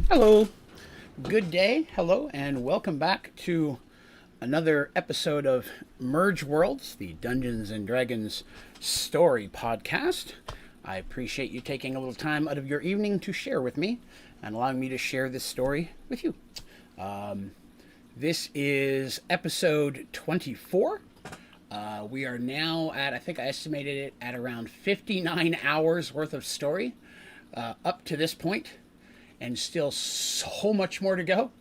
Hello, good day, hello, and welcome back to another episode of Mergeworlds, the Dungeons and Dragons story podcast. I appreciate you taking a little time out of your evening to share with me and allowing me to share this story with you. This is episode 24. We are now at, I think I estimated it at around 59 hours worth of story up to this point, and still so much more to go.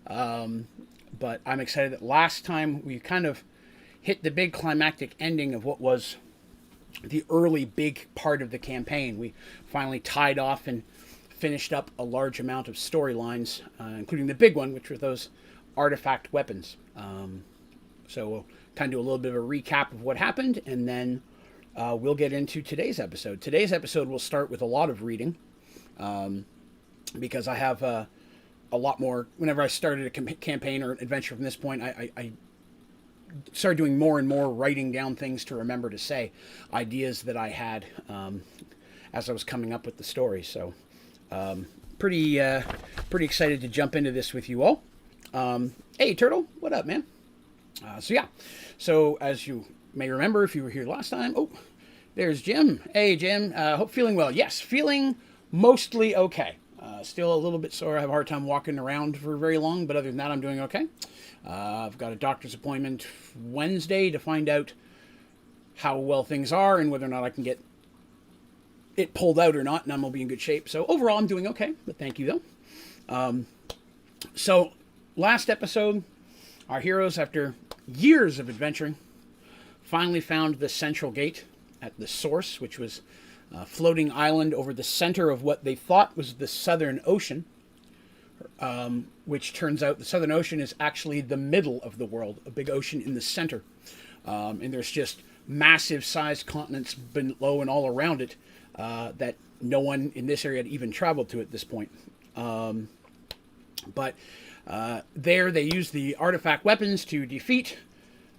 But I'm excited that last time we kind of hit the big climactic ending of what was the early big part of the campaign. We finally tied off and finished up a large amount of storylines, including the big one, which were those artifact weapons. So we'll kind of do a little bit of a recap of what happened, and then we'll get into today's episode. Today's episode will start with a lot of reading. Because I have a lot more. Whenever I started a campaign or an adventure from this point, I started doing more and more writing down things to remember to say, ideas that I had as I was coming up with the story. So pretty excited to jump into this with you all. Hey, Turtle, what up, man? So as you may remember, if you were here last time, there's Jim. Hey, Jim. Hope feeling well. Yes, feeling mostly okay. Still a little bit sore. I have a hard time walking around for very long, but other than that, I'm doing okay. I've got a doctor's appointment Wednesday to find out how well things are and whether or not I can get it pulled out or not, and I'm going to be in good shape. So overall, I'm doing okay, but thank you, though. So last episode, our heroes, after years of adventuring, finally found the central gate at the source, which was a floating island over the center of what they thought was the Southern Ocean, which turns out the Southern Ocean is actually the middle of the world, a big ocean in the center. And there's just massive sized continents below and all around it that no one in this area had even traveled to at this point. But there they used the artifact weapons to defeat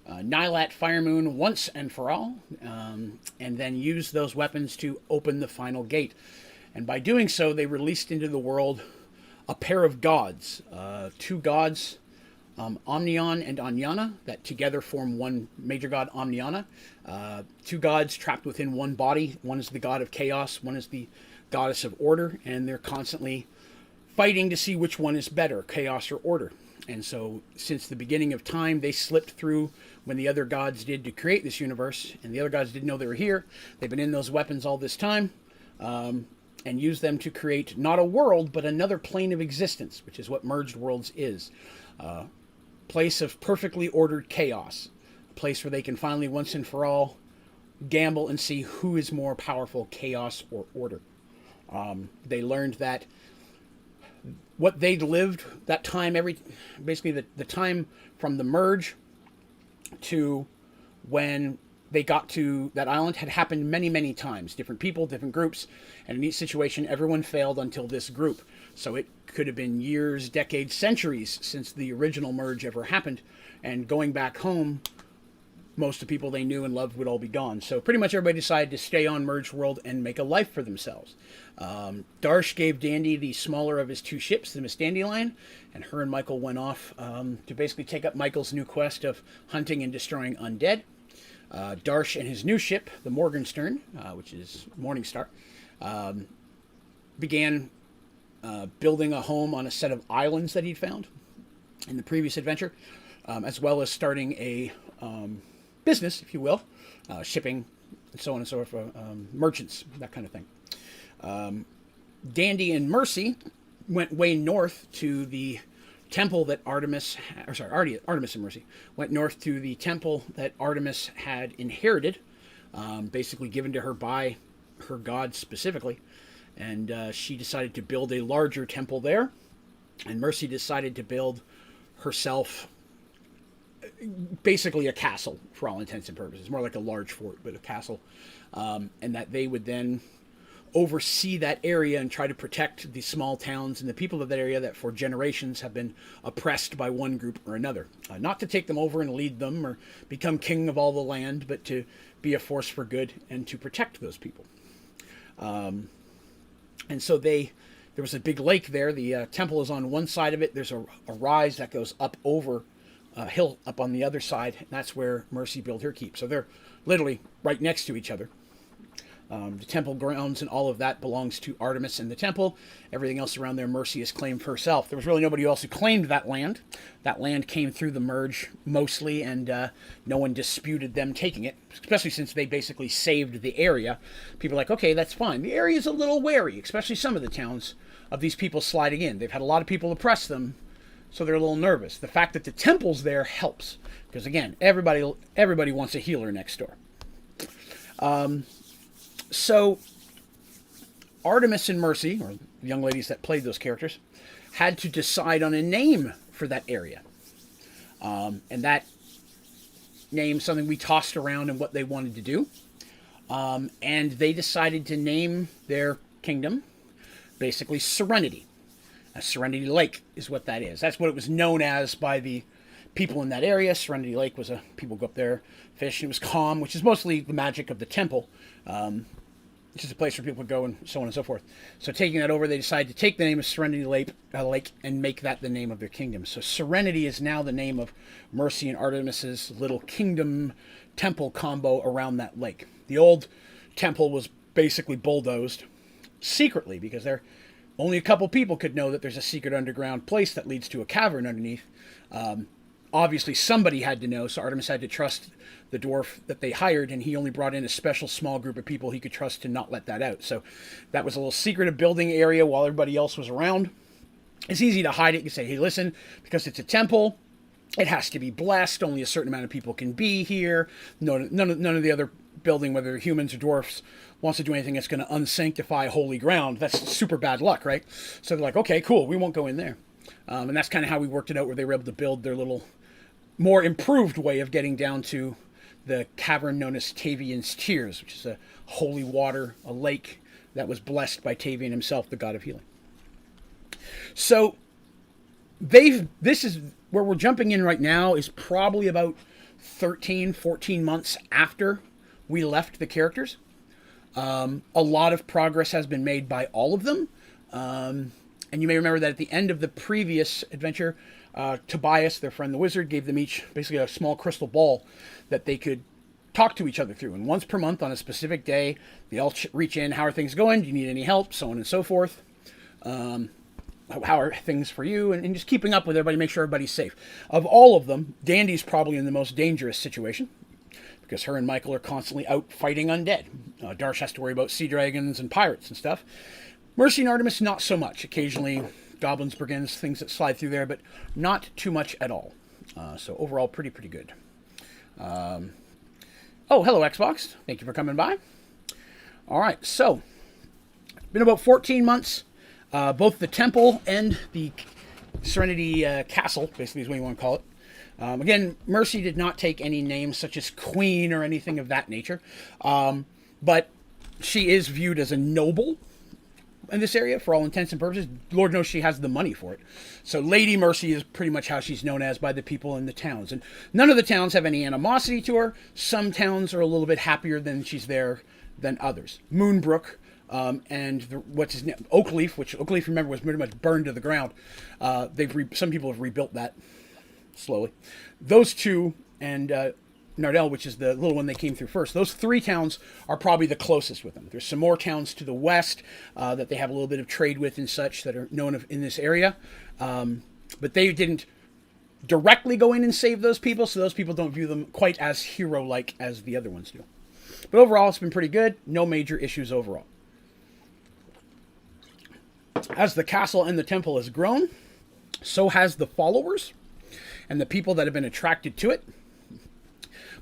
Nylat Firemoon once and for all, and then used those weapons to open the final gate. And by doing so, they released into the world a pair of gods, two gods, Omnion and Anyana, that together form one major god, Omniana. Two gods trapped within one body. One is the god of chaos, one is the goddess of order, and they're constantly fighting to see which one is better, chaos or order. And so, since the beginning of time, they slipped through when the other gods did to create this universe, and the other gods didn't know they were here. They've been in those weapons all this time, and used them to create not a world, but another plane of existence, which is what Mergedworlds is. A place of perfectly ordered chaos. A place where they can finally, once and for all, gamble and see who is more powerful, chaos or order. They learned that what they'd lived, that time, basically the time from the merge to when they got to that island had happened many, many times. Different people, different groups, and in each situation, everyone failed until this group. So it could have been years, decades, centuries since the original merge ever happened. And going back home, most of the people they knew and loved would all be gone. So pretty much everybody decided to stay on Merge World and make a life for themselves. Darsh gave Dandy the smaller of his two ships, the Miss Dandelion, and her and Michael went off to basically take up Michael's new quest of hunting and destroying undead. Darsh and his new ship, the Morgenstern, which is Morningstar, began building a home on a set of islands that he'd found in the previous adventure, as well as starting a business, if you will, shipping, and so on and so forth, merchants, that kind of thing. Dandy and Mercy went way north to the temple that Artemis and Mercy went north to the temple that Artemis had inherited, basically given to her by her god specifically, and she decided to build a larger temple there, and Mercy decided to build herself basically a castle for all intents and purposes, more like a large fort, but a castle, and that they would then oversee that area and try to protect the small towns and the people of that area that for generations have been oppressed by one group or another. Not to take them over and lead them or become king of all the land, but to be a force for good and to protect those people. And so they there was a big lake there. The temple is on one side of it. There's a rise that goes up over a hill up on the other side, and that's where Mercy built her keep. So they're literally right next to each other. The temple grounds and all of that belongs to Artemis and the temple. Everything else around there, Mercy has claimed for herself. There was really nobody else who claimed that land. That land came through the merge mostly, and no one disputed them taking it, especially since they basically saved the area. People are like, okay, that's fine. The area is a little wary, especially some of the towns, of these people sliding in. They've had a lot of people oppress them, so they're a little nervous. The fact that the temple's there helps, because again, everybody wants a healer next door. So Artemis and Mercy, or the young ladies that played those characters, had to decide on a name for that area. And that name, something we tossed around and what they wanted to do. And they decided to name their kingdom basically Serenity. A Serenity Lake is what that is. That's what it was known as by the people in that area. Serenity Lake was people go up there, fish, and it was calm, which is mostly the magic of the temple. It's just a place where people go and so on and so forth. So taking that over, they decided to take the name of Serenity Lake and make that the name of their kingdom. So Serenity is now the name of Mercy and Artemis's little kingdom temple combo around that lake. The old temple was basically bulldozed secretly, because only a couple people could know that there's a secret underground place that leads to a cavern underneath. Obviously, somebody had to know, so Artemis had to trust the dwarf that they hired, and he only brought in a special small group of people he could trust to not let that out. So that was a little secretive building area while everybody else was around. It's easy to hide it. You can say, hey, listen, because it's a temple, it has to be blessed. Only a certain amount of people can be here. None of the other building, whether they're humans or dwarfs, wants to do anything that's going to unsanctify holy ground. That's super bad luck, right? So they're like, okay, cool, we won't go in there. And that's kind of how we worked it out, where they were able to build their little more improved way of getting down to the cavern known as Tavian's Tears, which is a holy water, a lake that was blessed by Tavian himself, the god of healing. So this is where we're jumping in right now, is probably about 13, 14 months after we left the characters. A lot of progress has been made by all of them. And you may remember that at the end of the previous adventure, Tobias, their friend the wizard, gave them each basically a small crystal ball that they could talk to each other through. And once per month on a specific day, they all reach in, how are things going? Do you need any help? So on and so forth. How are things for you? And just keeping up with everybody, make sure everybody's safe. Of all of them, Dandy's probably in the most dangerous situation, because her and Michael are constantly out fighting undead. Darsh has to worry about sea dragons and pirates and stuff. Mercy and Artemis, not so much. Occasionally, goblins, brigands, things that slide through there, but not too much at all. So overall, pretty good. Oh, hello, Xbox. Thank you for coming by. All right, so been about 14 months. Both the temple and the Serenity Castle, basically is what you want to call it. Again, Mercy did not take any names such as Queen or anything of that nature, but she is viewed as a noble in this area for all intents and purposes. Lord knows she has the money for it. So Lady Mercy is pretty much how she's known as by the people in the towns. And none of the towns have any animosity to her. Some towns are a little bit happier than she's there than others. Moonbrook, and what's his name, Oakleaf, which Oakleaf, remember, was pretty much burned to the ground. Some people have rebuilt that slowly. Those two, and Nardell, which is the little one they came through first. Those three towns are probably the closest with them. There's some more towns to the west that they have a little bit of trade with and such that are known in this area. But they didn't directly go in and save those people, so those people don't view them quite as hero-like as the other ones do. But overall, it's been pretty good. No major issues overall. As the castle and the temple has grown, so has the followers and the people that have been attracted to it.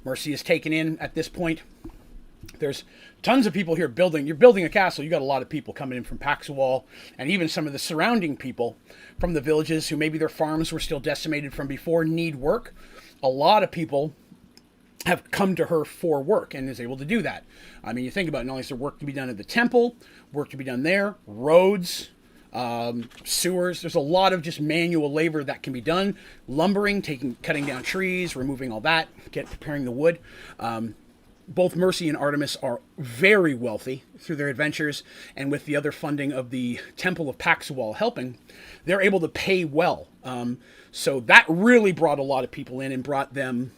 Mercy is taken in at this point. There's tons of people here building. You're building a castle. You got a lot of people coming in from Paxawal, and even some of the surrounding people from the villages who maybe their farms were still decimated from before need work. A lot of people have come to her for work and is able to do that. I mean, you think about it, not only is there work to be done at the temple, work to be done there, roads, sewers. There's a lot of just manual labor that can be done. Lumbering, cutting down trees, removing all that, preparing the wood. both Mercy and Artemis are very wealthy through their adventures, and with the other funding of the Temple of Paxual helping, they're able to pay well. So that really brought a lot of people in and brought them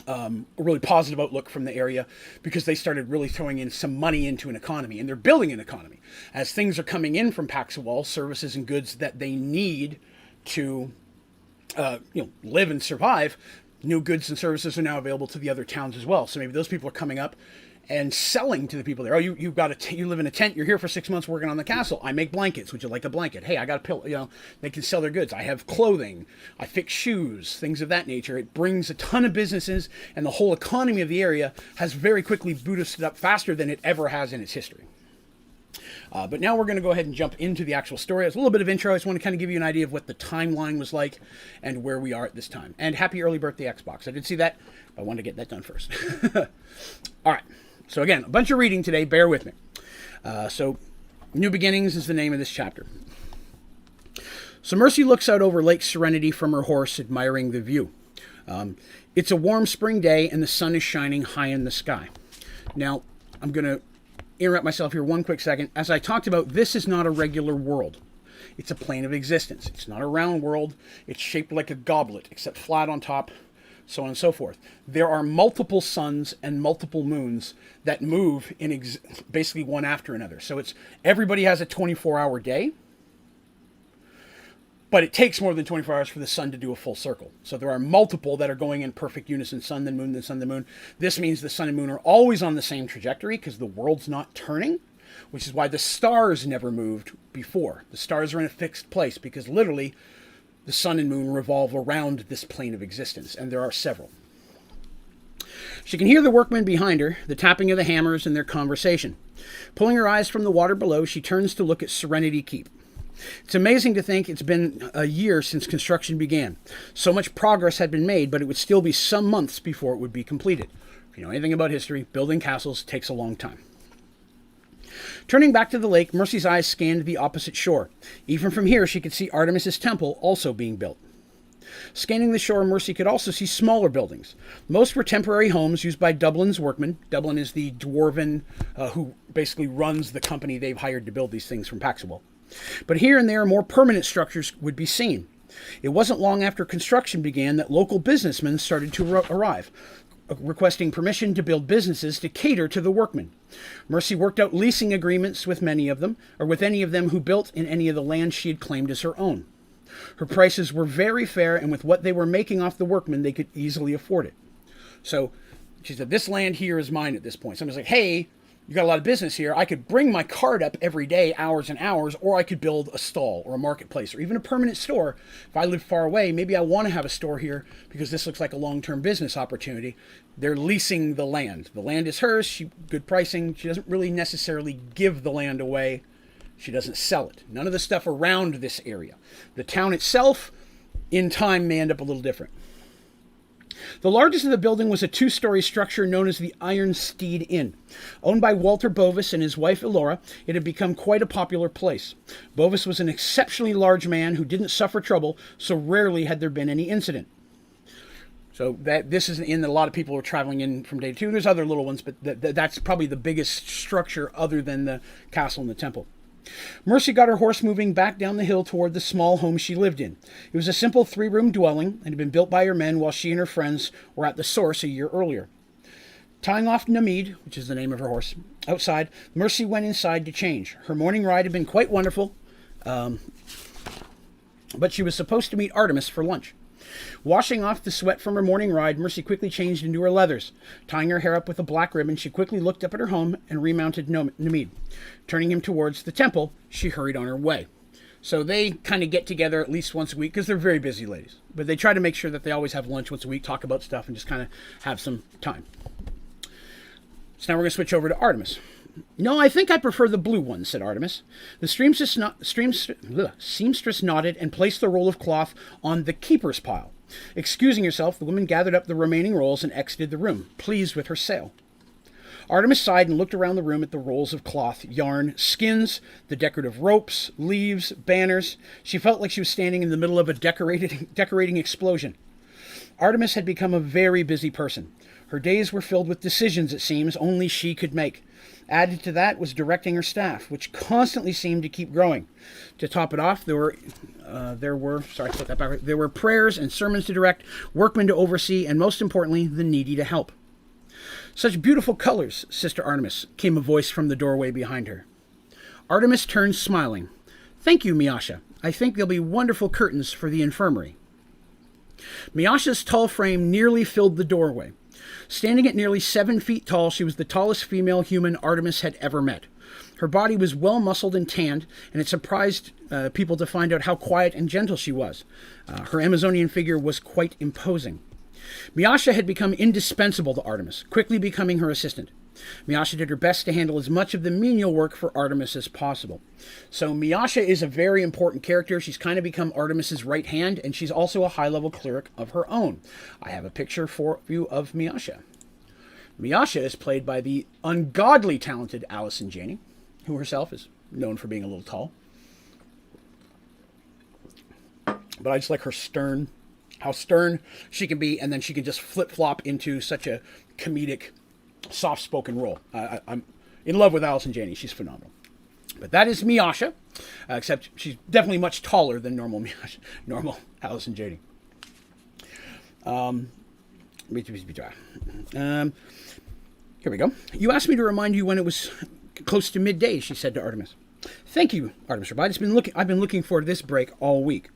a really positive outlook from the area, because they started really throwing in some money into an economy, and they're building an economy. As things are coming in from Paxual, services and goods that they need to live and survive, new goods and services are now available to the other towns as well. So maybe those people are coming up and selling to the people there. Oh, you live in a tent. You're here for 6 months working on the castle. I make blankets. Would you like a blanket? Hey, I got a pillow. They can sell their goods. I have clothing. I fix shoes, things of that nature. It brings a ton of businesses, and the whole economy of the area has very quickly boosted up faster than it ever has in its history. But now we're going to go ahead and jump into the actual story. It's a little bit of intro. I just want to kind of give you an idea of what the timeline was like and where we are at this time. And happy early birthday, Xbox. I did see that, but I wanted to get that done first. All right. So again, a bunch of reading today. Bear with me. So New Beginnings is the name of this chapter. So Mercy looks out over Lake Serenity from her horse, admiring the view. It's a warm spring day, and the sun is shining high in the sky. Now, I'm going to interrupt myself here one quick second. As I talked about, this is not a regular world. It's a plane of existence. It's not a round world. It's shaped like a goblet, except flat on top, so on and so forth. There are multiple suns and multiple moons that move in basically one after another. So everybody has a 24-hour day, but it takes more than 24 hours for the sun to do a full circle. So there are multiple that are going in perfect unison, sun, then moon, then sun, then moon. This means the sun and moon are always on the same trajectory because the world's not turning, which is why the stars never moved before. The stars are in a fixed place because literally the sun and moon revolve around this plane of existence, and there are several. She can hear the workmen behind her, the tapping of the hammers, and their conversation. Pulling her eyes from the water below, she turns to look at Serenity Keep. It's amazing to think it's been a year since construction began. So much progress had been made, but it would still be some months before it would be completed. If you know anything about history, building castles takes a long time. Turning back to the lake, Mercy's eyes scanned the opposite shore. Even from here, she could see Artemis's temple also being built. Scanning the shore, Mercy could also see smaller buildings. Most were temporary homes used by Dublin's workmen. Dublin is the dwarven who basically runs the company they've hired to build these things from Paxual. But here and there, more permanent structures would be seen. It wasn't long after construction began that local businessmen started to arrive, requesting permission to build businesses to cater to the workmen. Mercy worked out leasing agreements with many of them, or with any of them who built in any of the land she had claimed as her own. Her prices were very fair, and with what they were making off the workmen, they could easily afford it. So she said, this land here is mine at this point. Somebody's like, hey, you got a lot of business here. I could bring my cart up every day, hours and hours, or I could build a stall or a marketplace or even a permanent store. If I live far away, maybe I want to have a store here because this looks like a long-term business opportunity. They're leasing the land. The land is hers. Good pricing. She doesn't really necessarily give the land away. She doesn't sell it. None of the stuff around this area. The town itself, in time, may end up a little different. The largest of the building was a 2-story structure known as the Iron Steed Inn. Owned by Walter Bovis and his wife Elora, it had become quite a popular place. Bovis was an exceptionally large man who didn't suffer trouble, so rarely had there been any incident. So this is an inn that a lot of people are traveling in from day to day. There's other little ones, but that's probably the biggest structure other than the castle and the temple. Mercy got her horse moving back down the hill toward the small home she lived in. It was a simple 3-room dwelling and had been built by her men while she and her friends were at the source a year earlier. Tying off Namid, which is the name of her horse, outside, Mercy went inside to change. Her morning ride had been quite wonderful, but she was supposed to meet Artemis for lunch. Washing off the sweat from her morning ride, Mercy quickly changed into her leathers. Tying her hair up with a black ribbon, she quickly looked up at her home and remounted Namid. Turning him towards the temple, she hurried on her way. So they kind of get together at least once a week because they're very busy ladies. But they try to make sure that they always have lunch once a week, talk about stuff, and just kind of have some time. So now we're going to switch over to Artemis. No, I think I prefer the blue one, said Artemis. The seamstress nodded and placed the roll of cloth on the keeper's pile. Excusing herself, the woman gathered up the remaining rolls and exited the room, pleased with her sale. Artemis sighed and looked around the room at the rolls of cloth, yarn, skins, the decorative ropes, leaves, banners. She felt like she was standing in the middle of a decorating explosion. Artemis had become a very busy person. Her days were filled with decisions, it seems, only she could make. Added to that was directing her staff, which constantly seemed to keep growing. To top it off, there were prayers and sermons to direct, workmen to oversee, and most importantly, the needy to help. "Such beautiful colors, Sister Artemis," came a voice from the doorway behind her. Artemis turned, smiling. "Thank you, Miasha. I think there'll be wonderful curtains for the infirmary." Miasha's tall frame nearly filled the doorway. Standing at nearly 7 feet tall, she was the tallest female human Artemis had ever met. Her body was well muscled and tanned, and it surprised people to find out how quiet and gentle she was. Her Amazonian figure was quite imposing. Miasha had become indispensable to Artemis, quickly becoming her assistant. Miasha did her best to handle as much of the menial work for Artemis as possible. So Miasha is a very important character. She's kind of become Artemis's right hand, and she's also a high-level cleric of her own. I have a picture for you of Miasha. Miasha is played by the ungodly talented Allison Janney, who herself is known for being a little tall. But I just like her stern, how stern she can be, and then she can just flip-flop into such a comedic, soft-spoken role. I'm in love with Allison Janney. She's phenomenal. But that is Miasha, except she's definitely much taller than normal Allison Janney. Here we go. "You asked me to remind you when it was close to midday," she said to Artemis. "Thank you," Artemis replied. "I've been looking for this break all week."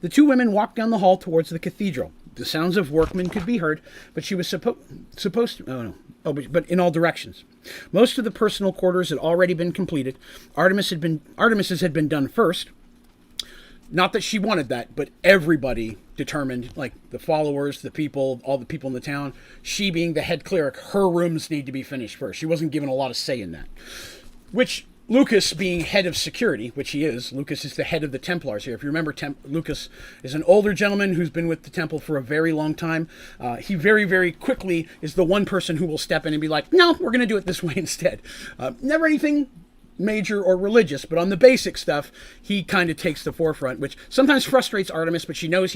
The two women walked down the hall towards the cathedral. The sounds of workmen could be heard, but she was supposed to... but in all directions. Most of the personal quarters had already been completed. Artemis's had been done first. Not that she wanted that, but everybody determined, like the followers, the people, all the people in the town, she being the head cleric, her rooms need to be finished first. She wasn't given a lot of say in that. Which, Lucas being head of security, which he is, Lucas is the head of the Templars here. If you remember, Lucas is an older gentleman who's been with the temple for a very long time. He very, very quickly is the one person who will step in and be like, no, we're going to do it this way instead. Never anything major or religious, but on the basic stuff, he kind of takes the forefront, which sometimes frustrates Artemis, but she knows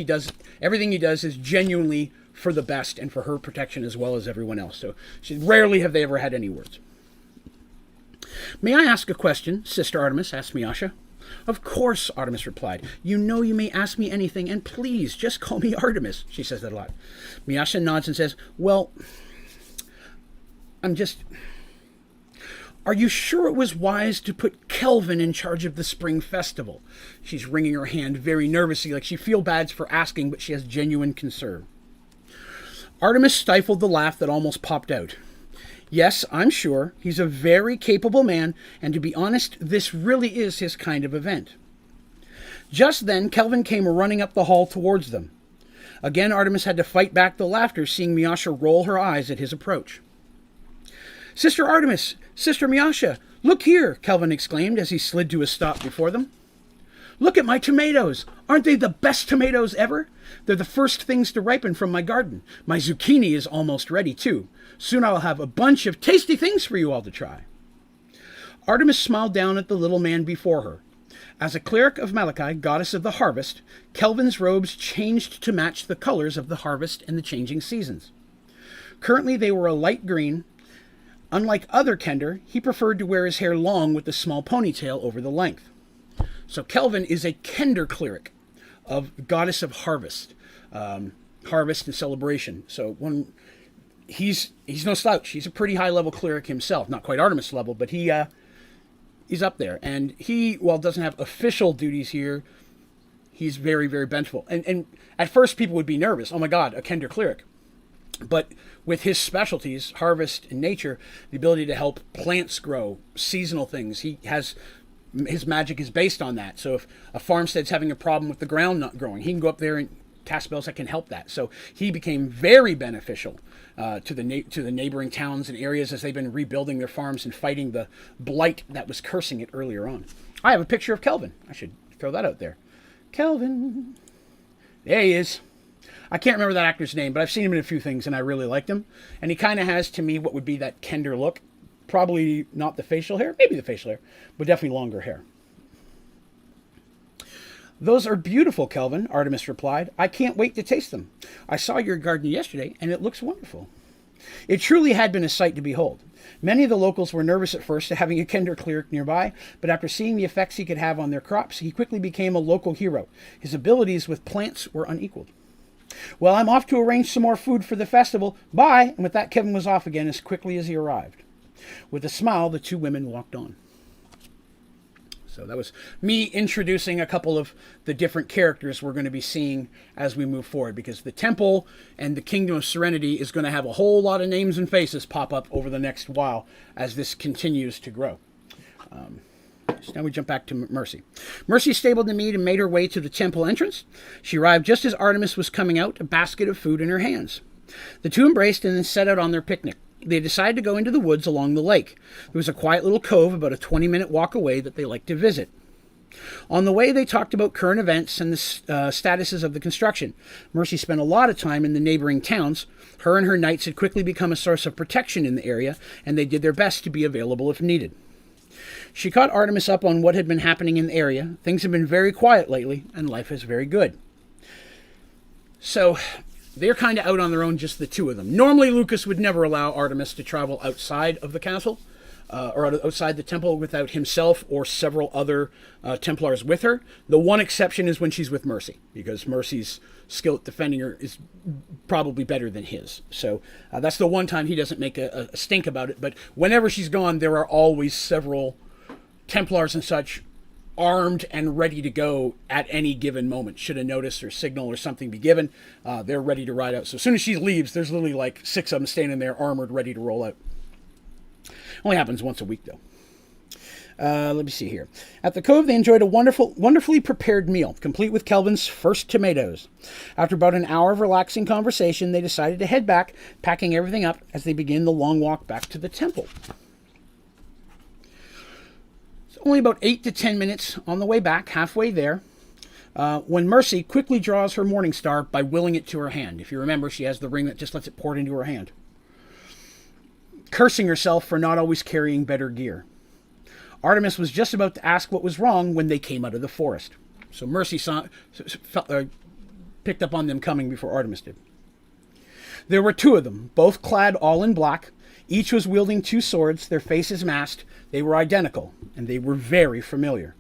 everything he does is genuinely for the best and for her protection as well as everyone else. So rarely have they ever had any words. "May I ask a question, Sister Artemis?" asked Miasha. "Of course," Artemis replied. "You know you may ask me anything, and please, just call me Artemis." She says that a lot. Miasha nods and says, "Well, are you sure it was wise to put Kelvin in charge of the spring festival?" She's wringing her hand very nervously, like she feels bad for asking, but she has genuine concern. Artemis stifled the laugh that almost popped out. "Yes, I'm sure. He's a very capable man, and to be honest, this really is his kind of event." Just then, Kelvin came running up the hall towards them. Again, Artemis had to fight back the laughter, seeing Miasha roll her eyes at his approach. "Sister Artemis! Sister Miasha! Look here!" Kelvin exclaimed as he slid to a stop before them. "Look at my tomatoes! Aren't they the best tomatoes ever? They're the first things to ripen from my garden. My zucchini is almost ready, too. Soon I'll have a bunch of tasty things for you all to try." Artemis smiled down at the little man before her. As a cleric of Malachi, goddess of the harvest, Kelvin's robes changed to match the colors of the harvest and the changing seasons. Currently they were a light green. Unlike other Kender, he preferred to wear his hair long with a small ponytail over the length. So Kelvin is a Kender cleric of goddess of harvest, harvest and celebration. So he's no slouch. He's a pretty high level cleric himself, not quite Artemis level, but he's up there. And he, while doesn't have official duties here, he's very, very vengeful. And at first people would be nervous. Oh my God, a Kender cleric. But with his specialties, harvest and nature, the ability to help plants grow, seasonal things, his magic is based on that. So if a farmstead's having a problem with the ground not growing, he can go up there and cast spells that can help that. So he became very beneficial to the neighboring towns and areas as they've been rebuilding their farms and fighting the blight that was cursing it earlier on. I have a picture of Kelvin. I should throw that out there. Kelvin. There he is. I can't remember that actor's name, but I've seen him in a few things, and I really liked him. And he kind of has, to me, what would be that Kender look. Probably not the facial hair, maybe the facial hair, but definitely longer hair. "Those are beautiful, Kelvin," Artemis replied. "I can't wait to taste them. I saw your garden yesterday, and it looks wonderful." It truly had been a sight to behold. Many of the locals were nervous at first at having a Kender cleric nearby, but after seeing the effects he could have on their crops, he quickly became a local hero. His abilities with plants were unequaled. Well, I'm off to arrange some more food for the festival. Bye! And with that, Kevin was off again as quickly as he arrived. With a smile, the two women walked on. So that was me introducing a couple of the different characters we're going to be seeing as we move forward, because the Temple and the Kingdom of Serenity is going to have a whole lot of names and faces pop up over the next while as this continues to grow. So now we jump back to Mercy. Mercy stabled the mead and made her way to the temple entrance. She arrived just as Artemis was coming out, a basket of food in her hands. The two embraced and then set out on their picnic. They decided to go into the woods along the lake. There was a quiet little cove about a 20-minute walk away that they liked to visit. On the way, they talked about current events and the statuses of the construction. Mercy spent a lot of time in the neighboring towns. Her and her knights had quickly become a source of protection in the area, and they did their best to be available if needed. She caught Artemis up on what had been happening in the area. Things have been very quiet lately, and life is very good. So they're kind of out on their own, just the two of them. Normally, Lucas would never allow Artemis to travel outside of the castle, or outside the temple without himself or several other Templars with her. The one exception is when she's with Mercy, because Mercy's skill at defending her is probably better than his. So that's the one time he doesn't make a stink about it. But whenever she's gone, there are always several Templars and such armed and ready to go at any given moment. Should a notice or signal or something be given, they're ready to ride out. So as soon as she leaves, there's literally like 6 of them standing there armored, ready to roll out. Only happens once a week, though. Let me see here. At the cove, they enjoyed a wonderfully prepared meal, complete with Kelvin's first tomatoes. After about an hour of relaxing conversation, they decided to head back, packing everything up as they begin the long walk back to the temple. It's only about 8 to 10 minutes on the way back, halfway there, when Mercy quickly draws her morning star by willing it to her hand. If you remember, she has the ring that just lets it pour into her hand, cursing herself for not always carrying better gear. Artemis was just about to ask what was wrong when they came out of the forest. So Mercy picked up on them coming before Artemis did. There were 2 of them, both clad all in black. Each was wielding 2 swords, their faces masked. They were identical, and they were very familiar.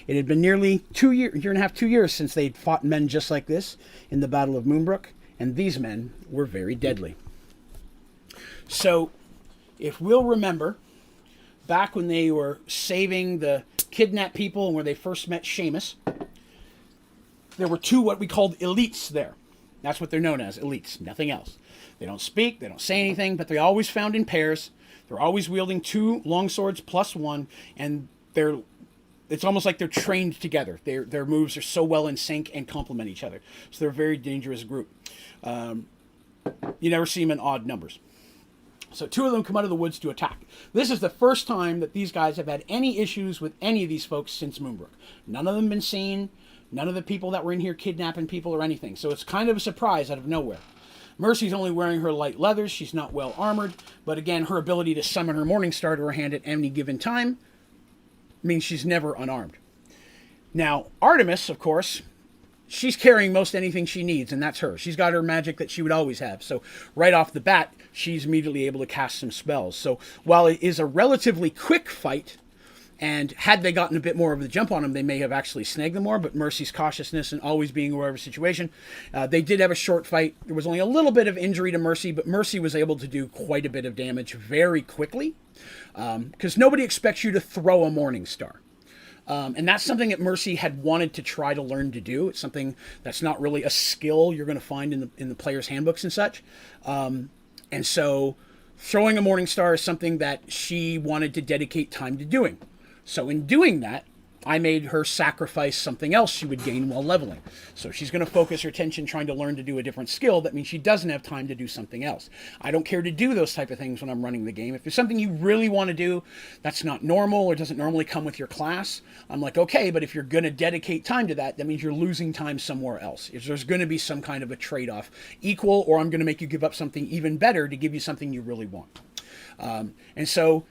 It had been nearly 2 years since they'd fought men just like this in the Battle of Moonbrook, and these men were very deadly. So, if we'll remember, back when they were saving the kidnapped people and where they first met Seamus, there were 2 what we called elites there. That's what they're known as, elites, nothing else. They don't speak, they don't say anything, but they're always found in pairs. They're always wielding 2 long swords plus 1, and it's almost like they're trained together. Their moves are so well in sync and complement each other. So they're a very dangerous group. You never see them in odd numbers. So 2 of them come out of the woods to attack. This is the first time that these guys have had any issues with any of these folks since Moonbrook. None of them been seen. None of the people that were in here kidnapping people or anything. So it's kind of a surprise out of nowhere. Mercy's only wearing her light leathers. She's not well armored. But again, her ability to summon her morning star to her hand at any given time means she's never unarmed. Now, Artemis, of course, she's carrying most anything she needs, and that's her. She's got her magic that she would always have. So right off the bat, she's immediately able to cast some spells. So while it is a relatively quick fight, and had they gotten a bit more of the jump on them, they may have actually snagged them more, but Mercy's cautiousness and always being aware of a situation, they did have a short fight. There was only a little bit of injury to Mercy, but Mercy was able to do quite a bit of damage very quickly, because nobody expects you to throw a morning star. And that's something that Mercy had wanted to try to learn to do. It's something that's not really a skill you're going to find in the player's handbooks and such. And so throwing a morning star is something that she wanted to dedicate time to doing. So in doing that, I made her sacrifice something else she would gain while leveling. So she's going to focus her attention trying to learn to do a different skill. That means she doesn't have time to do something else. I don't care to do those type of things when I'm running the game. If there's something you really want to do that's not normal or doesn't normally come with your class, I'm like, okay, but if you're going to dedicate time to that, that means you're losing time somewhere else. If there's going to be some kind of a trade-off, equal, or I'm going to make you give up something even better to give you something you really want. And so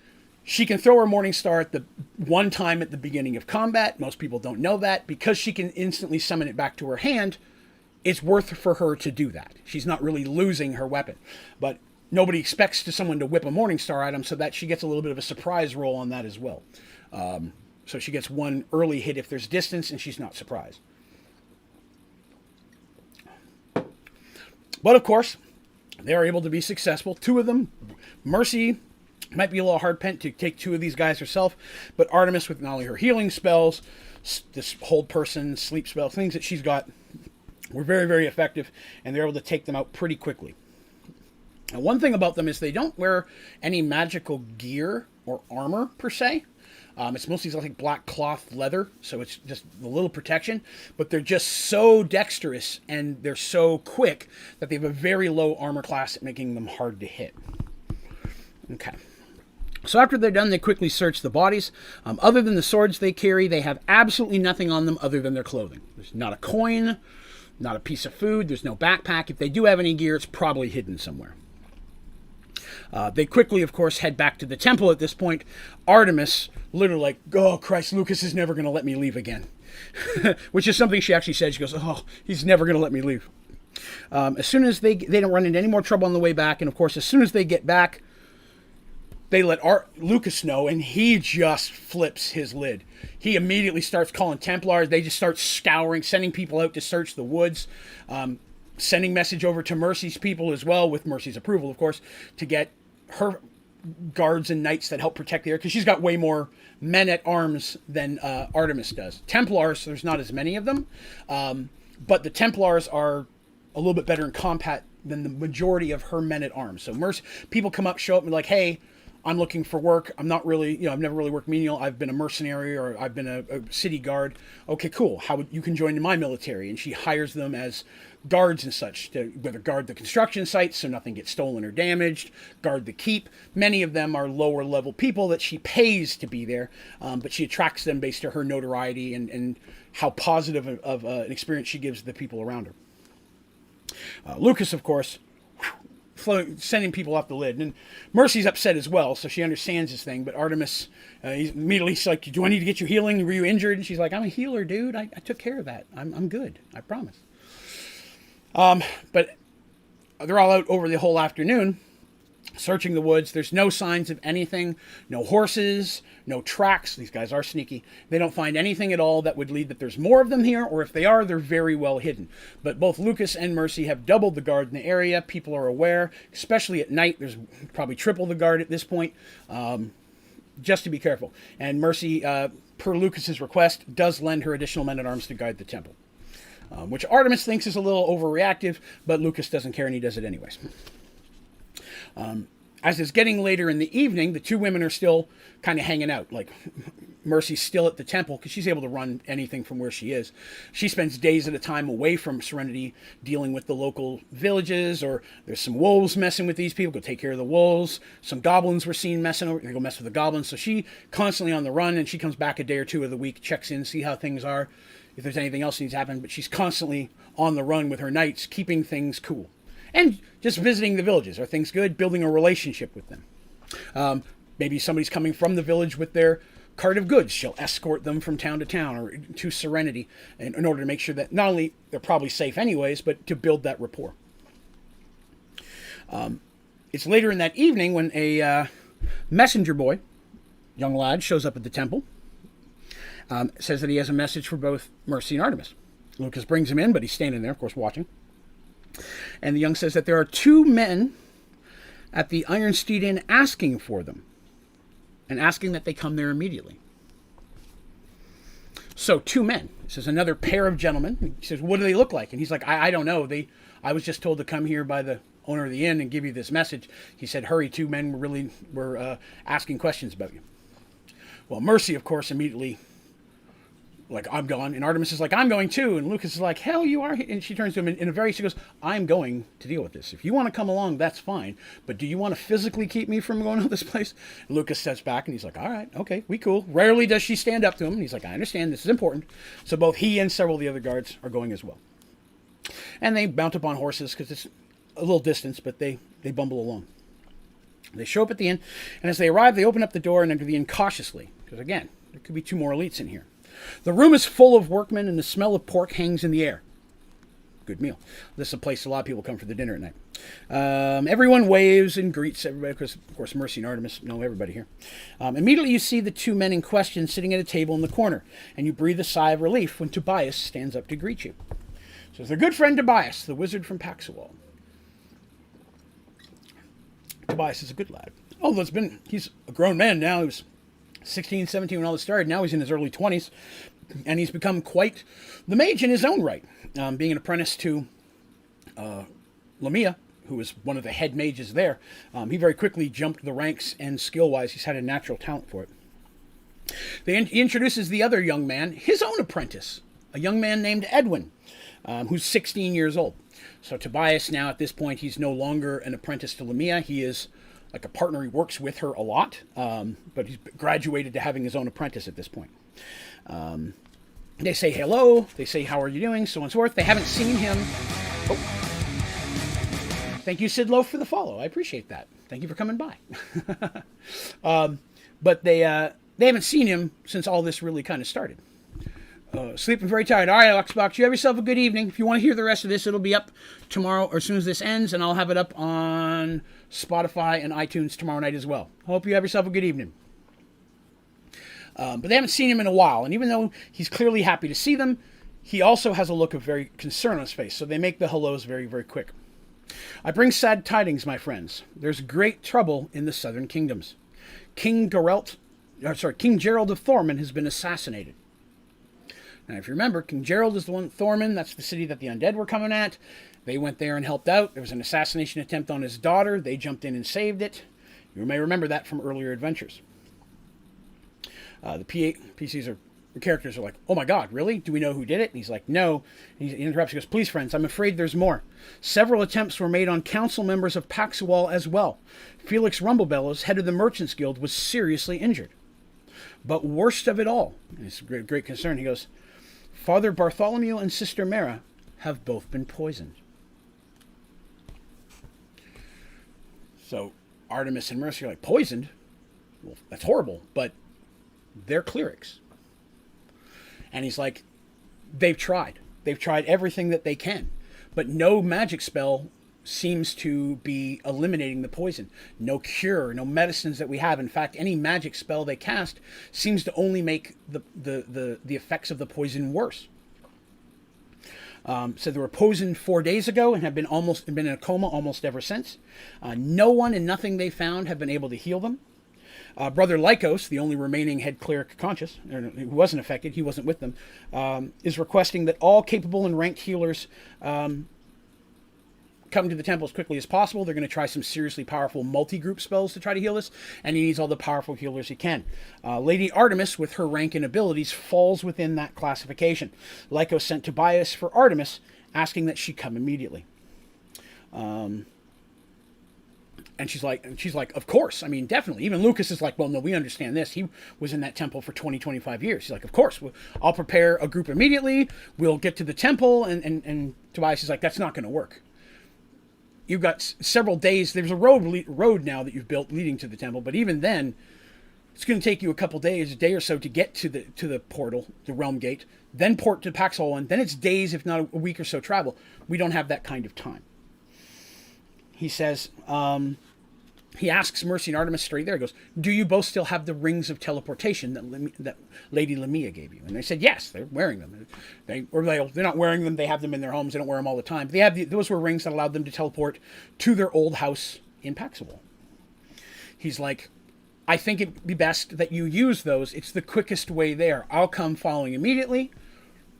she can throw her morning star at the one time at the beginning of combat. Most people don't know that. Because she can instantly summon it back to her hand, it's worth for her to do that. She's not really losing her weapon. But nobody expects someone to whip a Morningstar at them, so that she gets a little bit of a surprise roll on that as well. So she gets one early hit if there's distance, and she's not surprised. But of course, they are able to be successful. Two of them, Mercy might be a little hard pent to take two of these guys herself, but Artemis, with not only her healing spells, this hold person, sleep spell, things that she's got, were very, very effective, and they're able to take them out pretty quickly. Now, one thing about them is they don't wear any magical gear or armor per se. It's mostly like black cloth leather, so it's just a little protection. But they're just so dexterous and they're so quick that they have a very low armor class, making them hard to hit. Okay. So after they're done, they quickly search the bodies. Other than the swords they carry, they have absolutely nothing on them other than their clothing. There's not a coin, not a piece of food, there's no backpack. If they do have any gear, it's probably hidden somewhere. They quickly, of course, head back to the temple at this point. Artemis, literally like, oh, Christ, Lucas is never going to let me leave again. Which is something she actually said. She goes, oh, he's never going to let me leave. As soon as they don't run into any more trouble on the way back, and of course, as soon as they get back, they let Lucas know, and he just flips his lid. He immediately starts calling Templars. They just start scouring, sending people out to search the woods. Sending message over to Mercy's people as well, with Mercy's approval, of course, to get her guards and knights that help protect the area, because she's got way more men at arms than Artemis does. Templars, there's not as many of them, but the Templars are a little bit better in combat than the majority of her men at arms. So people come up, show up, and be like, hey, I'm looking for work. I'm not really, I've never really worked menial. I've been a mercenary, or I've been a city guard. Okay, cool. You can join my military? And she hires them as guards and such, to whether guard the construction sites so nothing gets stolen or damaged, guard the keep. Many of them are lower level people that she pays to be there, but she attracts them based on her notoriety and how positive of an experience she gives the people around her. Lucas, of course, sending people off the lid. And Mercy's upset as well, so she understands this thing. But Artemis, she's like, do I need to get you healing? Were you injured? And she's like, I'm a healer, dude. I took care of that. I'm good. I promise. But they're all out over the whole afternoon, searching the woods. There's no signs of anything. No horses, no tracks. These guys are sneaky. They don't find anything at all that would lead that there's more of them here, or if they are, they're very well hidden. But both Lucas and Mercy have doubled the guard in the area. People are aware, especially at night. There's probably triple the guard at this point, just to be careful. And Mercy, per Lucas's request, does lend her additional men-at-arms to guard the temple. Which Artemis thinks is a little overreactive, but Lucas doesn't care, and he does it anyways. As it's getting later in the evening, the two women are still kind of hanging out. Like, Mercy's still at the temple because she's able to run anything from where she is. She spends days at a time away from Serenity, dealing with the local villages, or there's some wolves messing with these people. Go take care of the wolves. Some goblins were seen messing over. They go mess with the goblins. So she constantly on the run, and she comes back a day or two of the week, checks in, see how things are, if there's anything else needs to happen. But she's constantly on the run with her knights, keeping things cool. And just visiting the villages. Are things good? Building a relationship with them. Maybe somebody's coming from the village with their cart of goods. She'll escort them from town to town or to Serenity in order to make sure that not only they're probably safe anyways, but to build that rapport. It's later in that evening when a messenger boy, young lad, shows up at the temple. Says that he has a message for both Mercy and Artemis. Lucas brings him in, but he's standing there, of course, watching. And the young says that there are two men at the Iron Steed Inn asking for them, and asking that they come there immediately. So, two men. This is another pair of gentlemen. He says, what do they look like? And he's like, I don't know. I was just told to come here by the owner of the inn and give you this message. He said, hurry, two men were asking questions about you. Well, Mercy, of course, immediately, like, I'm gone. And Artemis is like, I'm going too. And Lucas is like, hell, you are. And she turns to him she goes, I'm going to deal with this. If you want to come along, that's fine. But do you want to physically keep me from going to this place? And Lucas steps back and he's like, all right, okay, we cool. Rarely does she stand up to him. And he's like, I understand, this is important. So both he and several of the other guards are going as well. And they mount up on horses because it's a little distance, but they bumble along. They show up at the inn, and as they arrive, they open up the door and enter the inn cautiously. Because again, there could be two more elites in here. The room is full of workmen, and the smell of pork hangs in the air. good meal. This is a place a lot of people come for the dinner at night. Everyone waves and greets everybody, because, of course, Mercy and Artemis know everybody here. Immediately you see the two men in question sitting at a table in the corner, and you breathe a sigh of relief when Tobias stands up to greet you. So it's their good friend Tobias, the wizard from Paxawal. Tobias is a good lad. Although he's a grown man now. He was 16, 17 when all this started. Now he's in his early 20s, and he's become quite the mage in his own right, being an apprentice to Lamia, who was one of the head mages there. He very quickly jumped the ranks, and skill-wise, he's had a natural talent for it. He introduces the other young man, his own apprentice, a young man named Edwin, who's 16 years old. So Tobias now, at this point, he's no longer an apprentice to Lamia. He is like a partner. He works with her a lot, but he's graduated to having his own apprentice at this point. They say hello. They say, how are you doing? So on and so forth. They haven't seen him. Oh. Thank you, Sid Loaf, for the follow. I appreciate that. Thank you for coming by. But they haven't seen him since all this really kind of started. Sleeping very tired. All right, Luxbox, you have yourself a good evening. If you want to hear the rest of this, it'll be up tomorrow, or as soon as this ends, and I'll have it up on Spotify and iTunes tomorrow night as well. Hope you have yourself a good evening. But they haven't seen him in a while, and even though he's clearly happy to see them, he also has a look of very concern on his face, so they make the hellos very, very quick. I bring sad tidings, my friends. There's great trouble in the southern kingdoms. King Gerald of Thorman has been assassinated. Now, if you remember, King Gerald is the one, Thorman, that's the city that the undead were coming at. They went there and helped out. There was an assassination attempt on his daughter. They jumped in and saved it. You may remember that from earlier adventures. The characters are like, oh my god, really? Do we know who did it? And he's like, no. And he interrupts, he goes, please, friends, I'm afraid there's more. Several attempts were made on council members of Paxawal as well. Felix Rumblebellows, head of the Merchants Guild, was seriously injured. But worst of it all, and it's a great concern, he goes, Father Bartholomew and Sister Mara have both been poisoned. So Artemis and Mercy are like, poisoned? Well, that's horrible, but they're clerics. And he's like, they've tried. They've tried everything that they can. But no magic spell seems to be eliminating the poison. No cure, no medicines that we have. In fact, any magic spell they cast seems to only make the effects of the poison worse. So they were poisoned 4 days ago and have been in a coma almost ever since. No one and nothing they found have been able to heal them. Brother Lycos, the only remaining head cleric conscious, who wasn't affected, he wasn't with them, is requesting that all capable and ranked healers come to the temple as quickly as possible. They're going to try some seriously powerful multi-group spells to try to heal this, and he needs all the powerful healers he can. Lady Artemis, with her rank and abilities, falls within that classification. Lycos sent Tobias for Artemis, asking that she come immediately. And she's like, of course. I mean, definitely. Even Lucas is like, well, no, we understand this. He was in that temple for 20, 25 years. She's like, of course. I'll prepare a group immediately. We'll get to the temple. And Tobias is like, that's not going to work. You've got several days. There's a road now that you've built leading to the temple. But even then, it's going to take you a day or so to get to the portal, the realm gate, then port to Paxawal, and then it's days, if not a week or so travel. We don't have that kind of time. He says, he asks Mercy and Artemis straight there. He goes, do you both still have the rings of teleportation that Lady Lamia gave you? And they said, yes, they're wearing them. They're not wearing them. They have them in their homes. They don't wear them all the time. But those were rings that allowed them to teleport to their old house in Paxawal. He's like, I think it'd be best that you use those. It's the quickest way there. I'll come following immediately.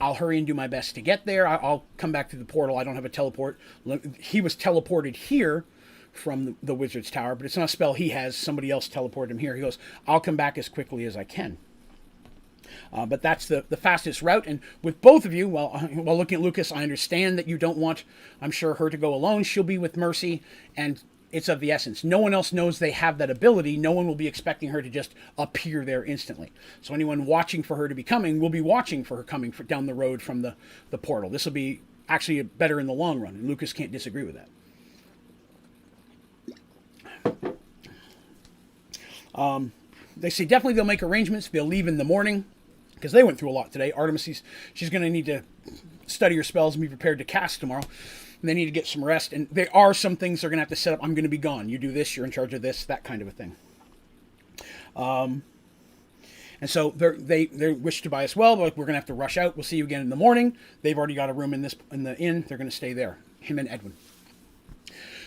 I'll hurry and do my best to get there. I'll come back to the portal. I don't have a teleport. He was teleported here from the Wizard's Tower, but it's not a spell he has. Somebody else teleported him here. He goes, I'll come back as quickly as I can. But that's the fastest route. And with both of you, while looking at Lucas, I understand that you don't want, I'm sure, her to go alone. She'll be with Mercy, and it's of the essence. No one else knows they have that ability. No one will be expecting her to just appear there instantly. So anyone watching for her to be coming will be watching for her coming down the road from the portal. This will be actually better in the long run, and Lucas can't disagree with that. They say definitely they'll make arrangements. They'll leave in the morning. because they went through a lot today. Artemis, she's going to need to study her spells and be prepared to cast tomorrow. And they need to get some rest. And there are some things they're going to have to set up. I'm going to be gone. You do this. You're in charge of this. That kind of a thing. And so they wish Tobias well, but we're going to have to rush out. We'll see you again in the morning. They've already got a room in the inn. They're going to stay there. Him and Edwin.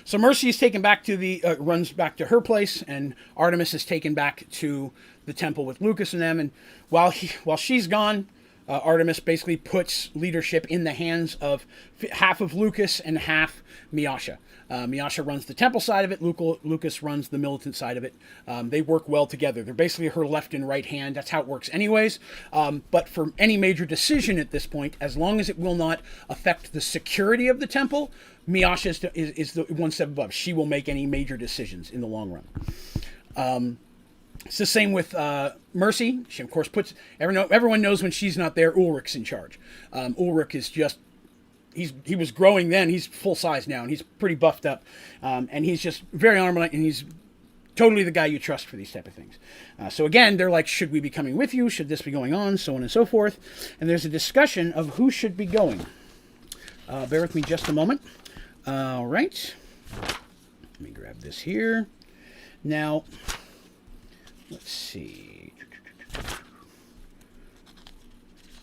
So Mercy is taken back to runs back to her place, and Artemis is taken back to the temple with Lucas and them. And while she's gone, Artemis basically puts leadership in the hands of half of Lucas and half Miasha. Miasha runs the temple side of it. Lucas runs the militant side of it. They work well together. They're basically her left and right hand. That's how it works anyways. But for any major decision at this point, as long as it will not affect the security of the temple, Miasha is the one step above. She will make any major decisions in the long run. It's the same with Mercy. She, of course, everyone knows when she's not there, Ulrich's in charge. Ulrich is just... He was growing then. He's full size now, and he's pretty buffed up. And he's just very armor-like, and he's totally the guy you trust for these type of things. So again, they're like, should we be coming with you? Should this be going on? So on and so forth. And there's a discussion of who should be going. Bear with me just a moment. All right. Let me grab this here. Now, let's see.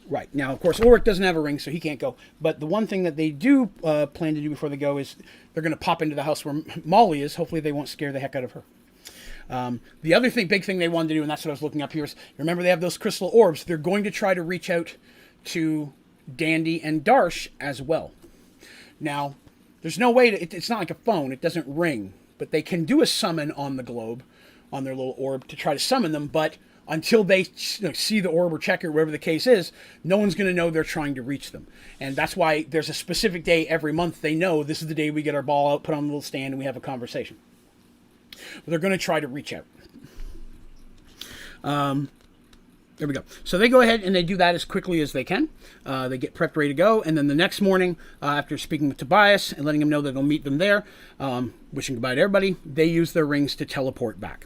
Right. Now, of course, Ulrich doesn't have a ring, so he can't go. But the one thing that they do plan to do before they go is they're going to pop into the house where Molly is. Hopefully they won't scare the heck out of her. The other big thing they wanted to do, and that's what I was looking up here, is remember they have those crystal orbs. They're going to try to reach out to Dandy and Darsh as well. Now, there's no way it's not like a phone. It doesn't ring. But they can do a summon on the globe, on their little orb, to try to summon them. But until they see the orb or check it, whatever the case is, no one's going to know they're trying to reach them. And that's why there's a specific day every month they know this is the day we get our ball out, put on a little stand, and we have a conversation. But they're going to try to reach out. There we go. So they go ahead and they do that as quickly as they can. They get prepped, ready to go. And then the next morning, after speaking with Tobias and letting him know that they'll meet them there, wishing goodbye to everybody, they use their rings to teleport back.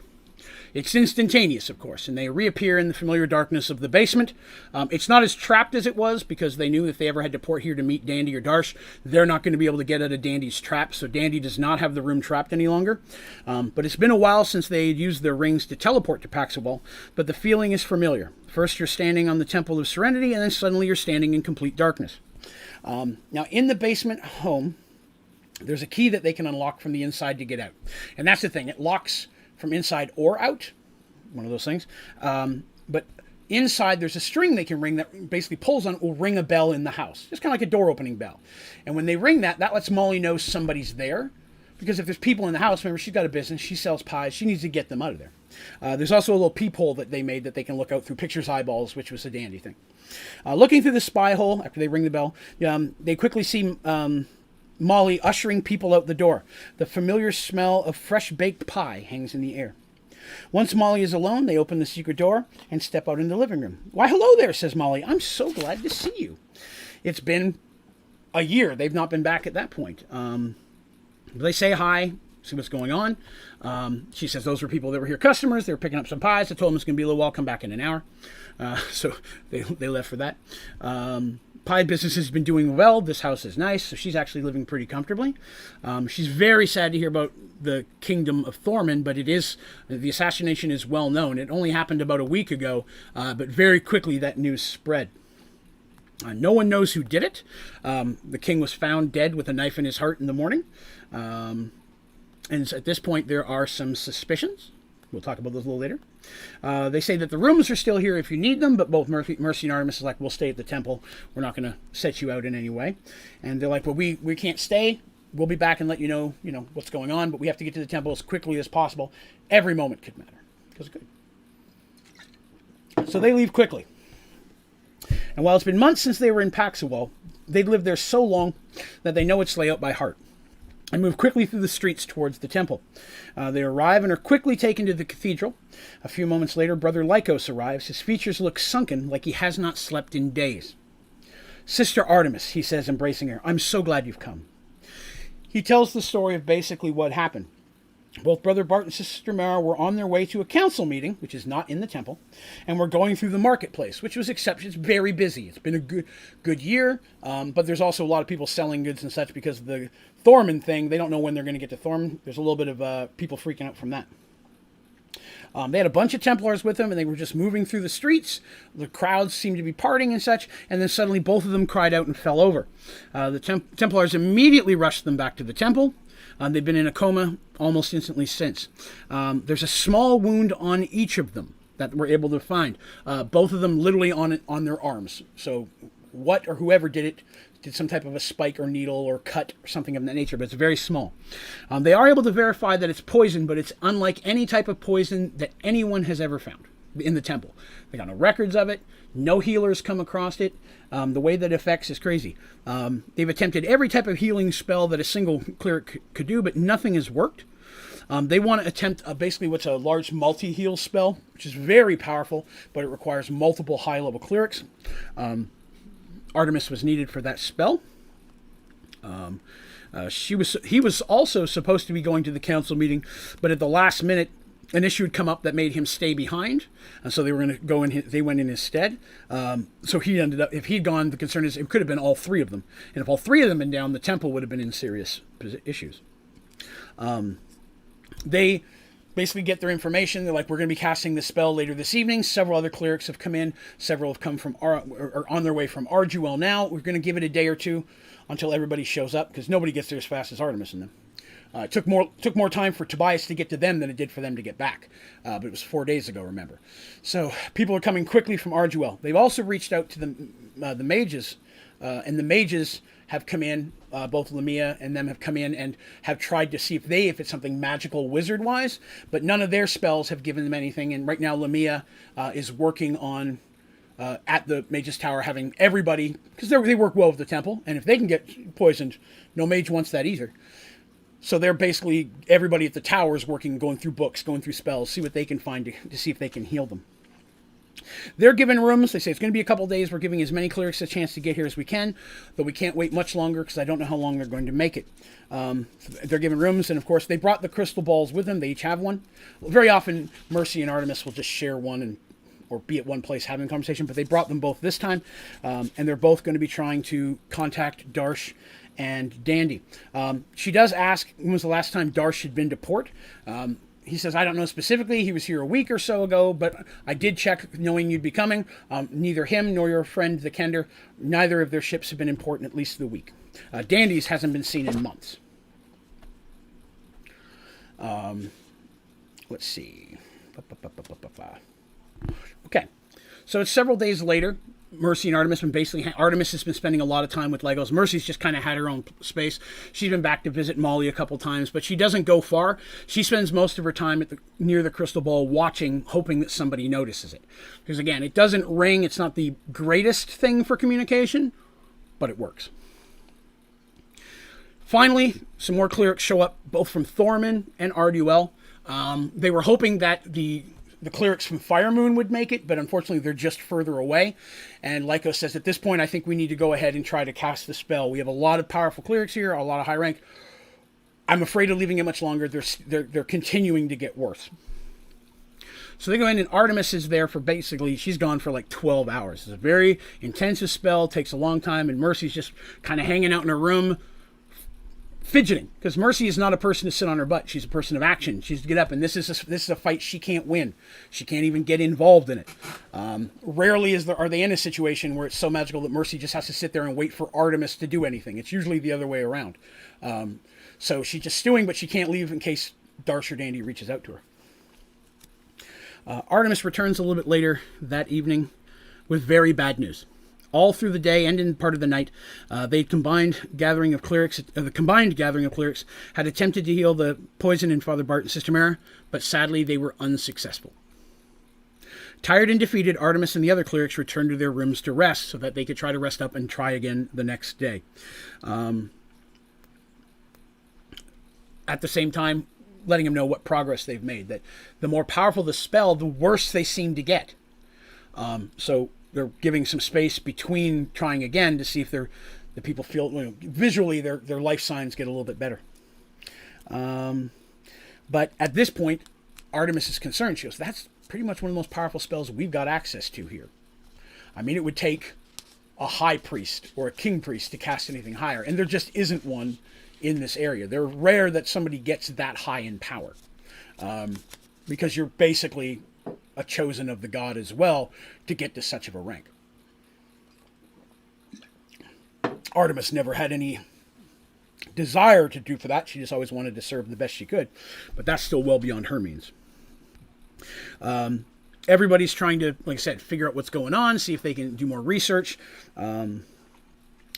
It's instantaneous, of course, and they reappear in the familiar darkness of the basement. It's not as trapped as it was, because they knew if they ever had to port here to meet Dandy or Darsh, they're not going to be able to get out of Dandy's trap, so Dandy does not have the room trapped any longer. But it's been a while since they had used their rings to teleport to Paxawal, but the feeling is familiar. First you're standing on the Temple of Serenity, and then suddenly you're standing in complete darkness. Now, in the basement home, there's a key that they can unlock from the inside to get out. And that's the thing. It locks from inside or out, one of those things. But inside, there's a string they can ring that basically pulls on, will ring a bell in the house. Just kind of like a door opening bell. And when they ring that, that lets Molly know somebody's there. Because if there's people in the house, remember, she's got a business, she sells pies, she needs to get them out of there. There's also a little peephole that they made that they can look out through Picture's eyeballs, which was a dandy thing. Looking through the spy hole, after they ring the bell, they quickly see Molly ushering people out the door. The familiar smell of fresh baked pie hangs in the air. Once Molly is alone, they open the secret door and step out in the living room. "Why, hello there," says Molly. "I'm so glad to see you." It's been a year. They've not been back at that point. They say hi, see what's going on. She says those were people that were here, customers. They were picking up some pies. I told them it's going to be a little while. Come back in an hour. So they left for that. Pie business has been doing well. This house is nice, so she's actually living pretty comfortably. She's very sad to hear about the kingdom of Thorman, but the assassination is well known. It only happened about a week ago, but very quickly that news spread. No one knows who did it. The king was found dead with a knife in his heart in the morning. And at this point, there are some suspicions. We'll talk about those a little later. They say that the rooms are still here if you need them, but both Mercy and Artemis is like, we'll stay at the temple. We're not going to set you out in any way. And they're like, well, we can't stay. We'll be back and let you know what's going on, but we have to get to the temple as quickly as possible. Every moment could matter. Feels good. So they leave quickly. And while it's been months since they were in Paxawal, they'd lived there so long that they know its layout by heart, and move quickly through the streets towards the temple. They arrive and are quickly taken to the cathedral. A few moments later, Brother Lycos arrives. His features look sunken, like he has not slept in days. "Sister Artemis," he says, embracing her, "I'm so glad you've come." He tells the story of basically what happened. Both Brother Bart and Sister Mara were on their way to a council meeting, which is not in the temple, and were going through the marketplace, which was exceptional. It's very busy. It's been a good year, but there's also a lot of people selling goods and such because of the Thorman thing. They don't know when they're going to get to Thorman. There's a little bit of people freaking out from that. They had a bunch of Templars with them, and they were just moving through the streets. The crowds seemed to be parting and such, and then suddenly both of them cried out and fell over. The Templars immediately rushed them back to the temple. They've been in a coma almost instantly since. There's a small wound on each of them that we're able to find. Both of them literally on their arms. So what or whoever did it did some type of a spike or needle or cut or something of that nature, but it's very small. They are able to verify that it's poison, but it's unlike any type of poison that anyone has ever found in the temple. They got no records of it. No healers come across it. The way that it affects is crazy. They've attempted every type of healing spell that a single cleric could do, but nothing has worked. They want to attempt basically what's a large multi-heal spell, which is very powerful, but it requires multiple high-level clerics. Artemis was needed for that spell. He was also supposed to be going to the council meeting, but at the last minute, an issue had come up that made him stay behind, and so they were going to go in. They went in his stead. So he ended up. If he'd gone, the concern is it could have been all three of them, and if all three of them been down, the temple would have been in serious issues. They basically get their information. They're like, we're going to be casting this spell later this evening. Several other clerics have come in. Several have come from or on their way from Arduel now. We're going to give it a day or two until everybody shows up, because nobody gets there as fast as Artemis and them. It took more time for Tobias to get to them than it did for them to get back. But it was 4 days ago, remember. So people are coming quickly from Arduel. They've also reached out to the mages, and the mages have come in. Both Lamia and them have come in and have tried to see if it's something magical wizard-wise, but none of their spells have given them anything. And right now Lamia is working on, at the Mage's Tower, having everybody, because they work well with the temple, and if they can get poisoned, no mage wants that either. So they're basically, everybody at the tower is working, going through books, going through spells, see what they can find to see if they can heal them. They're given rooms. They say it's going to be a couple days. We're giving as many clerics a chance to get here as we can, though we can't wait much longer because I don't know how long they're going to make it. They're given rooms, and of course they brought the crystal balls with them. They each have one. Very often Mercy and Artemis will just share one or be at one place having a conversation, but they brought them both this time, and they're both going to be trying to contact Darsh and Dandy. She does ask when was the last time Darsh had been to port. He says, I don't know specifically. He was here a week or so ago, but I did check knowing you'd be coming. Neither him nor your friend, the Kender, neither of their ships have been in port in at least the week. Dandy's hasn't been seen in months. Let's see. Okay. So it's several days later. Mercy and Artemis, and basically Artemis has been spending a lot of time with Legos. Mercy's just kind of had her own space. She's been back to visit Molly a couple times, but she doesn't go far. She spends most of her time near the crystal ball watching, hoping that somebody notices it. Because again, it doesn't ring. It's not the greatest thing for communication, but it works. Finally, some more clerics show up, both from Thorman and Arduel. They were hoping that the clerics from Firemoon would make it, but unfortunately they're just further away. And Lyco says, at this point, I think we need to go ahead and try to cast the spell. We have a lot of powerful clerics here, a lot of high rank. I'm afraid of leaving it much longer. They're continuing to get worse. So they go in, and Artemis is there for basically, she's gone for like 12 hours. It's a very intensive spell, takes a long time, and Mercy's just kind of hanging out in her room, fidgeting, because Mercy is not a person to sit on her butt. She's a person of action. She's to get up, and this is a fight she can't win. She can't even get involved in it. Rarely are they in a situation where it's so magical that Mercy just has to sit there and wait for Artemis to do anything. It's usually the other way around. So she's just stewing, but she can't leave in case Darsh or Dandy reaches out to her. Artemis returns a little bit later that evening with very bad news. All through the day and in part of the night, the combined gathering of clerics had attempted to heal the poison in Father Bart and Sister Mara, but sadly they were unsuccessful. Tired and defeated, Artemis and the other clerics returned to their rooms to rest so that they could try to rest up and try again the next day. At the same time, letting them know what progress they've made, that the more powerful the spell, the worse they seem to get. So they're giving some space between trying again to see if the people feel, visually their life signs get a little bit better. But at this point, Artemis is concerned. She goes, that's pretty much one of the most powerful spells we've got access to here. I mean, it would take a high priest or a king priest to cast anything higher, and there just isn't one in this area. They're rare that somebody gets that high in power, because you're basically a chosen of the god as well to get to such of a rank. Artemis never had any desire to do for that. She just always wanted to serve the best she could, but that's still well beyond her means. Everybody's trying to, like I said, figure out what's going on, see if they can do more research.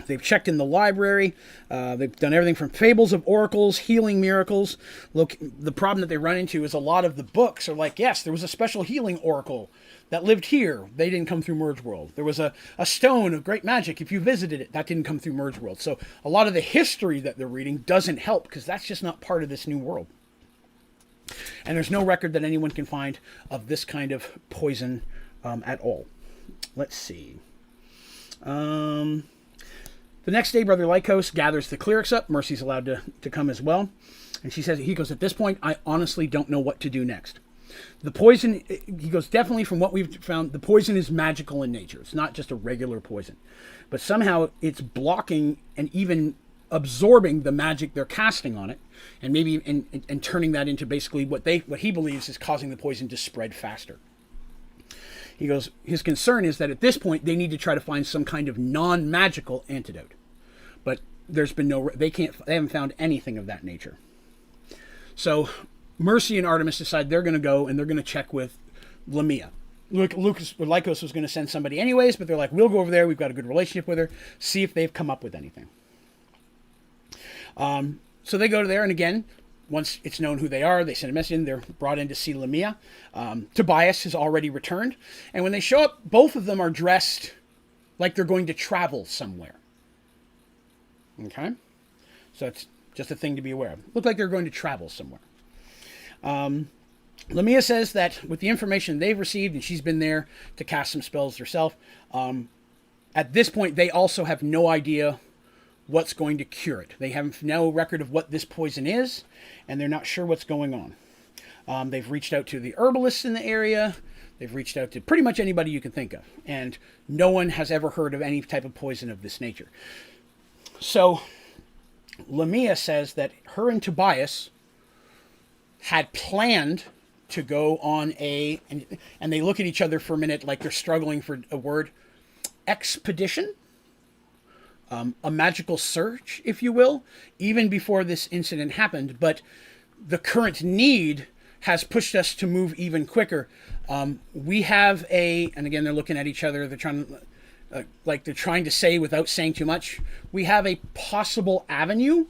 They've checked in the library. They've done everything from fables of oracles, healing miracles. Look, the problem that they run into is a lot of the books are like, yes, there was a special healing oracle that lived here. They didn't come through Mergeworld. There was a stone of great magic. If you visited it, that didn't come through Mergeworld. So a lot of the history that they're reading doesn't help because that's just not part of this new world. And there's no record that anyone can find of this kind of poison at all. Let's see. The next day, Brother Lycos gathers the clerics up. Mercy's allowed to come as well. And he goes, at this point, I honestly don't know what to do next. The poison, he goes, definitely from what we've found, the poison is magical in nature. It's not just a regular poison. But somehow it's blocking and even absorbing the magic they're casting on it. And maybe and turning that into basically what he believes is causing the poison to spread faster. He goes, his concern is that at this point they need to try to find some kind of non-magical antidote, but there's been they haven't found anything of that nature. So Mercy and Artemis decide they're going to go and they're going to check with Lamia. Lycos was going to send somebody anyways, but they're like, we'll go over there. We've got a good relationship with her. See if they've come up with anything. So they go there, and again, once it's known who they are, they send a message in. They're brought in to see Lamia. Tobias has already returned. And when they show up, both of them are dressed like they're going to travel somewhere. Okay? So it's just a thing to be aware of. Look like they're going to travel somewhere. Lamia says that with the information they've received, and she's been there to cast some spells herself, at this point, they also have no idea what's going to cure it. They have no record of what this poison is, and they're not sure what's going on. They've reached out to the herbalists in the area. They've reached out to pretty much anybody you can think of, and no one has ever heard of any type of poison of this nature. So Lamia says that her and Tobias had planned to go on and they look at each other for a minute like they're struggling for a word, expedition? A magical search, if you will, even before this incident happened. But the current need has pushed us to move even quicker. We have and again, they're looking at each other. They're trying to say without saying too much. We have a possible avenue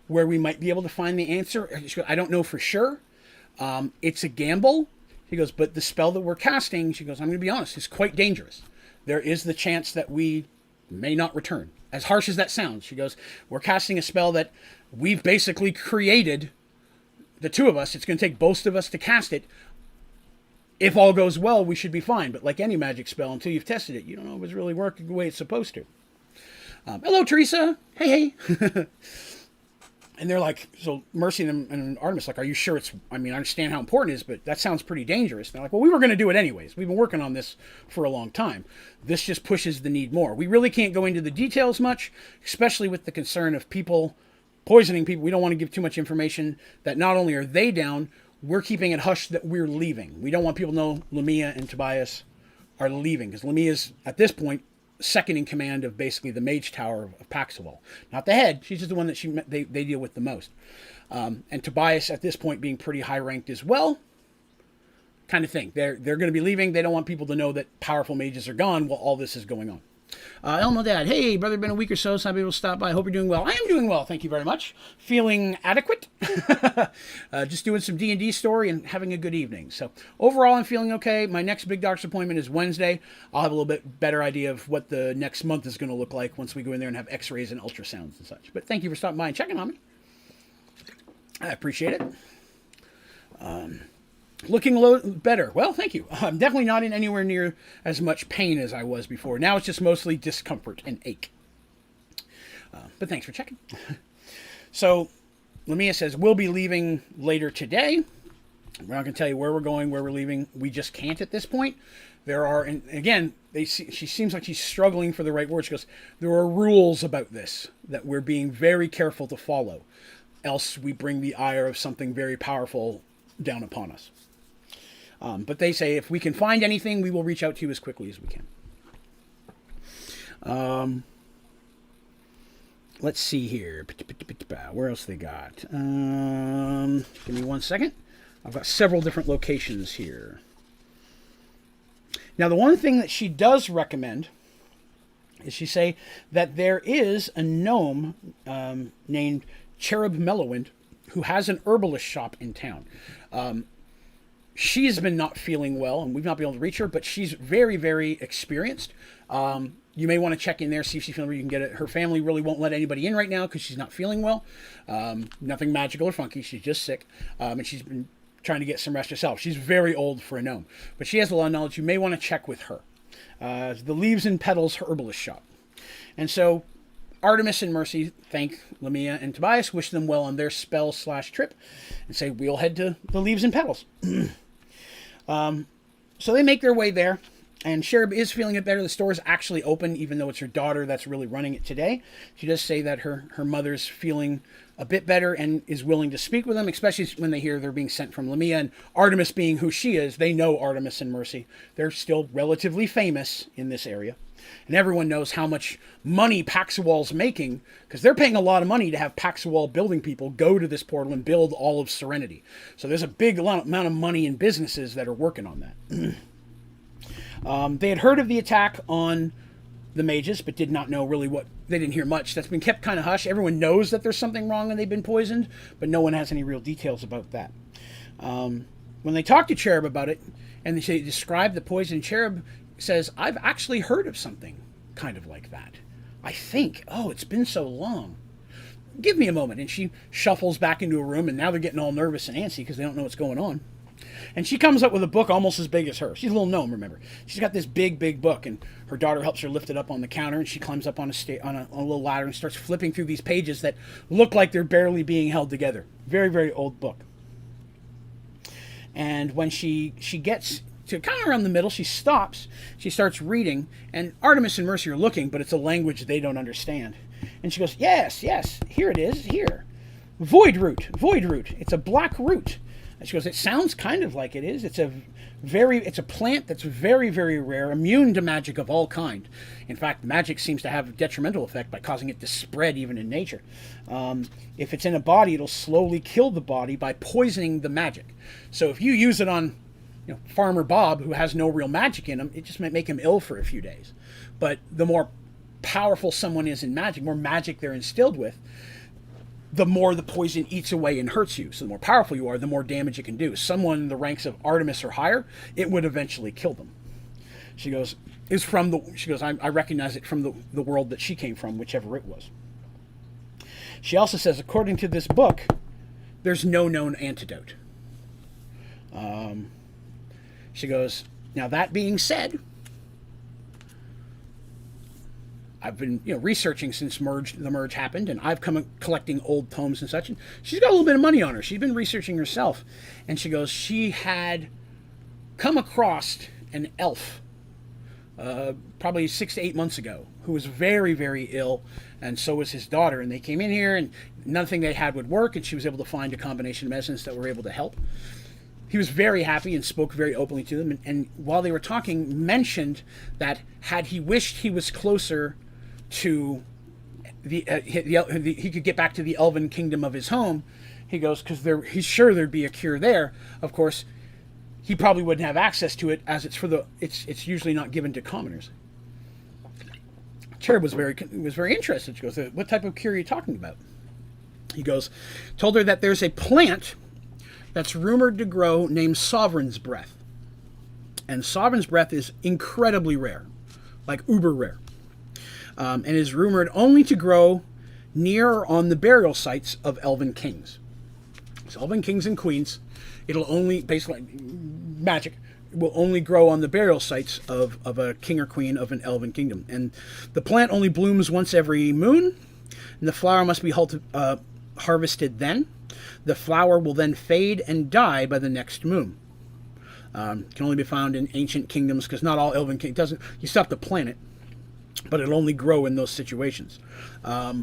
where we might be able to find the answer. I don't know for sure. It's a gamble. He goes, but the spell that we're casting, she goes, I'm going to be honest, is quite dangerous. There is the chance that we may not return. As harsh as that sounds, she goes, we're casting a spell that we've basically created, the two of us. It's going to take both of us to cast it. If all goes well, we should be fine. But like any magic spell, until you've tested it, you don't know if it's really working the way it's supposed to. Hello, Teresa. Hey. And they're like, so Mercy and Artemis like, are you sure I understand how important it is, but that sounds pretty dangerous. And they're like, well, we were going to do it anyways. We've been working on this for a long time. This just pushes the need more. We really can't go into the details much, especially with the concern of people poisoning people. We don't want to give too much information that not only are they down, we're keeping it hush that we're leaving. We don't want people to know Lamia and Tobias are leaving, because Lamia's, at this point, second in command of basically the mage tower of Paxawal. Not the head. She's just the one that they deal with the most. And Tobias, at this point, being pretty high ranked as well, kind of thing. They're going to be leaving. They don't want people to know that powerful mages are gone while all this is going on. Elmo Dad, hey, brother, been a week or so, so I'll be able to stop by. I hope you're doing well. I am doing well, thank you very much. Feeling adequate. Just doing some D&D story and having a good evening. So overall, I'm feeling okay. My next big doctor's appointment is Wednesday. I'll have a little bit better idea of what the next month is going to look like once we go in there and have x-rays and ultrasounds and such. But thank you for stopping by and checking on me. I appreciate it. Looking better. Well, thank you. I'm definitely not in anywhere near as much pain as I was before. Now it's just mostly discomfort and ache. But thanks for checking. So Lamia says, we'll be leaving later today. We're not going to tell you where we're going, where we're leaving. We just can't at this point. There are, and again, she seems like she's struggling for the right word. She goes, there are rules about this that we're being very careful to follow. Else we bring the ire of something very powerful down upon us. But they say, if we can find anything, we will reach out to you as quickly as we can. Let's see here. Where else they got? Give me 1 second. I've got several different locations here. Now, the one thing that she does recommend is she say that there is a gnome named Cherub Mellowwind who has an herbalist shop in town. She's been not feeling well, and we've not been able to reach her, but she's very, very experienced. You may want to check in there, see if she's feeling where you can get it. Her family really won't let anybody in right now because she's not feeling well. Nothing magical or funky. She's just sick, and she's been trying to get some rest herself. She's very old for a gnome, but she has a lot of knowledge. You may want to check with her. The Leaves and Petals Herbalist Shop. And so Artemis and Mercy thank Lamia and Tobias, wish them well on their spell/trip, and say, we'll head to the Leaves and Petals. So they make their way there, and Cherub is feeling it better. The store is actually open, even though it's her daughter that's really running it today. She does say that her mother's feeling a bit better and is willing to speak with them, especially when they hear they're being sent from Lamia. And Artemis being who she is, they know Artemis and Mercy. They're still relatively famous in this area. And everyone knows how much money Paxawal's making, because they're paying a lot of money to have Paxawal building people go to this portal and build all of Serenity. So there's a big amount of money in businesses that are working on that. They had heard of the attack on the mages, but did not know really what. They didn't hear much. That's been kept kind of hush. Everyone knows that there's something wrong and they've been poisoned, but no one has any real details about that. When they talk to Cherub about it, and they describe the poison, Cherub says, I've actually heard of something kind of like that. I think. Oh, it's been so long. Give me a moment. And she shuffles back into a room, and now they're getting all nervous and antsy because they don't know what's going on. And she comes up with a book almost as big as her. She's a little gnome, remember. She's got this big, big book, and her daughter helps her lift it up on the counter, and she climbs up on a little ladder and starts flipping through these pages that look like they're barely being held together. Very, very old book. And when she gets to kind of around the middle, she stops, she starts reading, and Artemis and Mercy are looking, but it's a language they don't understand. And she goes, yes, here it is, here. Void root. It's a black root. And she goes, it sounds kind of like it is. It's a plant that's very, very rare, immune to magic of all kind. In fact, magic seems to have a detrimental effect by causing it to spread even in nature. If it's in a body, it'll slowly kill the body by poisoning the magic. So if you use it on Farmer Bob, who has no real magic in him, it just might make him ill for a few days. But the more powerful someone is in magic, more magic they're instilled with, the more the poison eats away and hurts you. So the more powerful you are, the more damage it can do. Someone in the ranks of Artemis or higher, it would eventually kill them. She goes, I recognize it from the world that she came from, whichever it was. She also says, according to this book, there's no known antidote. She goes, now that being said, I've been researching since the merge happened, and I've come collecting old tomes and such, and she's got a little bit of money on her. She's been researching herself, and she goes, she had come across an elf probably 6 to 8 months ago who was very, very ill, and so was his daughter, and they came in here, and nothing they had would work, and she was able to find a combination of medicines that were able to help. He was very happy and spoke very openly to them, and while they were talking, mentioned that had he wished he was closer to he could get back to the elven kingdom of his home, he goes, because he's sure there'd be a cure there. Of course, he probably wouldn't have access to it, as it's usually not given to commoners. Cherub was very interested. She goes, what type of cure are you talking about? He goes, told her that there's a plant that's rumored to grow named Sovereign's Breath. And Sovereign's Breath is incredibly rare, like uber rare. And is rumored only to grow near or on the burial sites of elven kings. So elven kings and queens, it'll only, basically, magic, will only grow on the burial sites of a king or queen of an elven kingdom. And the plant only blooms once every moon, and the flower must be harvested then. The flower will then fade and die by the next moon. Can only be found in ancient kingdoms, because not all elven kingdoms doesn't. You still have to plant it, but it'll only grow in those situations. But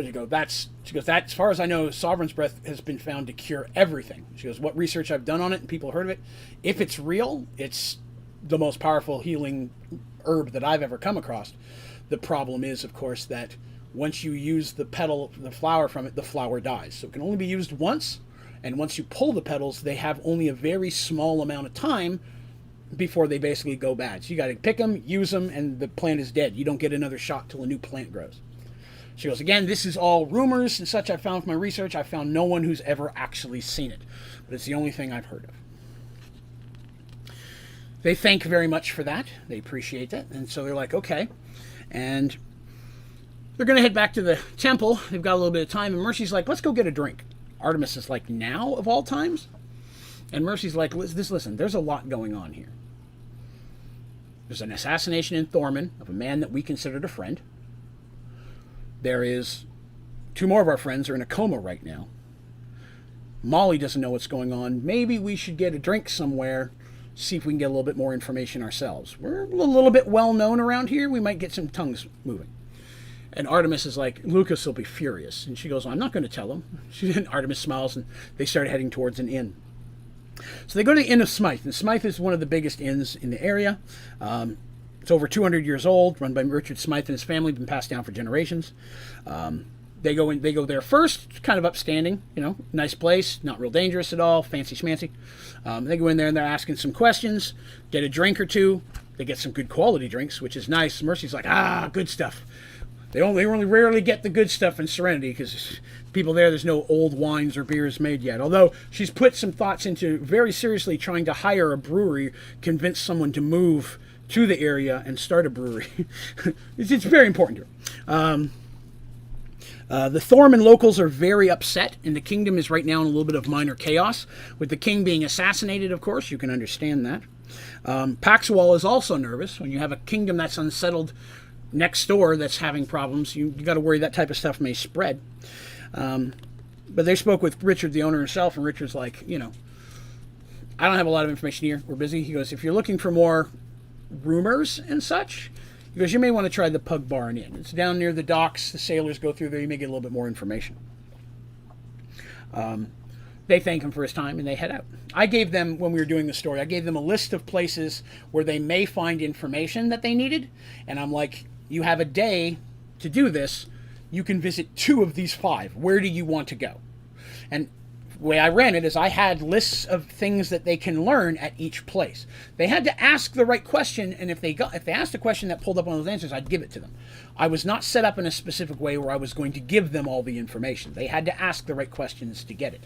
she goes, that, as far as I know, Sovereign's Breath has been found to cure everything. She goes, what research I've done on it and people heard of it, if it's real, it's the most powerful healing herb that I've ever come across. The problem is, of course, that once you use the flower from it, the flower dies. So it can only be used once, and once you pull the petals, they have only a very small amount of time before they basically go bad. So you got to pick them, use them, and the plant is dead. You don't get another shot till a new plant grows. She goes, again, this is all rumors and such I found from my research. I found no one who's ever actually seen it, but it's the only thing I've heard of. They thank very much for that. They appreciate that. And so they're like, okay. And they're going to head back to the temple. They've got a little bit of time. And Mercy's like, let's go get a drink. Artemis is like, now of all times? And Mercy's like, listen, there's a lot going on here. There's an assassination in Thorman of a man that we considered a friend. There is 2 more of our friends are in a coma right now. Molly doesn't know what's going on. Maybe we should get a drink somewhere, see if we can get a little bit more information ourselves. We're a little bit well known around here. We might get some tongues moving. And Artemis is like, Lucas will be furious. And she goes, I'm not going to tell him. And Artemis smiles, and they start heading towards an inn. So they go to the Inn of Smythe. And Smythe is one of the biggest inns in the area. It's over 200 years old, run by Richard Smythe and his family, been passed down for generations. They go there first, kind of upstanding, nice place, not real dangerous at all, fancy schmancy. They go in there and they're asking some questions, get a drink or two. They get some good quality drinks, which is nice. Mercy's like, good stuff. They only rarely get the good stuff in Serenity, because people there's no old wines or beers made yet. Although she's put some thoughts into very seriously trying to hire a brewery, convince someone to move to the area and start a brewery. It's very important to her. The Thorman locals are very upset, and the kingdom is right now in a little bit of minor chaos. With the king being assassinated, of course, you can understand that. Paxwell is also nervous. When you have a kingdom that's unsettled next door that's having problems, you got to worry that type of stuff may spread. But they spoke with Richard, the owner himself, and Richard's like, I don't have a lot of information here. We're busy. He goes, if you're looking for more rumors and such, he goes, you may want to try the Pug Bar and Inn. It's down near the docks. The sailors go through there. You may get a little bit more information. They thank him for his time and they head out. I gave them, when we were doing the story, I gave them a list of places where they may find information that they needed. And I'm like, you have a day to do this. You can visit 2 of these 5. Where do you want to go? And the way I ran it is I had lists of things that they can learn at each place. They had to ask the right question, and if they asked a question that pulled up one of those answers, I'd give it to them. I was not set up in a specific way where I was going to give them all the information. They had to ask the right questions to get it.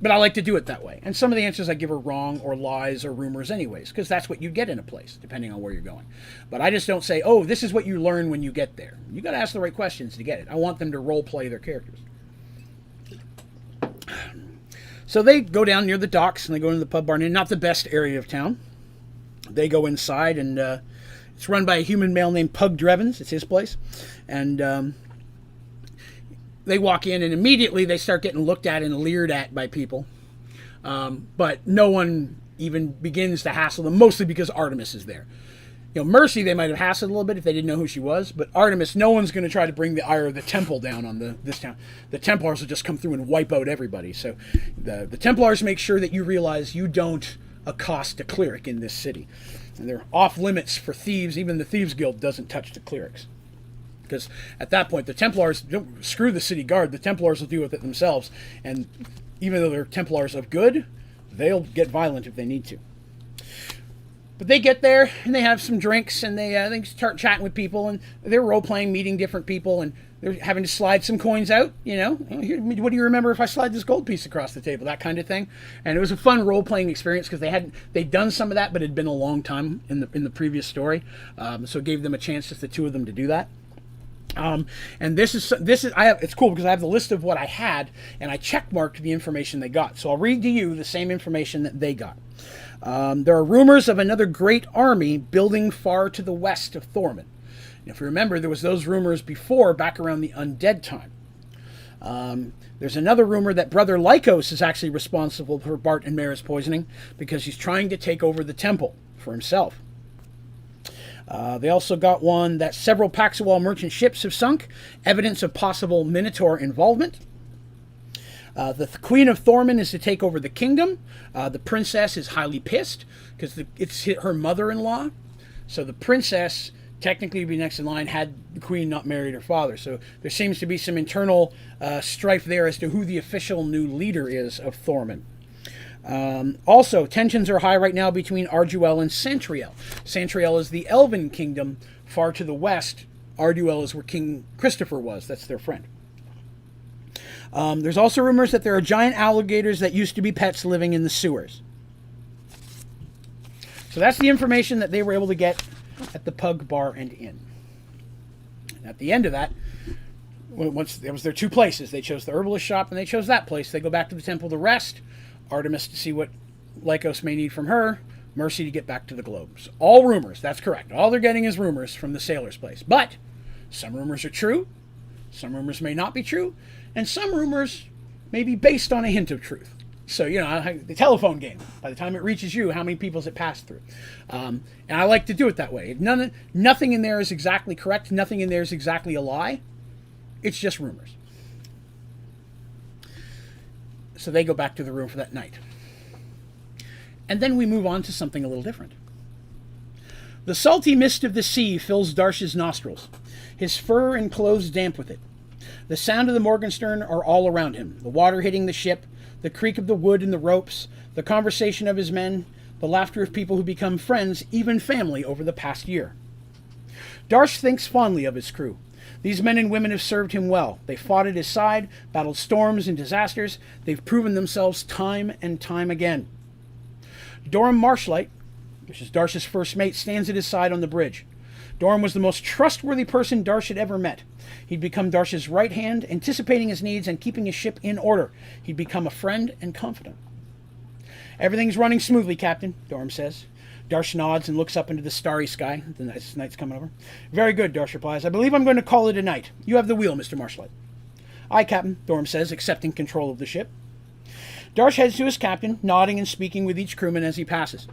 But I like to do it that way. And some of the answers I give are wrong or lies or rumors anyways, because that's what you get in a place, depending on where you're going. But I just don't say, oh, this is what you learn when you get there. You got to ask the right questions to get it. I want them to role play their characters. So they go down near the docks and they go into the Pub Bar Inn, not the best area of town. They go inside, and it's run by a human male named Pug Drevens. It's his place. And they walk in, and immediately they start getting looked at and leered at by people. But no one even begins to hassle them, mostly because Artemis is there. Mercy, they might have hassled a little bit if they didn't know who she was, but Artemis, no one's going to try to bring the ire of the temple down on this town. The Templars will just come through and wipe out everybody. So the Templars make sure that you realize you don't accost a cleric in this city. And they're off limits for thieves. Even the Thieves Guild doesn't touch the clerics. Because at that point, the Templars don't screw the city guard. The Templars will deal with it themselves. And even though they're Templars of good, they'll get violent if they need to. But they get there, and they have some drinks, and they start chatting with people, and they're role-playing, meeting different people, and they're having to slide some coins out, What do you remember if I slide this gold piece across the table? That kind of thing. And it was a fun role-playing experience, because they'd done some of that, but it had been a long time in the previous story. So it gave them a chance, just the 2 of them, to do that. And it's cool because I have the list of what I had, and I checkmarked the information they got. So I'll read to you the same information that they got. There are rumors of another great army building far to the west of Thorman. And if you remember, there was those rumors before, back around the undead time. There's another rumor that Brother Lycos is actually responsible for Bart and Mara's poisoning because he's trying to take over the temple for himself. They also got one that several Paxual merchant ships have sunk, evidence of possible Minotaur involvement. The Queen of Thorman is to take over the kingdom. The princess is highly pissed because it's her mother-in-law. So the princess technically would be next in line had the queen not married her father. So there seems to be some internal strife there as to who the official new leader is of Thorman. Also, tensions are high right now between Arduel and Santriel. Santriel is the elven kingdom far to the west. Arduel is where King Christopher was. That's their friend. There's also rumors that there are giant alligators that used to be pets living in the sewers. So that's the information that they were able to get at the Pug Bar and Inn. And at the end of that, once there was their two places, they chose the herbalist shop and they chose that place. They go back to the temple to rest, Artemis to see what Lycos may need from her, Mercy to get back to the globes. All rumors, that's correct. All they're getting is rumors from the sailor's place. But some rumors are true, some rumors may not be true, and some rumors may be based on a hint of truth. So, you know, the telephone game. By the time it reaches you, how many people has it passed through? And I like to do it that way. Nothing in there is exactly correct. Nothing in there is exactly a lie. It's just rumors. So they go back to the room for that night. And then we move on to something a little different. The salty mist of the sea fills Darsh's nostrils. His fur and clothes damp with it. The sound of the Morgenstern are all around him. The water hitting the ship, the creak of the wood and the ropes, the conversation of his men, the laughter of people who become friends, even family, over the past year. Darsh thinks fondly of his crew. These men and women have served him well. They fought at his side, battled storms and disasters. They've proven themselves time and time again. Doram Marshlight, which is Darsh's first mate, stands at his side on the bridge. Doram was the most trustworthy person Darsh had ever met. He'd become Darsh's right hand, anticipating his needs and keeping his ship in order. He'd become a friend and confidant. Everything's running smoothly, Captain, Doram says. Darsh nods and looks up into the starry sky. The night's coming over. Very good, Darsh replies. I believe I'm going to call it a night. You have the wheel, Mr. Marshlight. Aye, Captain, Doram says, accepting control of the ship. Darsh heads to his captain, nodding and speaking with each crewman as he passes.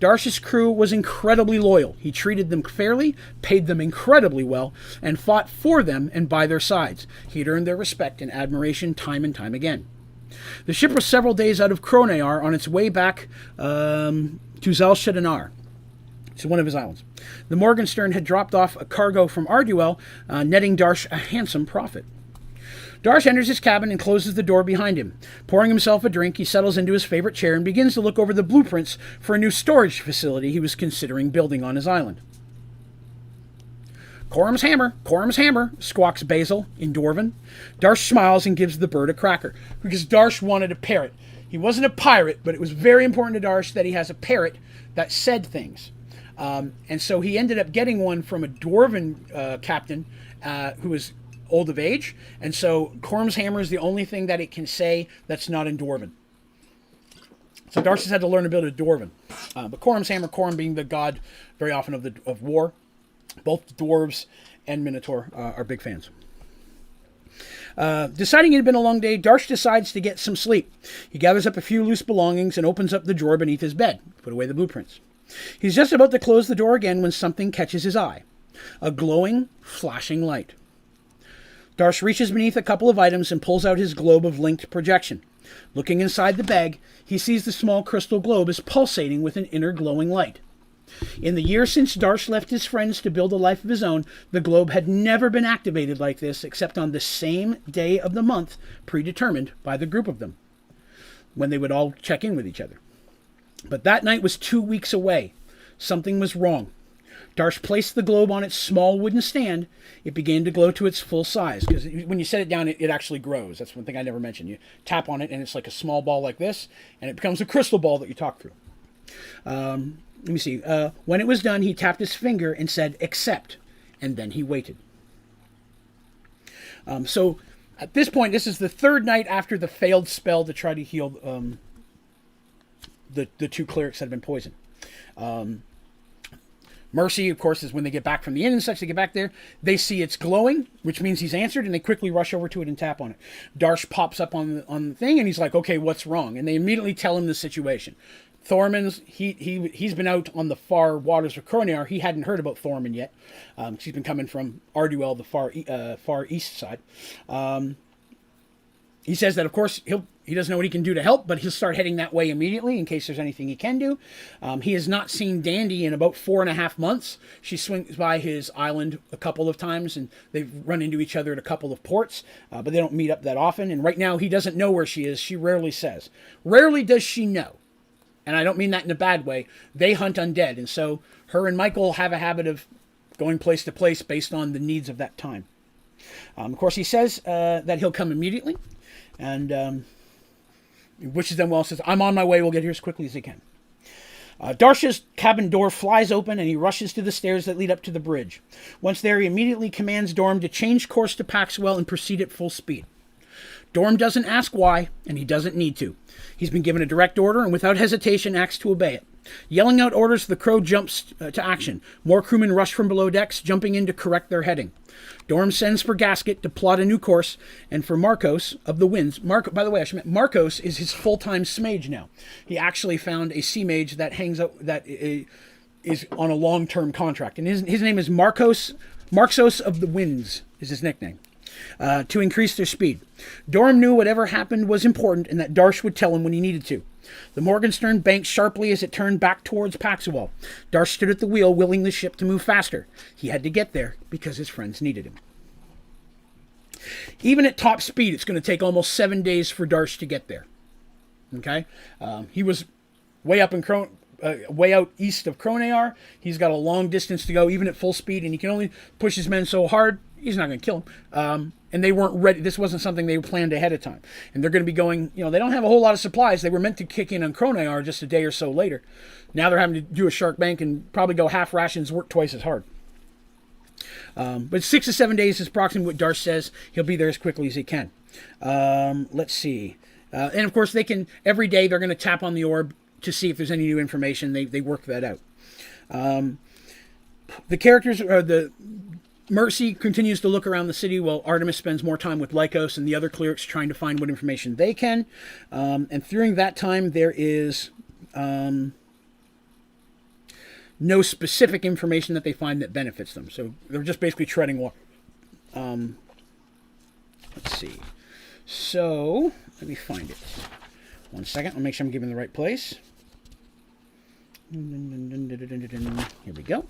Darsh's crew was incredibly loyal. He treated them fairly, paid them incredibly well, and fought for them and by their sides. He'd earned their respect and admiration time and time again. The ship was several days out of Kronear on its way back to Zal-Shedanar. It's one of his islands. The Morgenstern had dropped off a cargo from Arduel, netting Darsh a handsome profit. Darsh enters his cabin and closes the door behind him. Pouring himself a drink, he settles into his favorite chair and begins to look over the blueprints for a new storage facility he was considering building on his island. Corum's hammer, squawks Basil in Dwarven. Darsh smiles and gives the bird a cracker, because Darsh wanted a parrot. He wasn't a pirate, but it was very important to Darsh that he has a parrot that said things. And so he ended up getting one from a Dwarven captain who was old of age, and so Corum's hammer is the only thing that it can say that's not in Dwarven. So Darsh has had to learn a bit of Dwarven. But Corum's hammer, Corum being the god very often of war, both dwarves and Minotaur are big fans. Deciding it had been a long day, Darsh decides to get some sleep. He gathers up a few loose belongings and opens up the drawer beneath his bed, put away the blueprints. He's just about to close the door again when something catches his eye. A glowing, flashing light. Darsh reaches beneath a couple of items and pulls out his globe of linked projection. Looking inside the bag, he sees the small crystal globe is pulsating with an inner glowing light. In the year since Darsh left his friends to build a life of his own, the globe had never been activated like this except on the same day of the month predetermined by the group of them, when they would all check in with each other. But that night was 2 weeks away. Something was wrong. Darsh placed the globe on its small wooden stand. It began to glow to its full size, because when you set it down, it actually grows. That's one thing I never mentioned. You tap on it, and it's like a small ball like this, and it becomes a crystal ball that you talk through. Let me see. When it was done, he tapped his finger and said, accept, and then he waited. So at this point, this is the third night after the failed spell to try to heal the two clerics that had been poisoned. Mercy, of course, is when they get back from the inn and such. They get back there, they see it's glowing, which means he's answered, and they quickly rush over to it and tap on it. Darsh pops up on the thing, and he's like, "Okay, what's wrong?" And they immediately tell him the situation. Thormund's he's been out on the far waters of Cronear. He hadn't heard about Thormund yet. He's been coming from Arduel, the far east side. He says that, of course, he doesn't know what he can do to help, but he'll start heading that way immediately in case there's anything he can do. He has not seen Dandy in about 4.5 months. She swings by his island a couple of times, and they've run into each other at a couple of ports, but they don't meet up that often. And right now, he doesn't know where she is. She rarely says. Rarely does she know. And I don't mean that in a bad way. They hunt undead, and so her and Michael have a habit of going place to place based on the needs of that time. Of course, he says that he'll come immediately. And wishes them well, says, "I'm on my way, we'll get here as quickly as he can." Darsh's cabin door flies open, and he rushes to the stairs that lead up to the bridge. Once there, he immediately commands Dorm to change course to Paxwell and proceed at full speed. Dorm doesn't ask why, and he doesn't need to. He's been given a direct order, and without hesitation acts to obey it. Yelling out orders, the Crow jumps to action. More crewmen rush from below decks, jumping in to correct their heading. Dorm sends for Gasket to plot a new course, and for Marcos of the Winds. By the way, I should mention, Marcos is his full-time smage now. He actually found a sea mage that hangs out, that is on a long-term contract, and his name is Marcos of the Winds is his nickname. To increase their speed. Dorm knew whatever happened was important, and that Darsh would tell him when he needed to. The Morgenstern banked sharply as it turned back towards Paxwell. Darsh stood at the wheel, willing the ship to move faster. He had to get there because his friends needed him. Even at top speed, it's going to take almost 7 days for Darsh to get there. Okay? He was way up in way out east of Cronear. He's got a long distance to go, even at full speed, and he can only push his men so hard, he's not going to kill him. And they weren't ready. This wasn't something they planned ahead of time. And they're going to be going, they don't have a whole lot of supplies. They were meant to kick in on Cronear just a day or so later. Now they're having to do a shark bank and probably go half rations, work twice as hard. But 6 to 7 days is approximately what Darsh says. He'll be there as quickly as he can. Let's see. And of course, every day they're going to tap on the orb to see if there's any new information. They work that out. The characters, the Mercy continues to look around the city while Artemis spends more time with Lycos and the other clerics trying to find what information they can. And during that time, there is no specific information that they find that benefits them. So they're just basically treading water. Let's see. So, let me find it. 1 second. I'll make sure I'm giving the right place. Here we go.